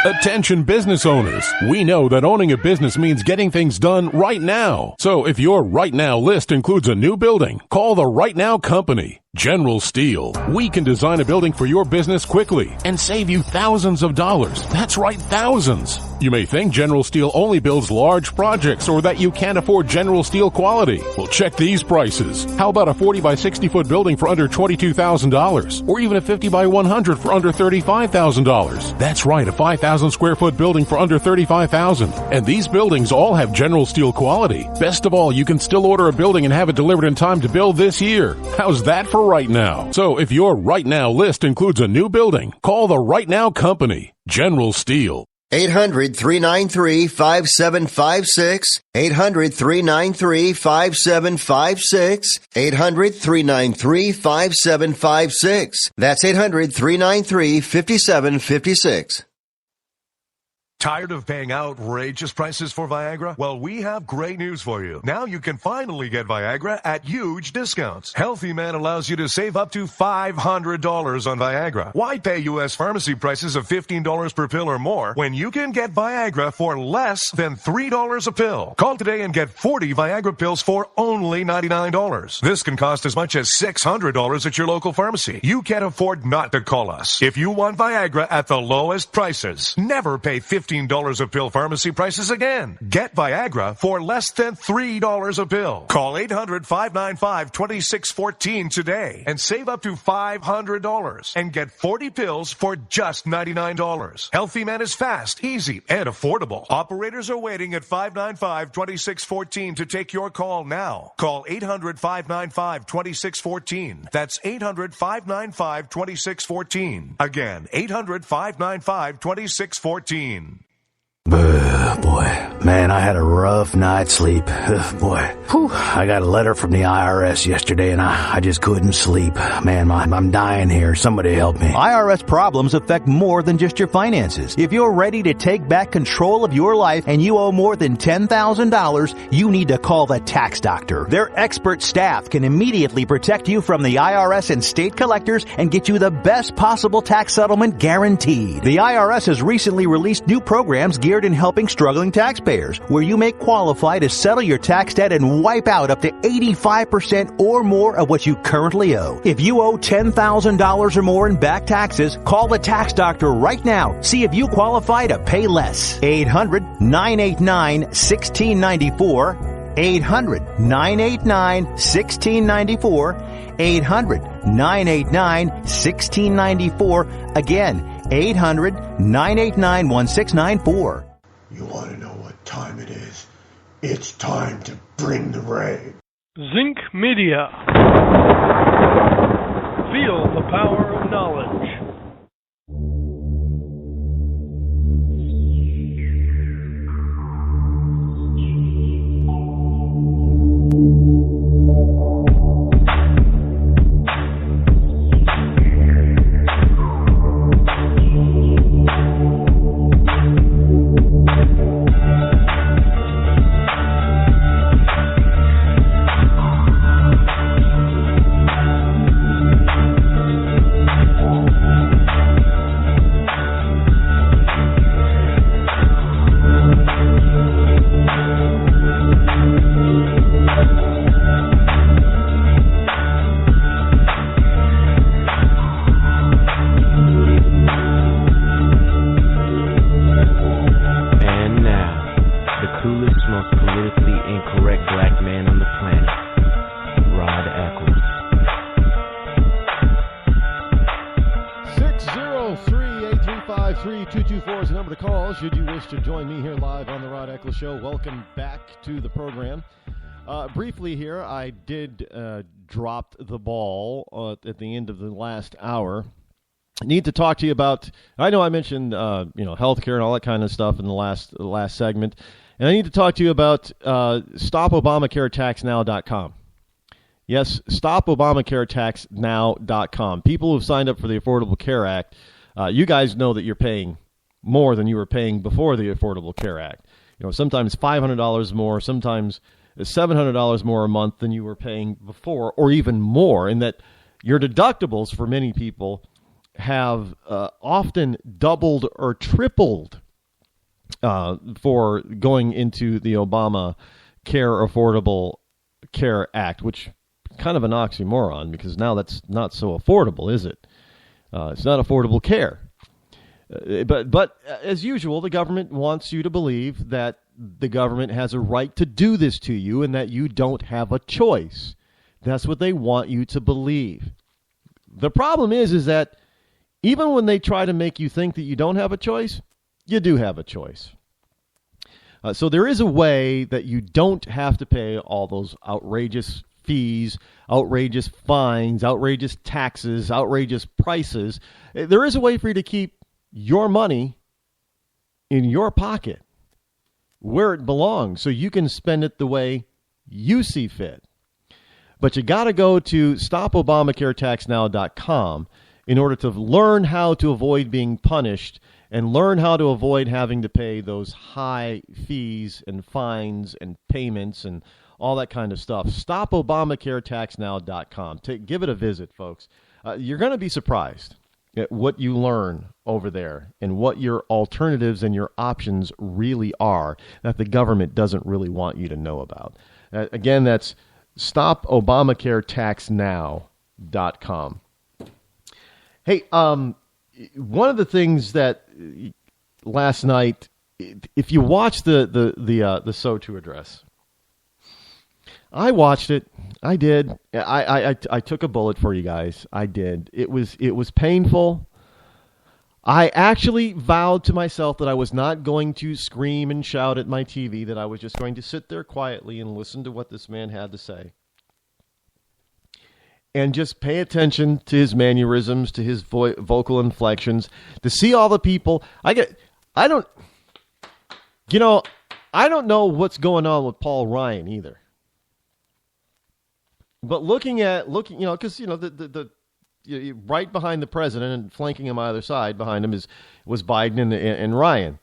Attention business owners. We know that owning a business means getting things done right now. So if your right now list includes a new building, call the Right Now Company. General Steel. We can design a building for your business quickly and save you thousands of dollars. That's right, thousands. You may think General Steel only builds large projects or that you can't afford General Steel quality. Well, check these prices. How about a 40 by 60 foot building for under $22,000? Or even a 50 by 100 for under $35,000? That's right, a 5,000 square foot building for under $35,000. And these buildings all have General Steel quality. Best of all, you can still order a building and have it delivered in time to build this year. How's that for for right now. So if your right now list includes a new building, call the Right Now Company, General Steel. 800-393-5756. 800-393-5756. 800-393-5756. That's 800-393-5756. Tired of paying outrageous prices for Viagra? Well, we have great news for you. Now you can finally get Viagra at huge discounts. Healthy Man allows you to save up to $500 on Viagra. Why pay U.S. pharmacy prices of $15 per pill or more when you can get Viagra for less than $3 a pill? Call today and get 40 Viagra pills for only $99. This can cost as much as $600 at your local pharmacy. You can't afford not to call us. If you want Viagra at the lowest prices, never pay $15 a pill pharmacy prices again. Get Viagra for less than $3 a pill. Call 800-595-2614 today and save up to $500 and get 40 pills for just $99. Healthy Man is fast, easy, and affordable. Operators are waiting at 595-2614 to take your call now. Call 800-595-2614. That's 800-595-2614. Again, 800-595-2614. Boy, man, I had a rough night's sleep. Boy, I got a letter from the IRS yesterday and I just couldn't sleep. Man, I'm dying here. Somebody help me. IRS problems affect more than just your finances. If you're ready to take back control of your life and you owe more than $10,000, you need to call the tax doctor. Their expert staff can immediately protect you from the IRS and state collectors and get you the best possible tax settlement guaranteed. The IRS has recently released new programs geared in helping struggling taxpayers, where you may qualify to settle your tax debt and wipe out up to 85% or more of what you currently owe. If you owe $10,000 or more in back taxes, call the tax doctor right now. See if you qualify to pay less. 800-989-1694. 800-989-1694. 800-989-1694. Again, 800-989-1694. You want to know what time it is? It's time to bring the rain. Zinc Media. Feel the power of knowledge. To join me here live on the Rod Eccles Show. Welcome back to the program. Briefly here, I did drop the ball at the end of the last hour. I need to talk to you about, I know I mentioned healthcare and all that kind of stuff in the last segment, and I need to talk to you about StopObamacareTaxNow.com. Yes, StopObamacareTaxNow.com. People who've signed up for the Affordable Care Act, you guys know that you're paying more than you were paying before the Affordable Care Act. Sometimes $500 more, sometimes $700 more a month than you were paying before, or even more, and that your deductibles for many people have often doubled or tripled for going into the Obama Care Affordable Care Act, which is kind of an oxymoron because now that's not so affordable, is it? It's not affordable care. But as usual, the government wants you to believe that the government has a right to do this to you and that you don't have a choice. That's what they want you to believe. The problem is that even when they try to make you think that you don't have a choice, you do have a choice. So there is a way that you don't have to pay all those outrageous fees, outrageous fines, outrageous taxes, outrageous prices. There is a way for you to keep your money in your pocket where it belongs so you can spend it the way you see fit. But you got to go to stopobamacaretaxnow.com in order to learn how to avoid being punished and learn how to avoid having to pay those high fees and fines and payments and all that kind of stuff. StopObamacareTaxNow.com. Give it a visit, folks. You're going to be surprised at what you learn over there and what your alternatives and your options really are that the government doesn't really want you to know about. Again, that's StopObamacareTaxNow.com. Hey, one of the things that last night, if you watch the SOTU address, I watched it. I did. I took a bullet for you guys. I did. It was painful. I actually vowed to myself that I was not going to scream and shout at my TV, that I was just going to sit there quietly and listen to what this man had to say. And just pay attention to his mannerisms, to his vocal inflections, to see all the people. I don't know what's going on with Paul Ryan either. But looking, because the right behind the president and flanking him either side behind him was Biden and Ryan.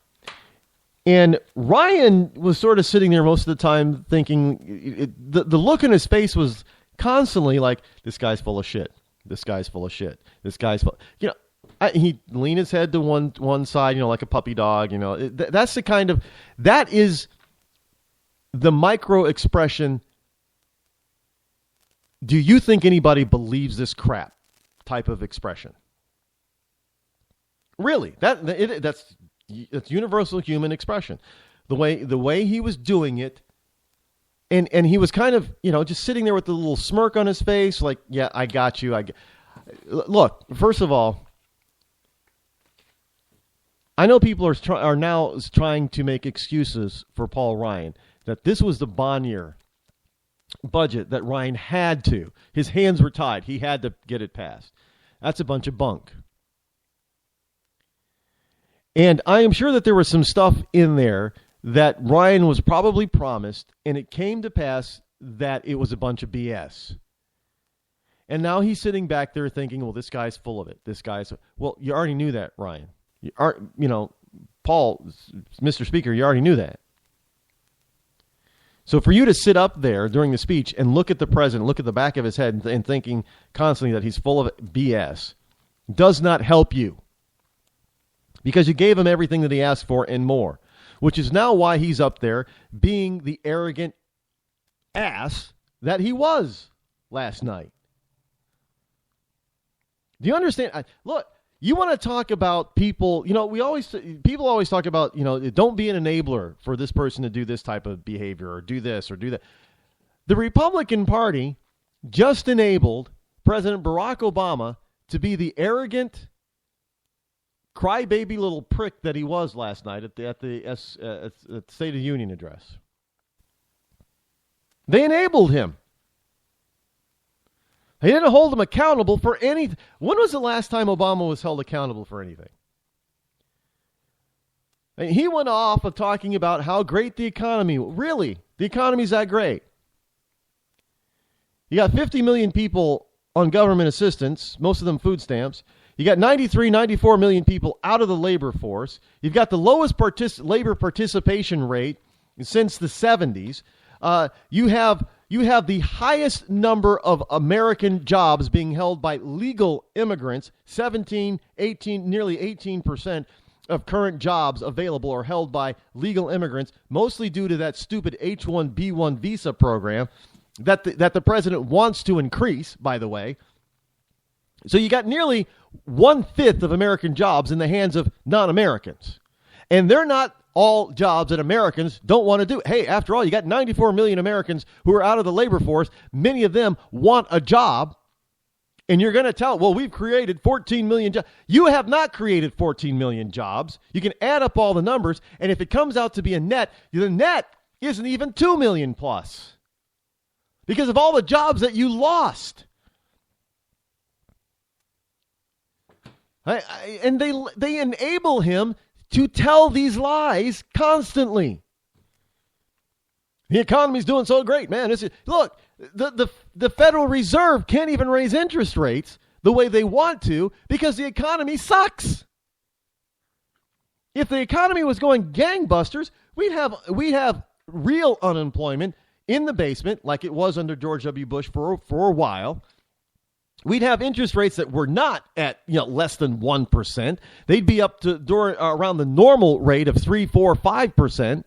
And Ryan was sort of sitting there most of the time thinking, the look in his face was constantly like, this guy's full of shit. This guy's full of shit. This guy's full. He'd lean his head to one side, like a puppy dog. That's the kind of, that is the micro expression. Do you think anybody believes this crap type of expression? Really, that's universal human expression. The way he was doing it. And he was kind of, just sitting there with a little smirk on his face, like, yeah, I got you. Look, first of all, I know people are now trying to make excuses for Paul Ryan, that this was the Bonnier budget that Ryan had to. His hands were tied. He had to get it passed. That's a bunch of bunk. And I am sure that there was some stuff in there that Ryan was probably promised, and it came to pass that it was a bunch of BS. And now he's sitting back there thinking, well, this guy's full of it. Well, you already knew that, Ryan. Paul, Mr. Speaker, you already knew that. So for you to sit up there during the speech and look at the president, look at the back of his head and thinking constantly that he's full of BS does not help you. Because you gave him everything that he asked for and more. Which is now why he's up there being the arrogant ass that he was last night. Do you understand? Look, you want to talk about people, people always talk about, don't be an enabler for this person to do this type of behavior or do this or do that. The Republican Party just enabled President Barack Obama to be the arrogant crybaby little prick that he was last night at the State of the Union address. They enabled him. They didn't hold him accountable for anything. When was the last time Obama was held accountable for anything? And he went off of talking about how great the economy. Really, the economy's that great. You got 50 million people on government assistance, most of them food stamps. You got 94 million people out of the labor force. You've got the lowest labor participation rate since the 70s. You have the highest number of American jobs being held by legal immigrants. 17, 18, nearly 18% of current jobs available are held by legal immigrants, mostly due to that stupid H-1B1 visa program that the president wants to increase, by the way. So you got nearly 1/5 of American jobs in the hands of non-Americans. And they're not all jobs that Americans don't want to do. Hey, after all, you got 94 million Americans who are out of the labor force. Many of them want a job. And you're going to tell, well, we've created 14 million jobs. You have not created 14 million jobs. You can add up all the numbers. And if it comes out to be a net, the net isn't even 2 million plus. because of all the jobs that you lost. And they enable him to tell these lies constantly. The economy's doing so great, man. Look, the Federal Reserve can't even raise interest rates the way they want to because the economy sucks. If the economy was going gangbusters, we'd have real unemployment in the basement like it was under George W. Bush for a while. We'd have interest rates that were not at less than 1%. They'd be up to around the normal rate of 3, 4, 5%.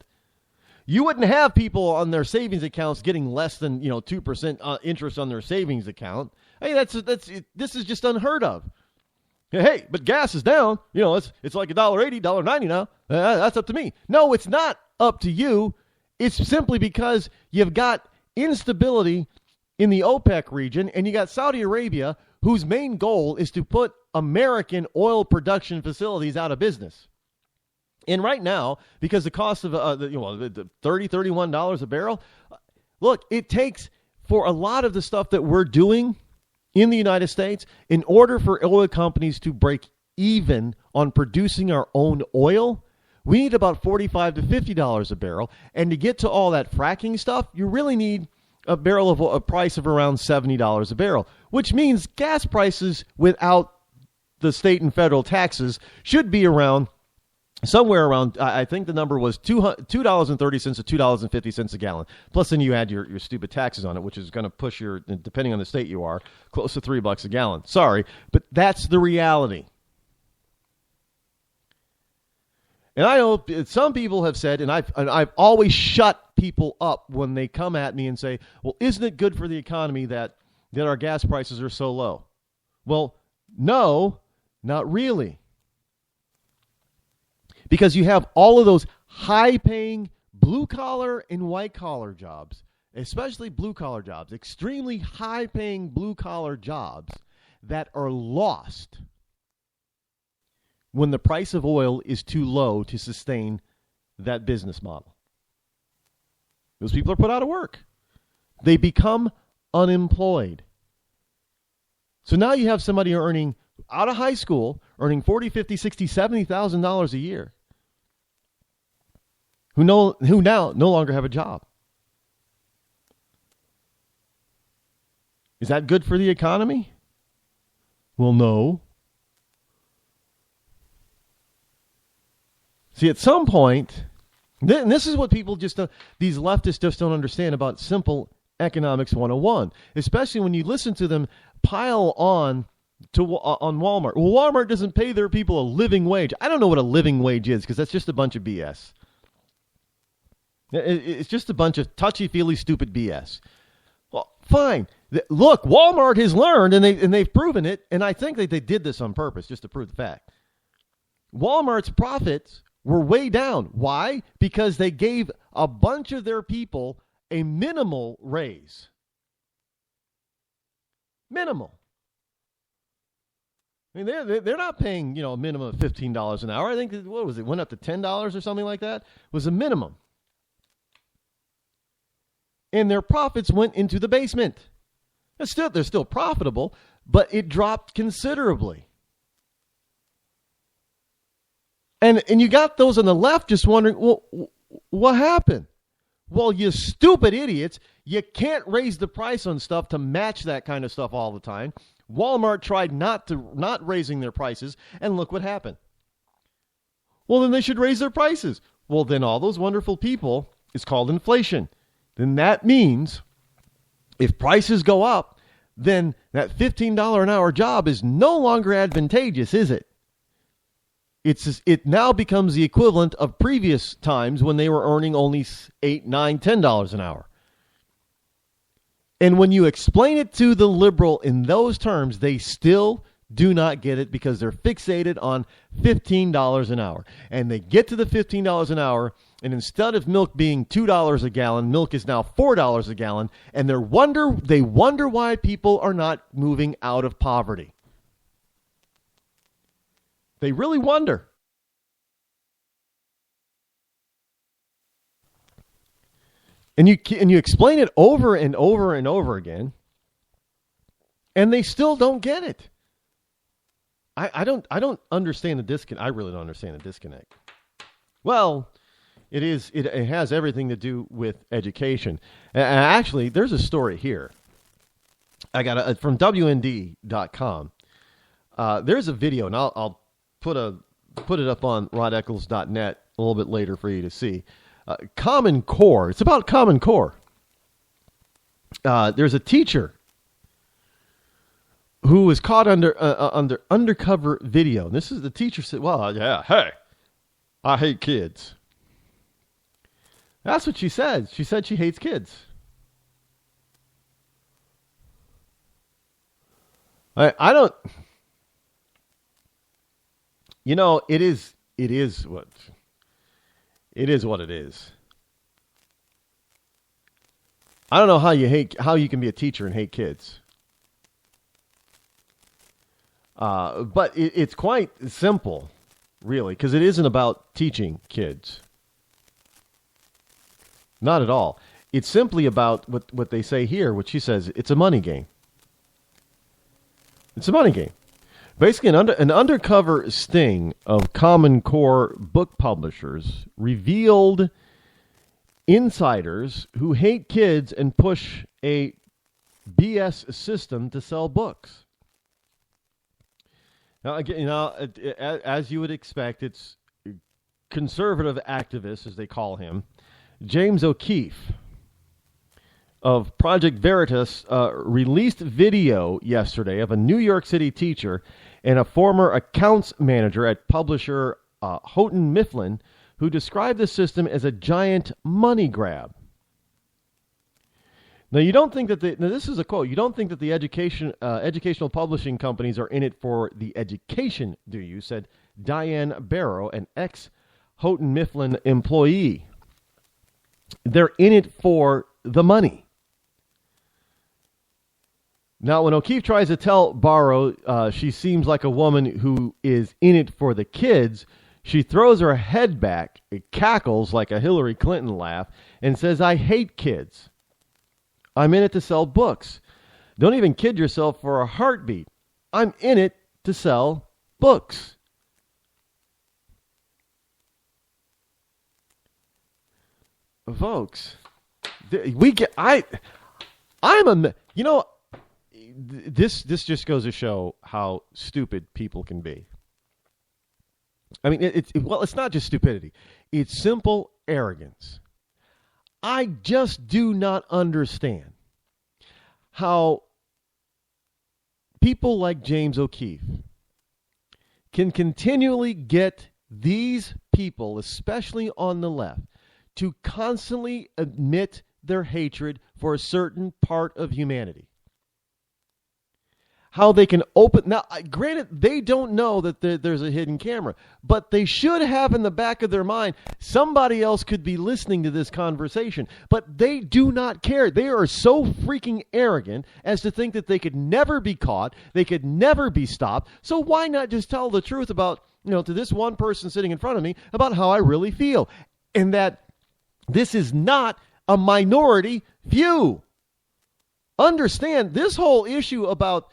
You wouldn't have people on their savings accounts getting less than 2% interest on their savings account. Hey, this is just unheard of. Hey, but gas is down. It's like $1.80, $1.90 now. That's up to me. No, it's not up to you. It's simply because you've got instability in the OPEC region, and you got Saudi Arabia, whose main goal is to put American oil production facilities out of business. And right now, because the cost of the $30, $31 a barrel, look, it takes for a lot of the stuff that we're doing in the United States, in order for oil companies to break even on producing our own oil, we need about $45 to $50 a barrel. And to get to all that fracking stuff, you really need a barrel of a price of around $70 a barrel, which means gas prices without the state and federal taxes should be around somewhere around, I think the number was $2.30 to $2.50 a gallon. Plus then you add your stupid taxes on it, which is going to push your, depending on the state you are, close to $3 a gallon. Sorry, but that's the reality. And I know some people have said, and I've always shut people up when they come at me and say, well, isn't it good for the economy that our gas prices are so low? Well, no, not really. Because you have all of those high-paying blue-collar and white-collar jobs, especially blue-collar jobs, extremely high-paying blue-collar jobs that are lost when the price of oil is too low to sustain that business model. Those people are put out of work. They become unemployed. So now you have somebody earning, out of high school, earning $40,000, $50,000, $60,000, $70,000 a year, who now no longer have a job. Is that good for the economy? Well, no. See, at some point, and this is what people these leftists just don't understand about simple economics 101, especially when you listen to them pile on Walmart. Well, Walmart doesn't pay their people a living wage. I don't know what a living wage is because that's just a bunch of BS. It's just a bunch of touchy-feely, stupid BS. Well, fine. Look, Walmart has learned, and they've proven it, and I think that they did this on purpose just to prove the fact. Walmart's profits were way down. Why? Because they gave a bunch of their people a minimal raise. Minimal. I mean, they're not paying, a minimum of $15 an hour. I think, what was it, went up to $10 or something like that? Was a minimum. And their profits went into the basement. They're still profitable, but it dropped considerably. And you got those on the left just wondering, well, what happened? Well, you stupid idiots, you can't raise the price on stuff to match that kind of stuff all the time. Walmart tried not raising their prices, and look what happened. Well, then they should raise their prices. Well, then all those wonderful people, it's called inflation. Then that means if prices go up, then that $15 an hour job is no longer advantageous, is it? It now becomes the equivalent of previous times when they were earning only $8, $9, $10 an hour. And when you explain it to the liberal in those terms, they still do not get it because they're fixated on $15 an hour. And they get to the $15 an hour, and instead of milk being $2 a gallon, milk is now $4 a gallon, and they wonder why people are not moving out of poverty. They really wonder. And you explain it over and over and over again, and they still don't get it. I don't understand the disconnect. I really don't understand the disconnect. Well, it has everything to do with education. Actually, there's a story here. I got it from WND.com. There's a video, and I'll put it up on rodeccles.net a little bit later for you to see. Common Core. It's about Common Core. There's a teacher who was caught under undercover video. And this is the teacher said, "Well, yeah, hey, I hate kids." That's what she said. She said she hates kids. I don't. You know, it is what it is. I don't know how you can be a teacher and hate kids. But it's quite simple, really, because it isn't about teaching kids. Not at all. It's simply about what they say here, what she says, it's a money game. It's a money game. Basically, an undercover sting of Common Core book publishers revealed insiders who hate kids and push a BS system to sell books. Now, again, as you would expect, it's conservative activist, as they call him, James O'Keefe of Project Veritas released video yesterday of a New York City teacher and a former accounts manager at publisher Houghton Mifflin, who described the system as a giant money grab. Now, you don't think that this is a quote. You don't think that the educational publishing companies are in it for the education, do you? Said Diane Barrow, an ex-Houghton Mifflin employee. They're in it for the money. Now, when O'Keefe tries to tell Barrow she seems like a woman who is in it for the kids, she throws her head back, cackles like a Hillary Clinton laugh, and says, "I hate kids. I'm in it to sell books. Don't even kid yourself for a heartbeat. I'm in it to sell books." Folks, this just goes to show how stupid people can be. I mean, it's not just stupidity. It's simple arrogance. I just do not understand how people like James O'Keefe can continually get these people, especially on the left, to constantly admit their hatred for a certain part of humanity. How they can open... Now, granted, they don't know that there's a hidden camera, but they should have in the back of their mind, somebody else could be listening to this conversation, but they do not care. They are so freaking arrogant as to think that they could never be caught, they could never be stopped, so why not just tell the truth about, to this one person sitting in front of me, about how I really feel, and that this is not a minority view. Understand, this whole issue about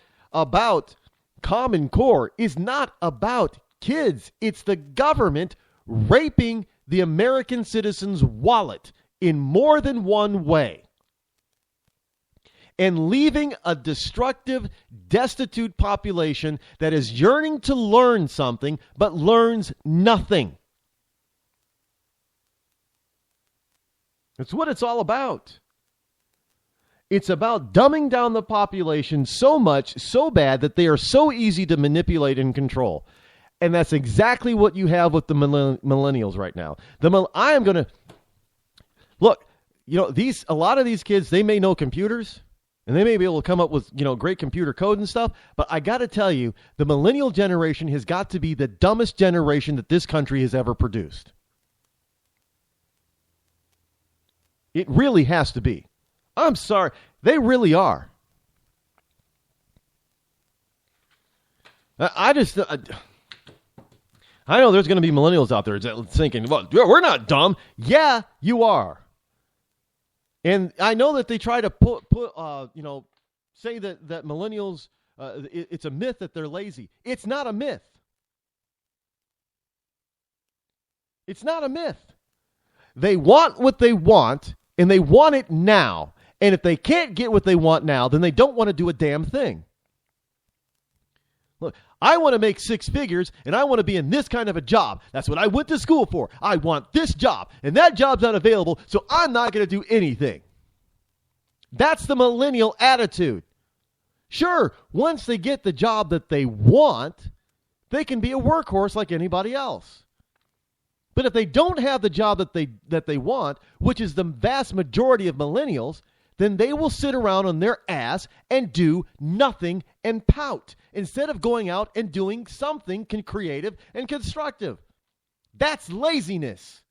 Common Core is not about kids. It's the government raping the American citizen's wallet in more than one way and leaving a destructive, destitute population that is yearning to learn something but learns nothing. That's what it's all about. It's about dumbing down the population so much, so bad, that they are so easy to manipulate and control. And that's exactly what you have with the millennials right now. I am going to... Look, a lot of these kids, they may know computers, and they may be able to come up with, great computer code and stuff, but I got to tell you, the millennial generation has got to be the dumbest generation that this country has ever produced. It really has to be. I'm sorry. They really are. I know there's going to be millennials out there thinking, well, we're not dumb. Yeah, you are. And I know that they try to say that millennials, it's a myth that they're lazy. It's not a myth. It's not a myth. They want what they want, and they want it now. And if they can't get what they want now, then they don't want to do a damn thing. Look, I want to make six figures, and I want to be in this kind of a job. That's what I went to school for. I want this job, and that job's not available, so I'm not going to do anything. That's the millennial attitude. Sure, once they get the job that they want, they can be a workhorse like anybody else. But if they don't have the job that they want, which is the vast majority of millennials, then they will sit around on their ass and do nothing and pout instead of going out and doing something creative and constructive. That's laziness.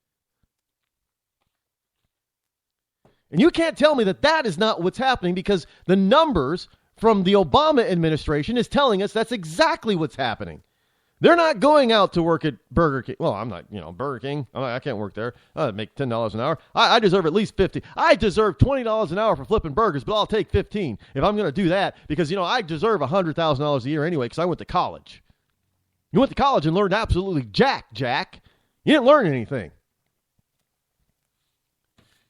And you can't tell me that is not what's happening, because the numbers from the Obama administration is telling us that's exactly what's happening. They're not going out to work at Burger King. Well, I'm not, Burger King. I can't work there. I make $10 an hour. I deserve at least $50. I deserve $20 an hour for flipping burgers, but I'll take $15 if I'm going to do that, because, I deserve $100,000 a year anyway, because I went to college. You went to college and learned absolutely Jack. You didn't learn anything.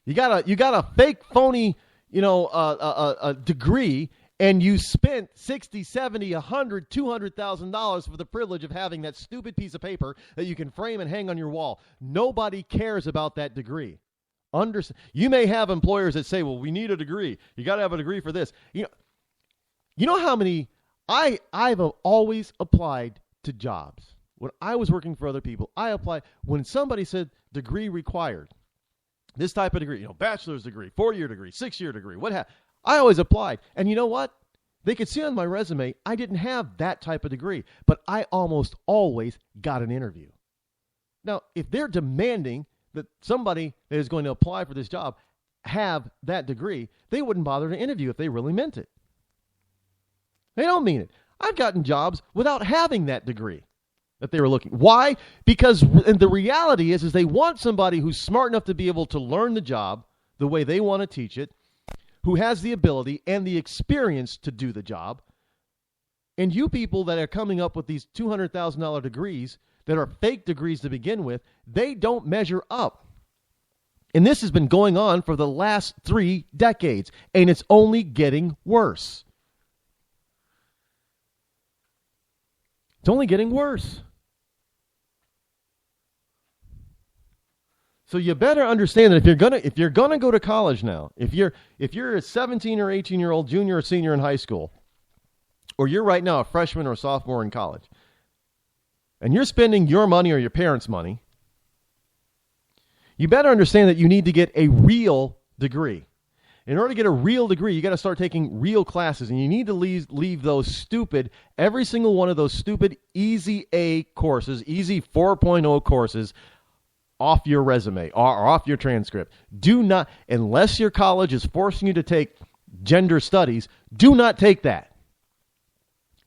You got a fake, phony, a degree, and you spent $60, $70, $100, $200,000 for the privilege of having that stupid piece of paper that you can frame and hang on your wall. Nobody cares about that degree. You may have employers that say, well, we need a degree. You got to have a degree for this. You know how many I've always applied to jobs. When I was working for other people, I applied when somebody said degree required. This type of degree, bachelor's degree, 4-year degree, 6-year degree, what have I always applied. And you know what? They could see on my resume I didn't have that type of degree, but I almost always got an interview. Now, if they're demanding that somebody that is going to apply for this job have that degree, they wouldn't bother to interview if they really meant it. They don't mean it. I've gotten jobs without having that degree that they were looking. Why? Because the reality is they want somebody who's smart enough to be able to learn the job the way they want to teach it, who has the ability and the experience to do the job. And you people that are coming up with these $200,000 degrees that are fake degrees to begin with, they don't measure up. And this has been going on for the last 3 decades, and it's only getting worse. It's only getting worse. So you better understand that if you're gonna go to college now, if you're a 17 or 18-year-old junior or senior in high school, or you're right now a freshman or a sophomore in college, and you're spending your money or your parents' money, you better understand that you need to get a real degree. In order to get a real degree, you got to start taking real classes, and you need to leave those stupid, every single one of those stupid easy A courses, easy 4.0 courses, off your resume or off your transcript. Do not, unless your college is forcing you to take gender studies, do not take that.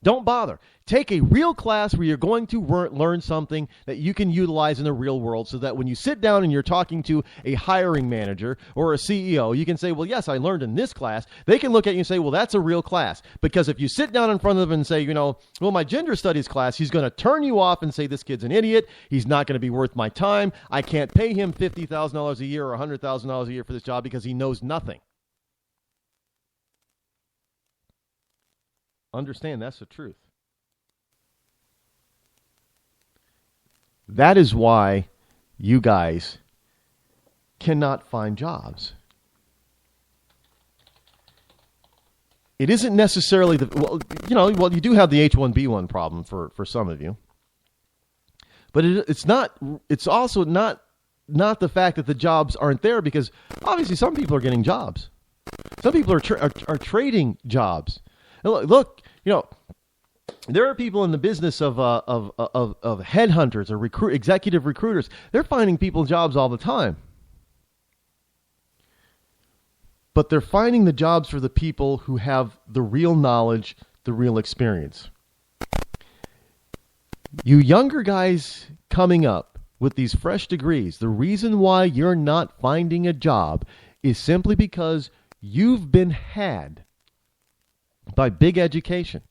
Don't bother. Take a real class where you're going to learn something that you can utilize in the real world, so that when you sit down and you're talking to a hiring manager or a CEO, you can say, well, yes, I learned in this class. They can look at you and say, well, that's a real class. Because if you sit down in front of them and say, well, my gender studies class, he's going to turn you off and say, this kid's an idiot. He's not going to be worth my time. I can't pay him $50,000 a year or $100,000 a year for this job because he knows nothing. Understand, that's the truth. That is why you guys cannot find jobs. It isn't necessarily you do have the H-1B1 problem for some of you. But it's also not the fact that the jobs aren't there, because obviously some people are getting jobs. Some people are trading jobs. Look, there are people in the business of headhunters or executive recruiters. They're finding people jobs all the time. But they're finding the jobs for the people who have the real knowledge, the real experience. You younger guys coming up with these fresh degrees, the reason why you're not finding a job is simply because you've been had by big education.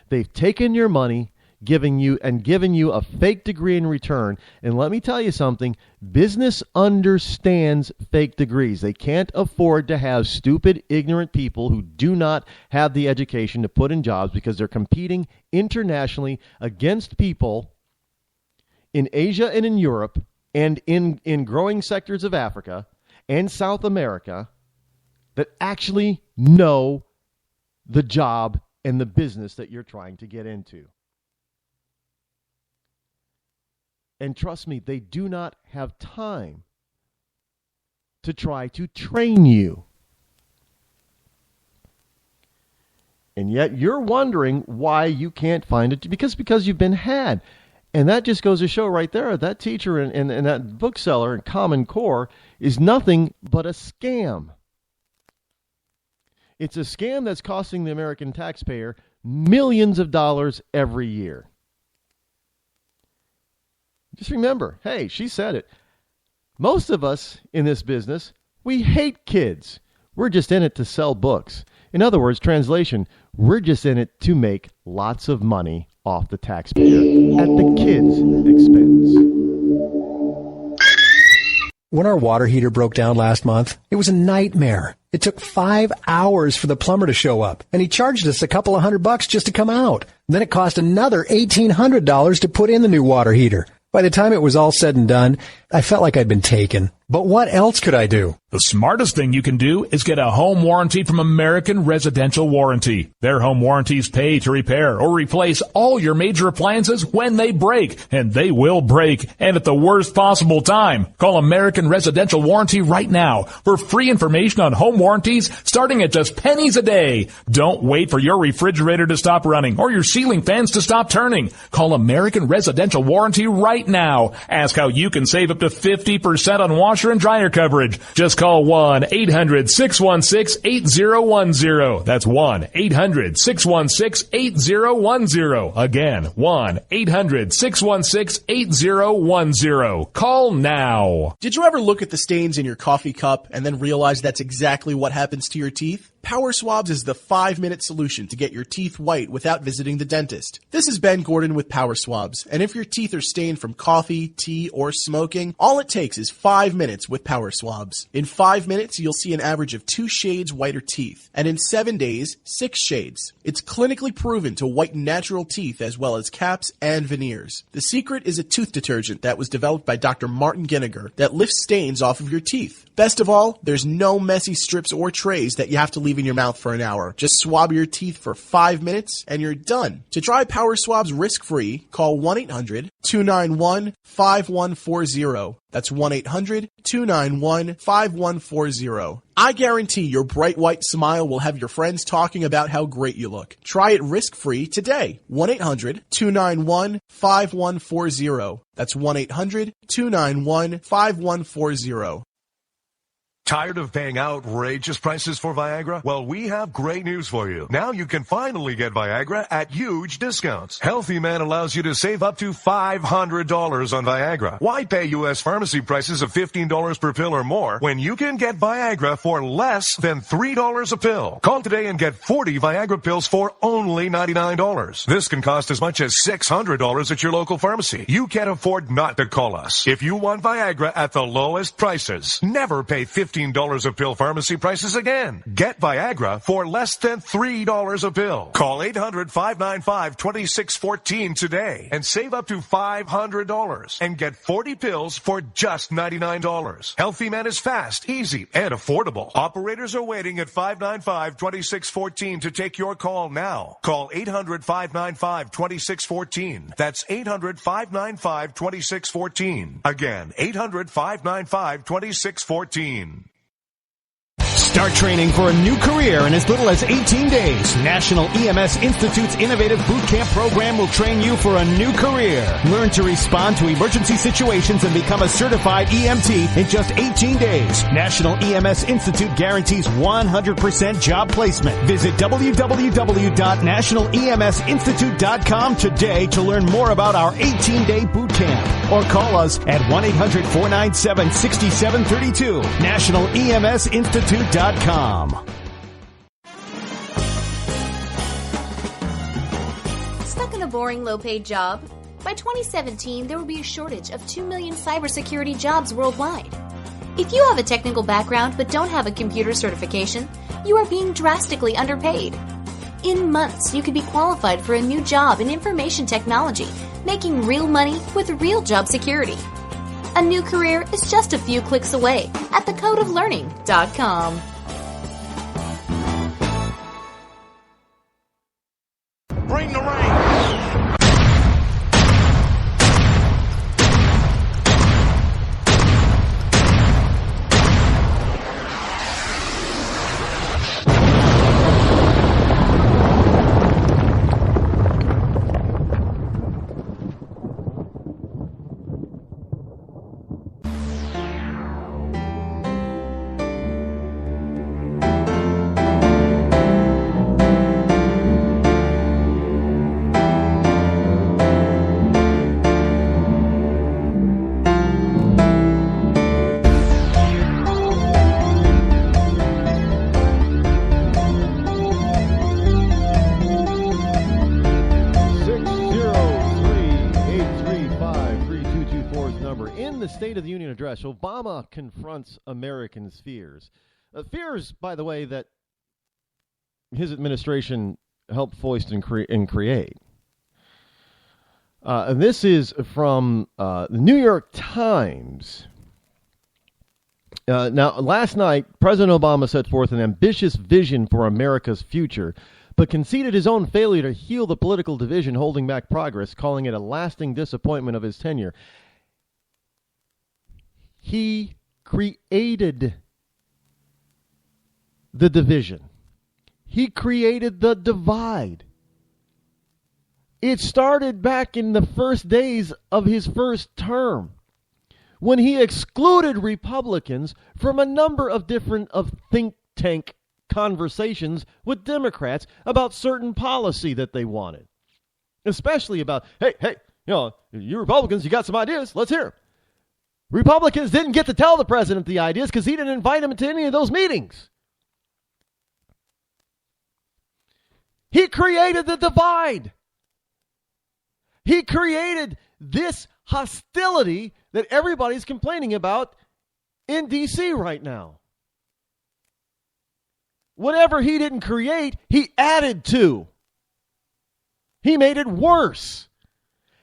They've taken your money, given you a fake degree in return. And let me tell you something, business understands fake degrees. They can't afford to have stupid, ignorant people who do not have the education to put in jobs because they're competing internationally against people in Asia and in Europe and in growing sectors of Africa and South America that actually know the job and the business that you're trying to get into. And trust me, they do not have time to try to train you. And yet you're wondering why you can't find it, because you've been had. And that just goes to show right there, that teacher and that bookseller in Common Core is nothing but a scam. It's a scam that's costing the American taxpayer millions of dollars every year. Just remember, hey, she said it. Most of us in this business, we hate kids. We're just in it to sell books. In other words, translation, we're just in it to make lots of money off the taxpayer at the kids' expense. When our water heater broke down last month, it was a nightmare. It took 5 hours for the plumber to show up, and he charged us a couple of $100 just to come out. Then it cost another $1,800 to put in the new water heater. By the time it was all said and done, I felt like I'd been taken. But what else could I do? The smartest thing you can do is get a home warranty from American Residential Warranty. Their home warranties pay to repair or replace all your major appliances when they break, and they will break, and at the worst possible time. Call American Residential Warranty right now for free information on home warranties starting at just pennies a day. Don't wait for your refrigerator to stop running or your ceiling fans to stop turning. Call American Residential Warranty right now. Ask how you can save up to 50% on washer and dryer coverage. Just call 1-800-616-8010. That's 1-800-616-8010. Again, 1-800-616-8010. Call now. Did you ever look at the stains in your coffee cup and then realize that's exactly what happens to your teeth? Power Swabs is the 5-minute solution to get your teeth white without visiting the dentist. This is Ben Gordon with Power Swabs, and if your teeth are stained from coffee, tea, or smoking, all it takes is 5 minutes with Power Swabs. In 5 minutes, you'll see an average of 2 shades whiter teeth, and in 7 days, 6 shades. It's clinically proven to whiten natural teeth as well as caps and veneers. The secret is a tooth detergent that was developed by Dr. Martin Ginniger that lifts stains off of your teeth. Best of all, there's no messy strips or trays that you have to leave in your mouth for an hour. Just swab your teeth for 5 minutes and you're done. To try Power Swabs risk-free, call 1-800-291-5140. That's 1-800-291-5140. I guarantee your bright white smile will have your friends talking about how great you look. Try it risk-free today. 1-800-291-5140. That's 1-800-291-5140. Tired of paying outrageous prices for Viagra? Well, we have great news for you. Now you can finally get Viagra at huge discounts. Healthy Man allows you to save up to $500 on Viagra. Why pay U.S. pharmacy prices of $15 per pill or more when you can get Viagra for less than $3 a pill? Call today and get 40 Viagra pills for only $99. This can cost as much as $600 at your local pharmacy. You can't afford not to call us. If you want Viagra at the lowest prices, never pay $15 a pill pharmacy prices again. Get Viagra for less than $3 a pill. Call 800-595-2614 today and save up to $500 and get 40 pills for just $99. Healthy Man is fast, easy, and affordable. Operators are waiting at 595-2614 to take your call now. Call 800-595-2614. That's 800-595-2614. Again, 800-595-2614. Start training for a new career in as little as 18 days. National EMS Institute's innovative boot camp program will train you for a new career. Learn to respond to emergency situations and become a certified EMT in just 18 days. National EMS Institute guarantees 100% job placement. Visit www.nationaleMSinstitute.com today to learn more about our 18-day boot Camp. Or call us at 1-800-497-6732. NationalEMSInstitute.com. Stuck in a boring, low-paid job? By 2017, there will be a shortage of 2 million cybersecurity jobs worldwide. If you have a technical background but don't have a computer certification, you are being drastically underpaid. In months, you could be qualified for a new job in information technology, making real money with real job security. A new career is just a few clicks away at thecodeoflearning.com. Bring the rain. State of the Union address, Obama confronts Americans' fears. Fears, by the way, that his administration helped foist and create. And this is from the New York Times. Now, last night, President Obama set forth an ambitious vision for America's future, but conceded his own failure to heal the political division holding back progress, calling it a lasting disappointment of his tenure. He created the division. He created the divide. It started back in the first days of his first term, when he excluded Republicans from a number of different think tank conversations with Democrats about certain policy that they wanted. Especially about, hey, you Republicans, you got some ideas, let's hear them. Republicans didn't get to tell the president the ideas because he didn't invite them to any of those meetings. He created the divide. He created this hostility that everybody's complaining about in D.C. right now. Whatever he didn't create, he added to. He made it worse.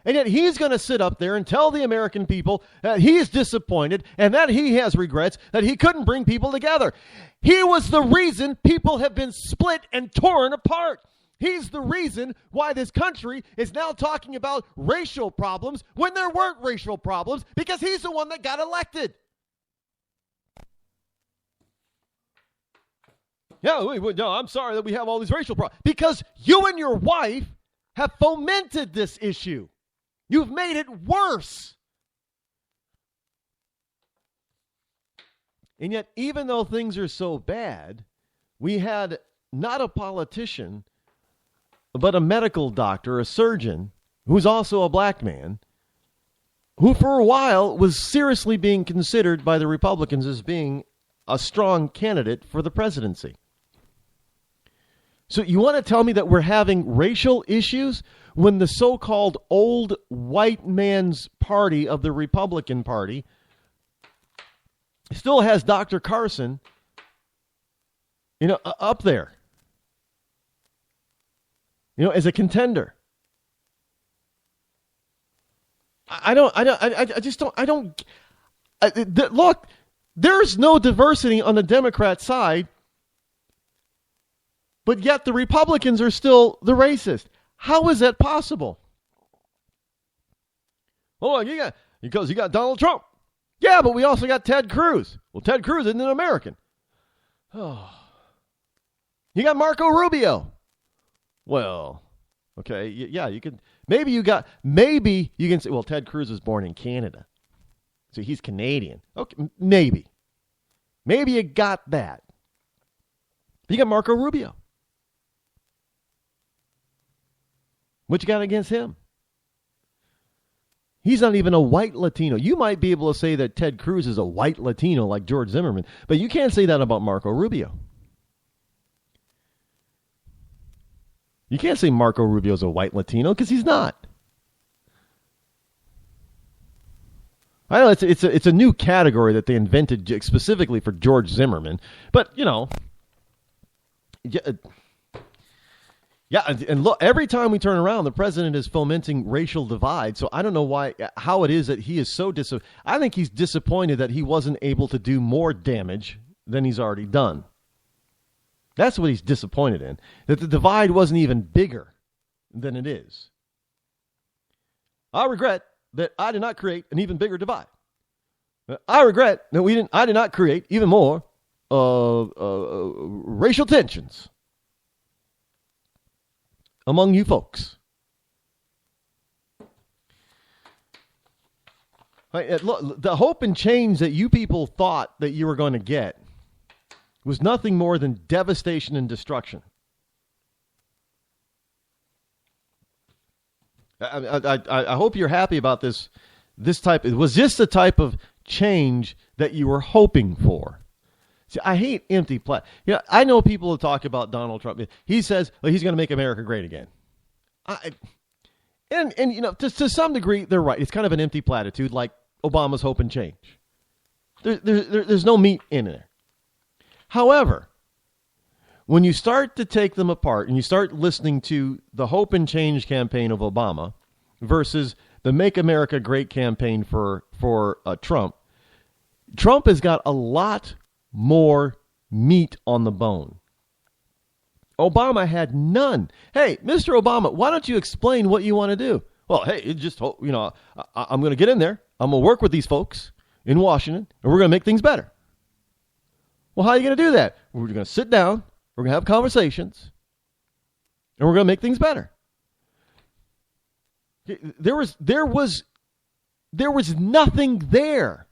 And yet he's going to sit up there and tell the American people that he's disappointed and that he has regrets, that he couldn't bring people together. He was the reason people have been split and torn apart. He's the reason why this country is now talking about racial problems when there weren't racial problems, because he's the one that got elected. No, I'm sorry that we have all these racial problems. Because you and your wife have fomented this issue. You've made it worse. And yet, even though things are so bad, we had not a politician, but a medical doctor, a surgeon, who's also a black man, who for a while was seriously being considered by the Republicans as being a strong candidate for the presidency. So you want to tell me that we're having racial issues when the so-called old white man's party of the Republican Party still has Dr. Carson, up there, as a contender? Look, there's no diversity on the Democrat side, but yet the Republicans are still the racist. How is that possible? Hold on, because you got Donald Trump. Yeah, but we also got Ted Cruz. Well, Ted Cruz isn't an American. Oh. You got Marco Rubio. Well, okay, yeah, you can. Maybe you can say, well, Ted Cruz was born in Canada, so he's Canadian. Okay, maybe you got that. You got Marco Rubio. What you got against him? He's not even a white Latino. You might be able to say that Ted Cruz is a white Latino like George Zimmerman, but you can't say that about Marco Rubio. You can't say Marco Rubio's a white Latino because he's not. I know it's a new category that they invented specifically for George Zimmerman, but yeah, and look, every time we turn around, the president is fomenting racial divide. So I don't know how it is that he is so I think he's disappointed that he wasn't able to do more damage than he's already done. That's what he's disappointed in, that the divide wasn't even bigger than it is. I regret that I did not create an even bigger divide. I regret that I did not create even more racial tensions among you folks. Look, the hope and change that you people thought that you were going to get was nothing more than devastation and destruction. I hope you're happy about this type. Was this the type of change that you were hoping for? See, I hate empty I know people who talk about Donald Trump. He says he's going to make America great again. To some degree, they're right. It's kind of an empty platitude, like Obama's hope and change. There's no meat in there. However, when you start to take them apart and you start listening to the hope and change campaign of Obama versus the Make America Great campaign for Trump, Trump has got a lot more meat on the bone. Obama had none. Hey, Mr. Obama, why don't you explain what you want to do? Well, hey, I'm going to get in there. I'm going to work with these folks in Washington, and we're going to make things better. Well, how are you going to do that? We're going to sit down, we're going to have conversations, and we're going to make things better. There was nothing there.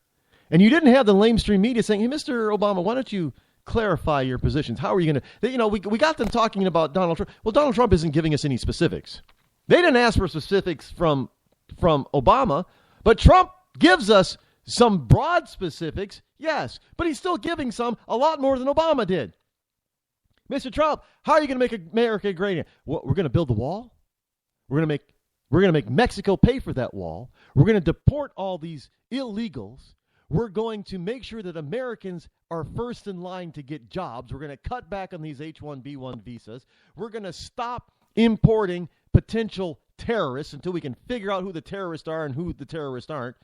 And you didn't have the lamestream media saying, hey, Mr. Obama, why don't you clarify your positions? How are you going to, we got them talking about Donald Trump. Well, Donald Trump isn't giving us any specifics. They didn't ask for specifics from Obama, but Trump gives us some broad specifics, yes, but he's still giving a lot more than Obama did. Mr. Trump, how are you going to make America great again? Well, we're going to build the wall. We're going to make Mexico pay for that wall. We're going to deport all these illegals. We're going to make sure that Americans are first in line to get jobs. We're going to cut back on these H-1B1 visas. We're going to stop importing potential terrorists until we can figure out who the terrorists are and who the terrorists aren't.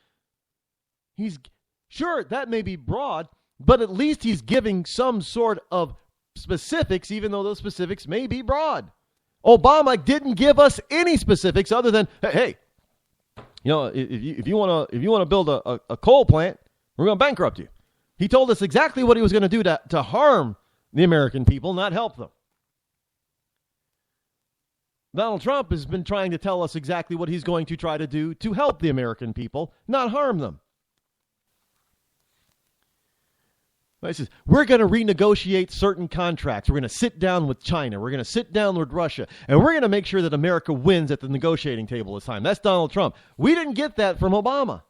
Sure, that may be broad, but at least he's giving some sort of specifics, even though those specifics may be broad. Obama didn't give us any specifics other than, hey, if you want to build a coal plant, we're going to bankrupt you. He told us exactly what he was going to do to harm the American people, not help them. Donald Trump has been trying to tell us exactly what he's going to try to do to help the American people, not harm them. He says, we're going to renegotiate certain contracts. We're going to sit down with China. We're going to sit down with Russia. And we're going to make sure that America wins at the negotiating table this time. That's Donald Trump. We didn't get that from Obama.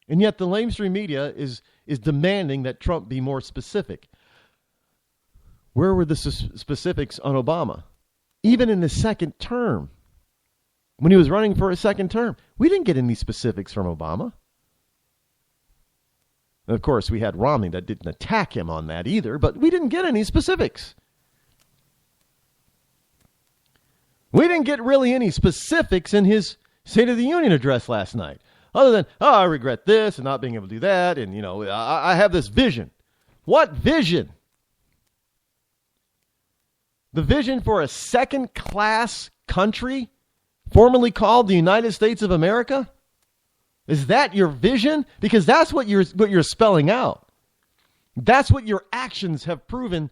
And yet the lamestream media is demanding that Trump be more specific. Where were the specifics on Obama? Even in the second term, when he was running for a second term, we didn't get any specifics from Obama. And of course, we had Romney that didn't attack him on that either, but we didn't get any specifics. We didn't get really any specifics in his State of the Union address last night. Other than, I regret this and not being able to do that. And, I have this vision. What vision? The vision for a second-class country, formerly called the United States of America? Is that your vision? Because that's what you're spelling out. That's what your actions have proven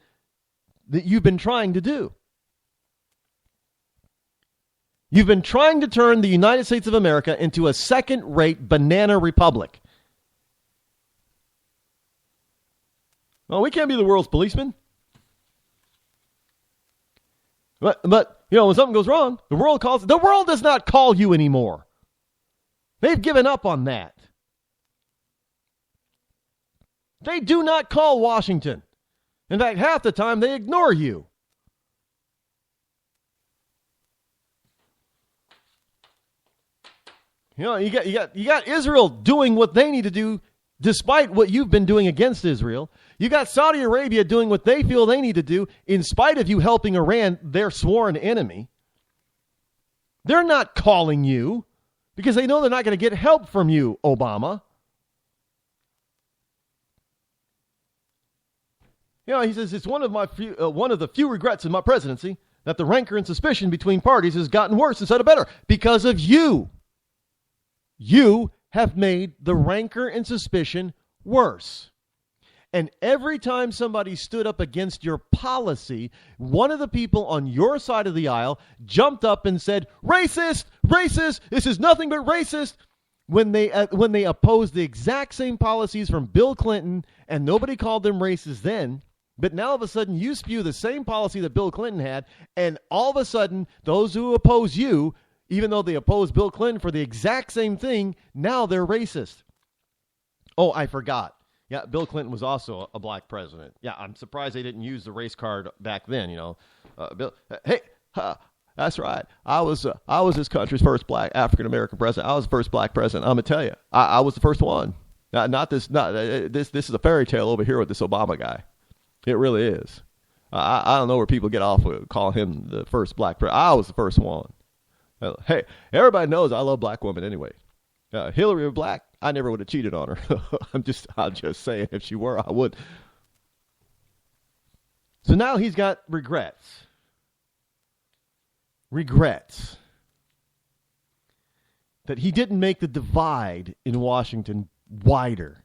that you've been trying to do. You've been trying to turn the United States of America into a second-rate banana republic. Well, we can't be the world's policeman. But when something goes wrong, the world does not call you anymore. They've given up on that. They do not call Washington. In fact, half the time they ignore you. You know, you got Israel doing what they need to do despite what you've been doing against Israel. You got Saudi Arabia doing what they feel they need to do in spite of you helping Iran, their sworn enemy. They're not calling you because they know they're not going to get help from you, Obama. You know, he says, it's one of the few regrets in my presidency that the rancor and suspicion between parties has gotten worse instead of better because of you. You have made the rancor and suspicion worse. And every time somebody stood up against your policy, one of the people on your side of the aisle jumped up and said, racist, racist, this is nothing but racist. When they opposed the exact same policies from Bill Clinton, and nobody called them racist then, but now all of a sudden you spew the same policy that Bill Clinton had, and all of a sudden those who oppose you, even though they oppose Bill Clinton for the exact same thing, now they're racist. Oh, I forgot. Yeah, Bill Clinton was also a black president. Yeah, I'm surprised they didn't use the race card back then, you know. That's right. I was this country's first black African-American president. I was the first black president. I'm going to tell you, I was the first one. This is a fairy tale over here with this Obama guy. It really is. I don't know where people get off with calling him the first black president. I was the first one. Hey, everybody knows I love black women anyway. Hillary was black. I never would have cheated on her. I'm just saying, if she were, I would. So now he's got regrets. Regrets that he didn't make the divide in Washington wider.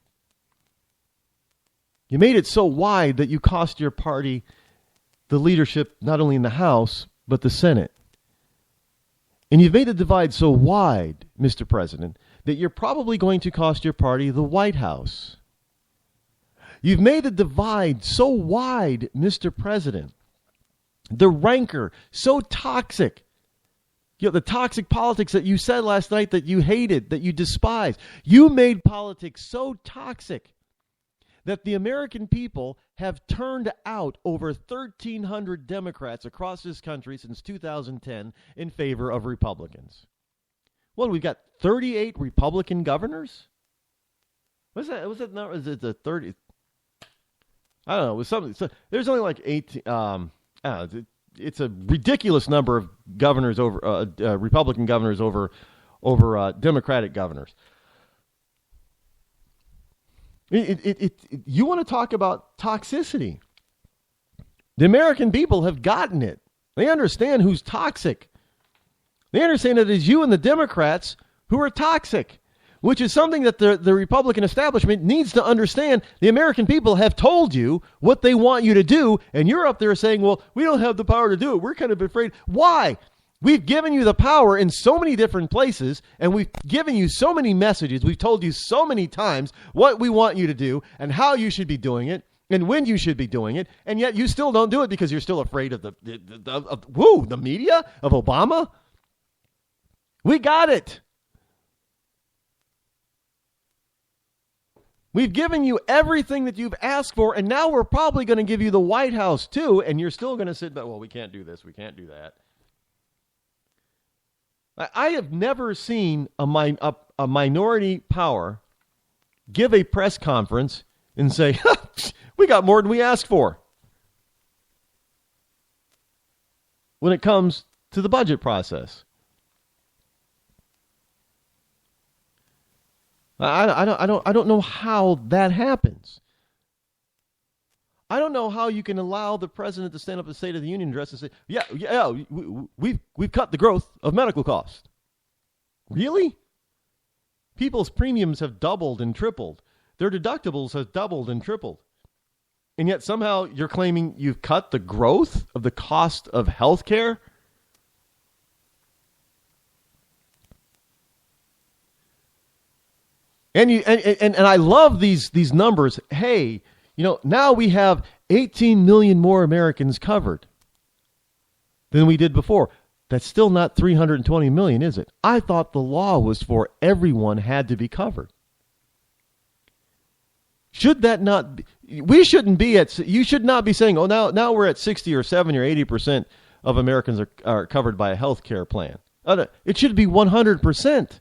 You made it so wide that you cost your party the leadership not only in the House, but the Senate. And you've made the divide so wide, Mr. President, that you're probably going to cost your party the White House. You've made the divide so wide, Mr. President, the rancor so toxic. You know, the toxic politics that you said last night that you hated, that you despise. You made politics so toxic that the American people have turned out over 1,300 Democrats across this country since 2010 in favor of Republicans. Well, we've got 38 Republican governors? What's that? What's that number? Is it the 30? I don't know. It was something. So there's only like 18. I don't know. It's a ridiculous number of governors over Republican governors over Democratic governors. You want to talk about toxicity? The American people have gotten it. They understand who's toxic. They understand that it's you and the Democrats who are toxic, which is something that the Republican establishment needs to understand. The American people have told you what they want you to do, and you're up there saying, well, we don't have the power to do it. We're kind of afraid. Why? We've given you the power in so many different places, and we've given you so many messages. We've told you so many times what we want you to do and how you should be doing it and when you should be doing it, and yet you still don't do it because you're still afraid of the media, of Obama. We got it. We've given you everything that you've asked for, and now we're probably going to give you the White House too, and you're still going to sit back, well, we can't do this, we can't do that. I have never seen a minority power give a press conference and say, we got more than we asked for when it comes to the budget process. I don't know how that happens. I don't know how you can allow the president to stand up at the State of the Union address and say, yeah, we've cut the growth of medical costs. Really? People's premiums have doubled and tripled. Their deductibles have doubled and tripled. And yet somehow you're claiming you've cut the growth of the cost of health care? And I love these numbers. Hey, you know, now we have 18 million more Americans covered than we did before. That's still not $320 million, is it? I thought the law was for everyone had to be covered. Should that not be, we shouldn't be at, you should not be saying, oh, now we're at 60 or 70 or 80% of Americans are covered by a health care plan. It should be 100%.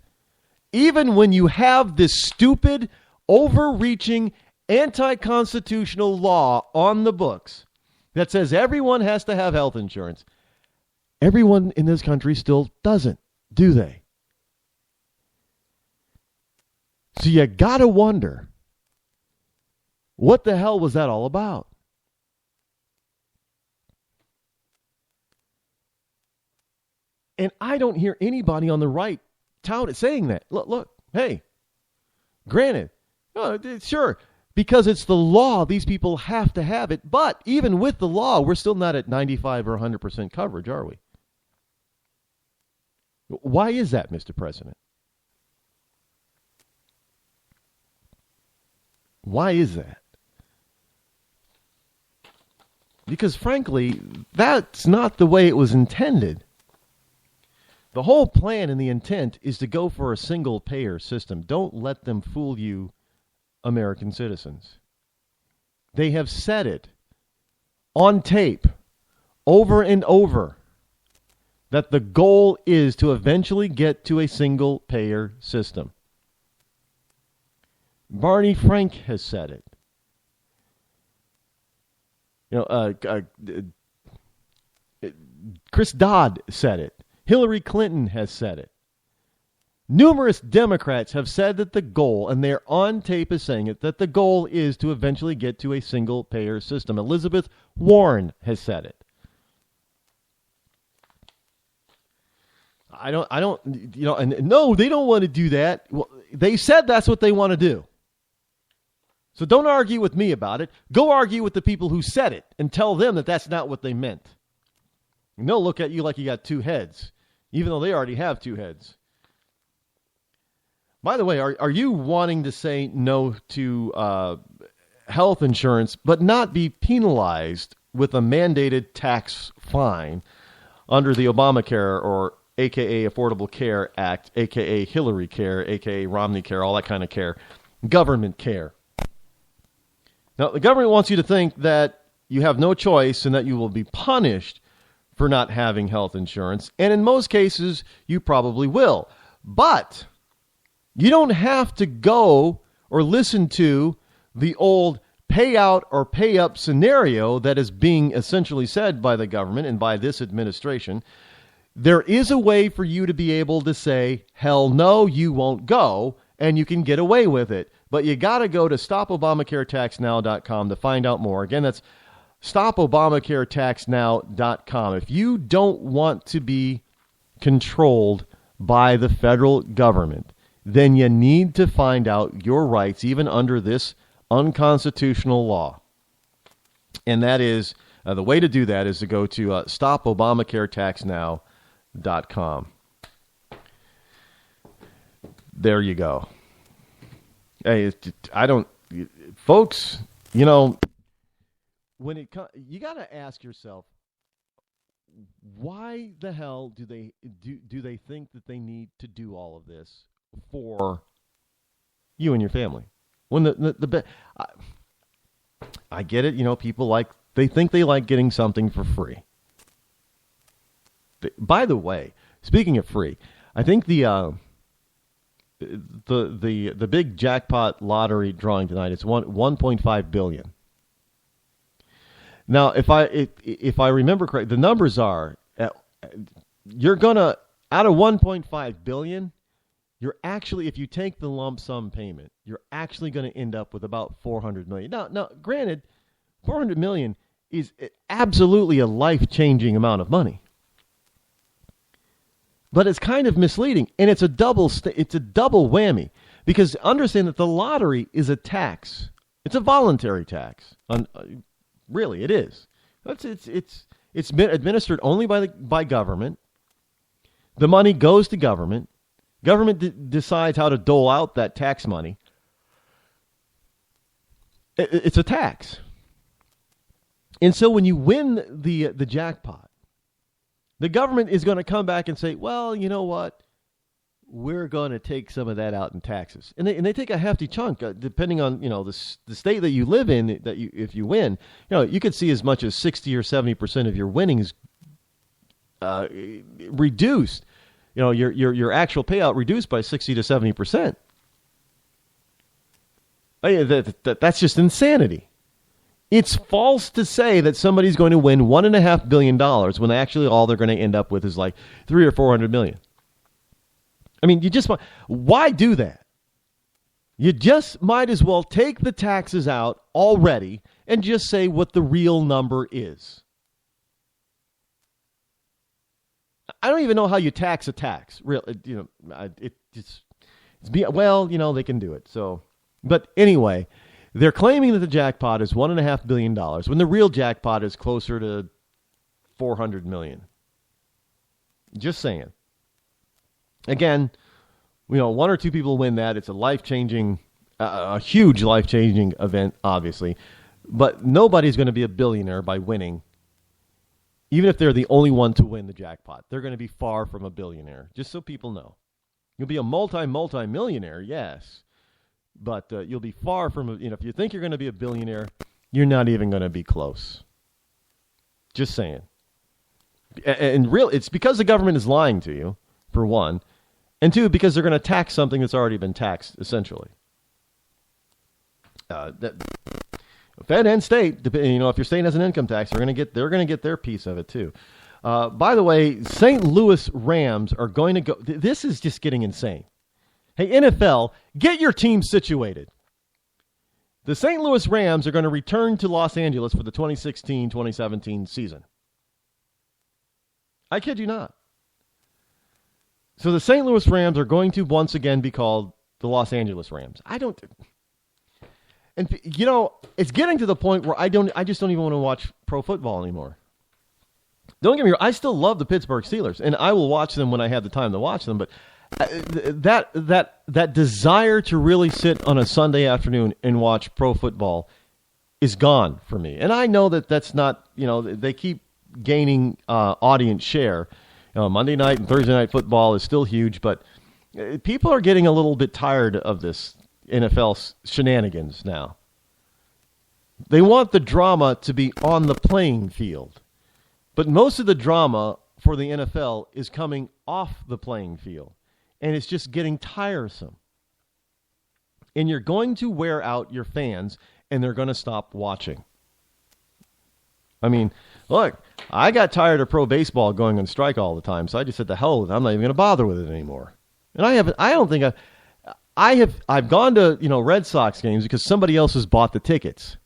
Even when you have this stupid, overreaching, anti-constitutional law on the books that says everyone has to have health insurance, everyone in this country still doesn't, do they? So you gotta wonder, what the hell was that all about? And I don't hear anybody on the right tout saying that. Look, hey, granted, sure, because it's the law, these people have to have it. But even with the law, we're still not at 95 or 100% coverage, are we? Why is that, Mr. President? Why is that? Because frankly, that's not the way it was intended. The whole plan and the intent is to go for a single payer system. Don't let them fool you, American citizens. They have said it on tape over and over that the goal is to eventually get to a single payer system. Barney Frank has said it. Chris Dodd said it. Hillary Clinton has said it. Numerous Democrats have said that the goal, and they're on tape as saying it, that the goal is to eventually get to a single payer system. Elizabeth Warren has said it. And no, they don't want to do that. Well, they said that's what they want to do. So don't argue with me about it. Go argue with the people who said it and tell them that that's not what they meant. And they'll look at you like you got two heads, even though they already have two heads. By the way, are you wanting to say no to health insurance but not be penalized with a mandated tax fine under the Obamacare or AKA Affordable Care Act, AKA Hillary Care, AKA Romney Care, all that kind of care, government care? Now, the government wants you to think that you have no choice and that you will be punished for not having health insurance. And in most cases, you probably will. But you don't have to go or listen to the old pay out or pay up scenario that is being essentially said by the government and by this administration. There is a way for you to be able to say, hell no, you won't go, and you can get away with it. But you got to go to stopobamacaretaxnow.com to find out more. Again, that's stopobamacaretaxnow.com. If you don't want to be controlled by the federal government, then you need to find out your rights, even under this unconstitutional law. And that is, the way to do that is to go to stopobamacaretaxnow.com. There you go. Hey, folks, when it comes, you got to ask yourself, why the hell do they think that they need to do all of this for you and your family? When I get it, people they think they like getting something for free. By the way, speaking of free, I think the big jackpot lottery drawing tonight is 1.5 billion. Now, if I remember correctly, the numbers are you're gonna, out of 1.5 billion, you're actually, if you take the lump sum payment, you're actually going to end up with about 400 million. Now, granted, 400 million is absolutely a life-changing amount of money. But it's kind of misleading, and it's a double whammy, because understand that the lottery is a tax. It's a voluntary tax. Really, it is. It's administered only by government. The money goes to government. Government decides how to dole out that tax money. It's a tax. And so when you win the jackpot, The government is going to come back and say, well, you know what? We're going to take some of that out in taxes. And they take a hefty chunk, depending on, the state that you live in, if you win, you could see as much as 60 or 70% of your winnings reduced. Your actual payout reduced by 60 to 70%. That's just insanity. It's false to say that somebody's going to win $1.5 billion when actually all they're going to end up with is like $300 or $400 million. I mean, why do that? You just might as well take the taxes out already and just say what the real number is. I don't even know how you tax a tax. They can do it. So, but anyway. They're claiming that the jackpot is $1.5 billion when the real jackpot is closer to $400 million. Just saying. Again, one or two people win that. It's a life-changing, a huge life-changing event, obviously. But nobody's going to be a billionaire by winning, even if they're the only one to win the jackpot. They're going to be far from a billionaire, just so people know. You'll be a multi-millionaire, yes. But you'll be far from, if you think you're going to be a billionaire, you're not even going to be close. Just saying. And it's because the government is lying to you, for one. And two, because they're going to tax something that's already been taxed, essentially. Fed and state, if your state has an income tax, they're going to get their piece of it, too. By the way, St. Louis Rams are going to go. This is just getting insane. Hey, NFL, get your team situated. The St. Louis Rams are going to return to Los Angeles for the 2016-2017 season. I kid you not. So the St. Louis Rams are going to once again be called the Los Angeles Rams. And it's getting to the point where I just don't even want to watch pro football anymore. Don't get me wrong, I still love the Pittsburgh Steelers, and I will watch them when I have the time to watch them, but that desire to really sit on a Sunday afternoon and watch pro football is gone for me. And I know that's not, they keep gaining audience share. Monday night and Thursday night football is still huge, but people are getting a little bit tired of this NFL shenanigans now. They want the drama to be on the playing field. But most of the drama for the NFL is coming off the playing field. And it's just getting tiresome. And you're going to wear out your fans, and they're going to stop watching. I mean, look, I got tired of pro baseball going on strike all the time, so I just said, the hell with it. I'm not even going to bother with it anymore. And I've gone to, Red Sox games because somebody else has bought the tickets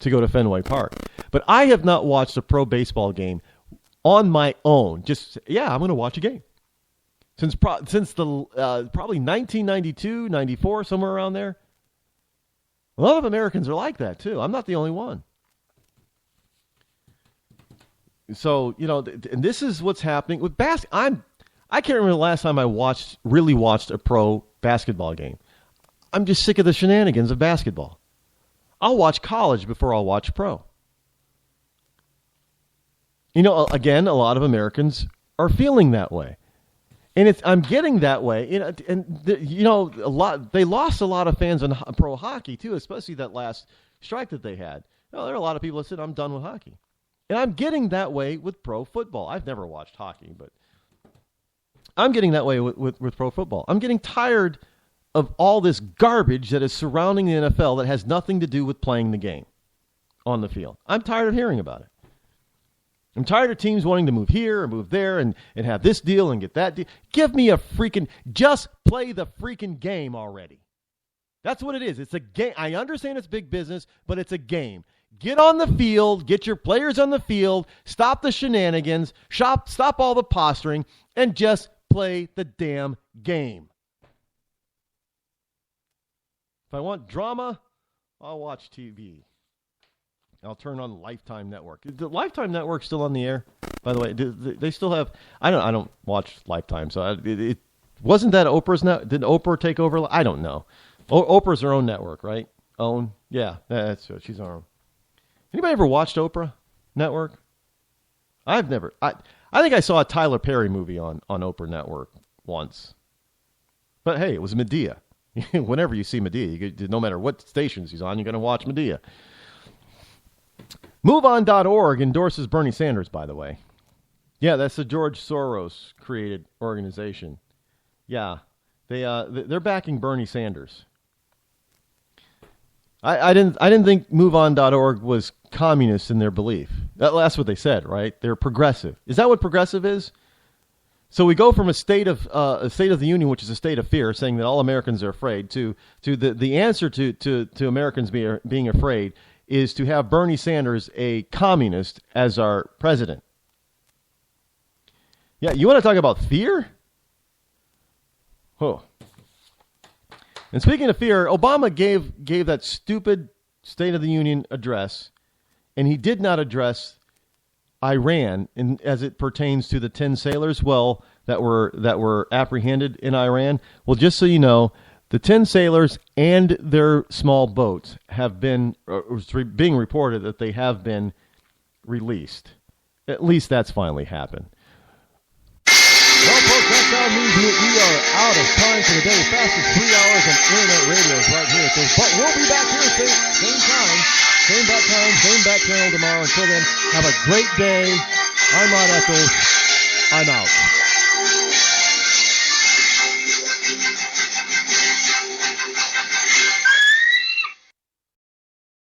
to go to Fenway Park. But I have not watched a pro baseball game on my own. I'm going to watch a game. Since probably 1992, 94, somewhere around there. A lot of Americans are like that, too. I'm not the only one. So, and this is what's happening with basketball. I can't remember the last time I really watched a pro basketball game. I'm just sick of the shenanigans of basketball. I'll watch college before I'll watch pro. Again, a lot of Americans are feeling that way. And I'm getting that way. They lost a lot of fans on pro hockey, too, especially that last strike that they had. There are a lot of people that said, I'm done with hockey. And I'm getting that way with pro football. I've never watched hockey, but I'm getting that way with pro football. I'm getting tired of all this garbage that is surrounding the NFL that has nothing to do with playing the game on the field. I'm tired of hearing about it. I'm tired of teams wanting to move here or move there and have this deal and get that deal. Give me just play the freaking game already. That's what it is. It's a game. I understand it's big business, but it's a game. Get on the field, get your players on the field, stop the shenanigans, stop all the posturing, and just play the damn game. If I want drama, I'll watch TV. I'll turn on Lifetime Network. Is the Lifetime Network still on the air? By the way, do they still have? I don't watch Lifetime, so it wasn't that Oprah's now. Did Oprah take over? I don't know. Oprah's her own network, right? Own, yeah, that's she's our own. Anybody ever watched Oprah Network? I've never. I think I saw a Tyler Perry movie on Oprah Network once. But hey, it was Medea. Whenever you see Medea, no matter what stations he's on, you're going to watch Medea. MoveOn.org endorses Bernie Sanders, by the way. Yeah, that's the George Soros created organization. Yeah, they're backing Bernie Sanders. I didn't think MoveOn.org was communist in their belief. That's what they said, right? They're progressive. Is that what progressive is? So we go from a state of the union, which is a state of fear, saying that all Americans are afraid, to the answer to Americans being afraid is to have Bernie Sanders, a communist, as our president. Yeah, you want to talk about fear? Oh. And speaking of fear, Obama gave that stupid State of the Union address, and he did not address Iran as it pertains to the 10 sailors that were apprehended in Iran. Well, just so you know, the 10 sailors and their small boats have been being reported that they have been released. At least that's finally happened. Well, folks, that's our news. We are out of time for the day. Fastest 3 hours on internet radio is right here. But we'll be back here same time, same bat time, same bat channel tomorrow. Until then, have a great day. I'm Rod Eccles. I'm out.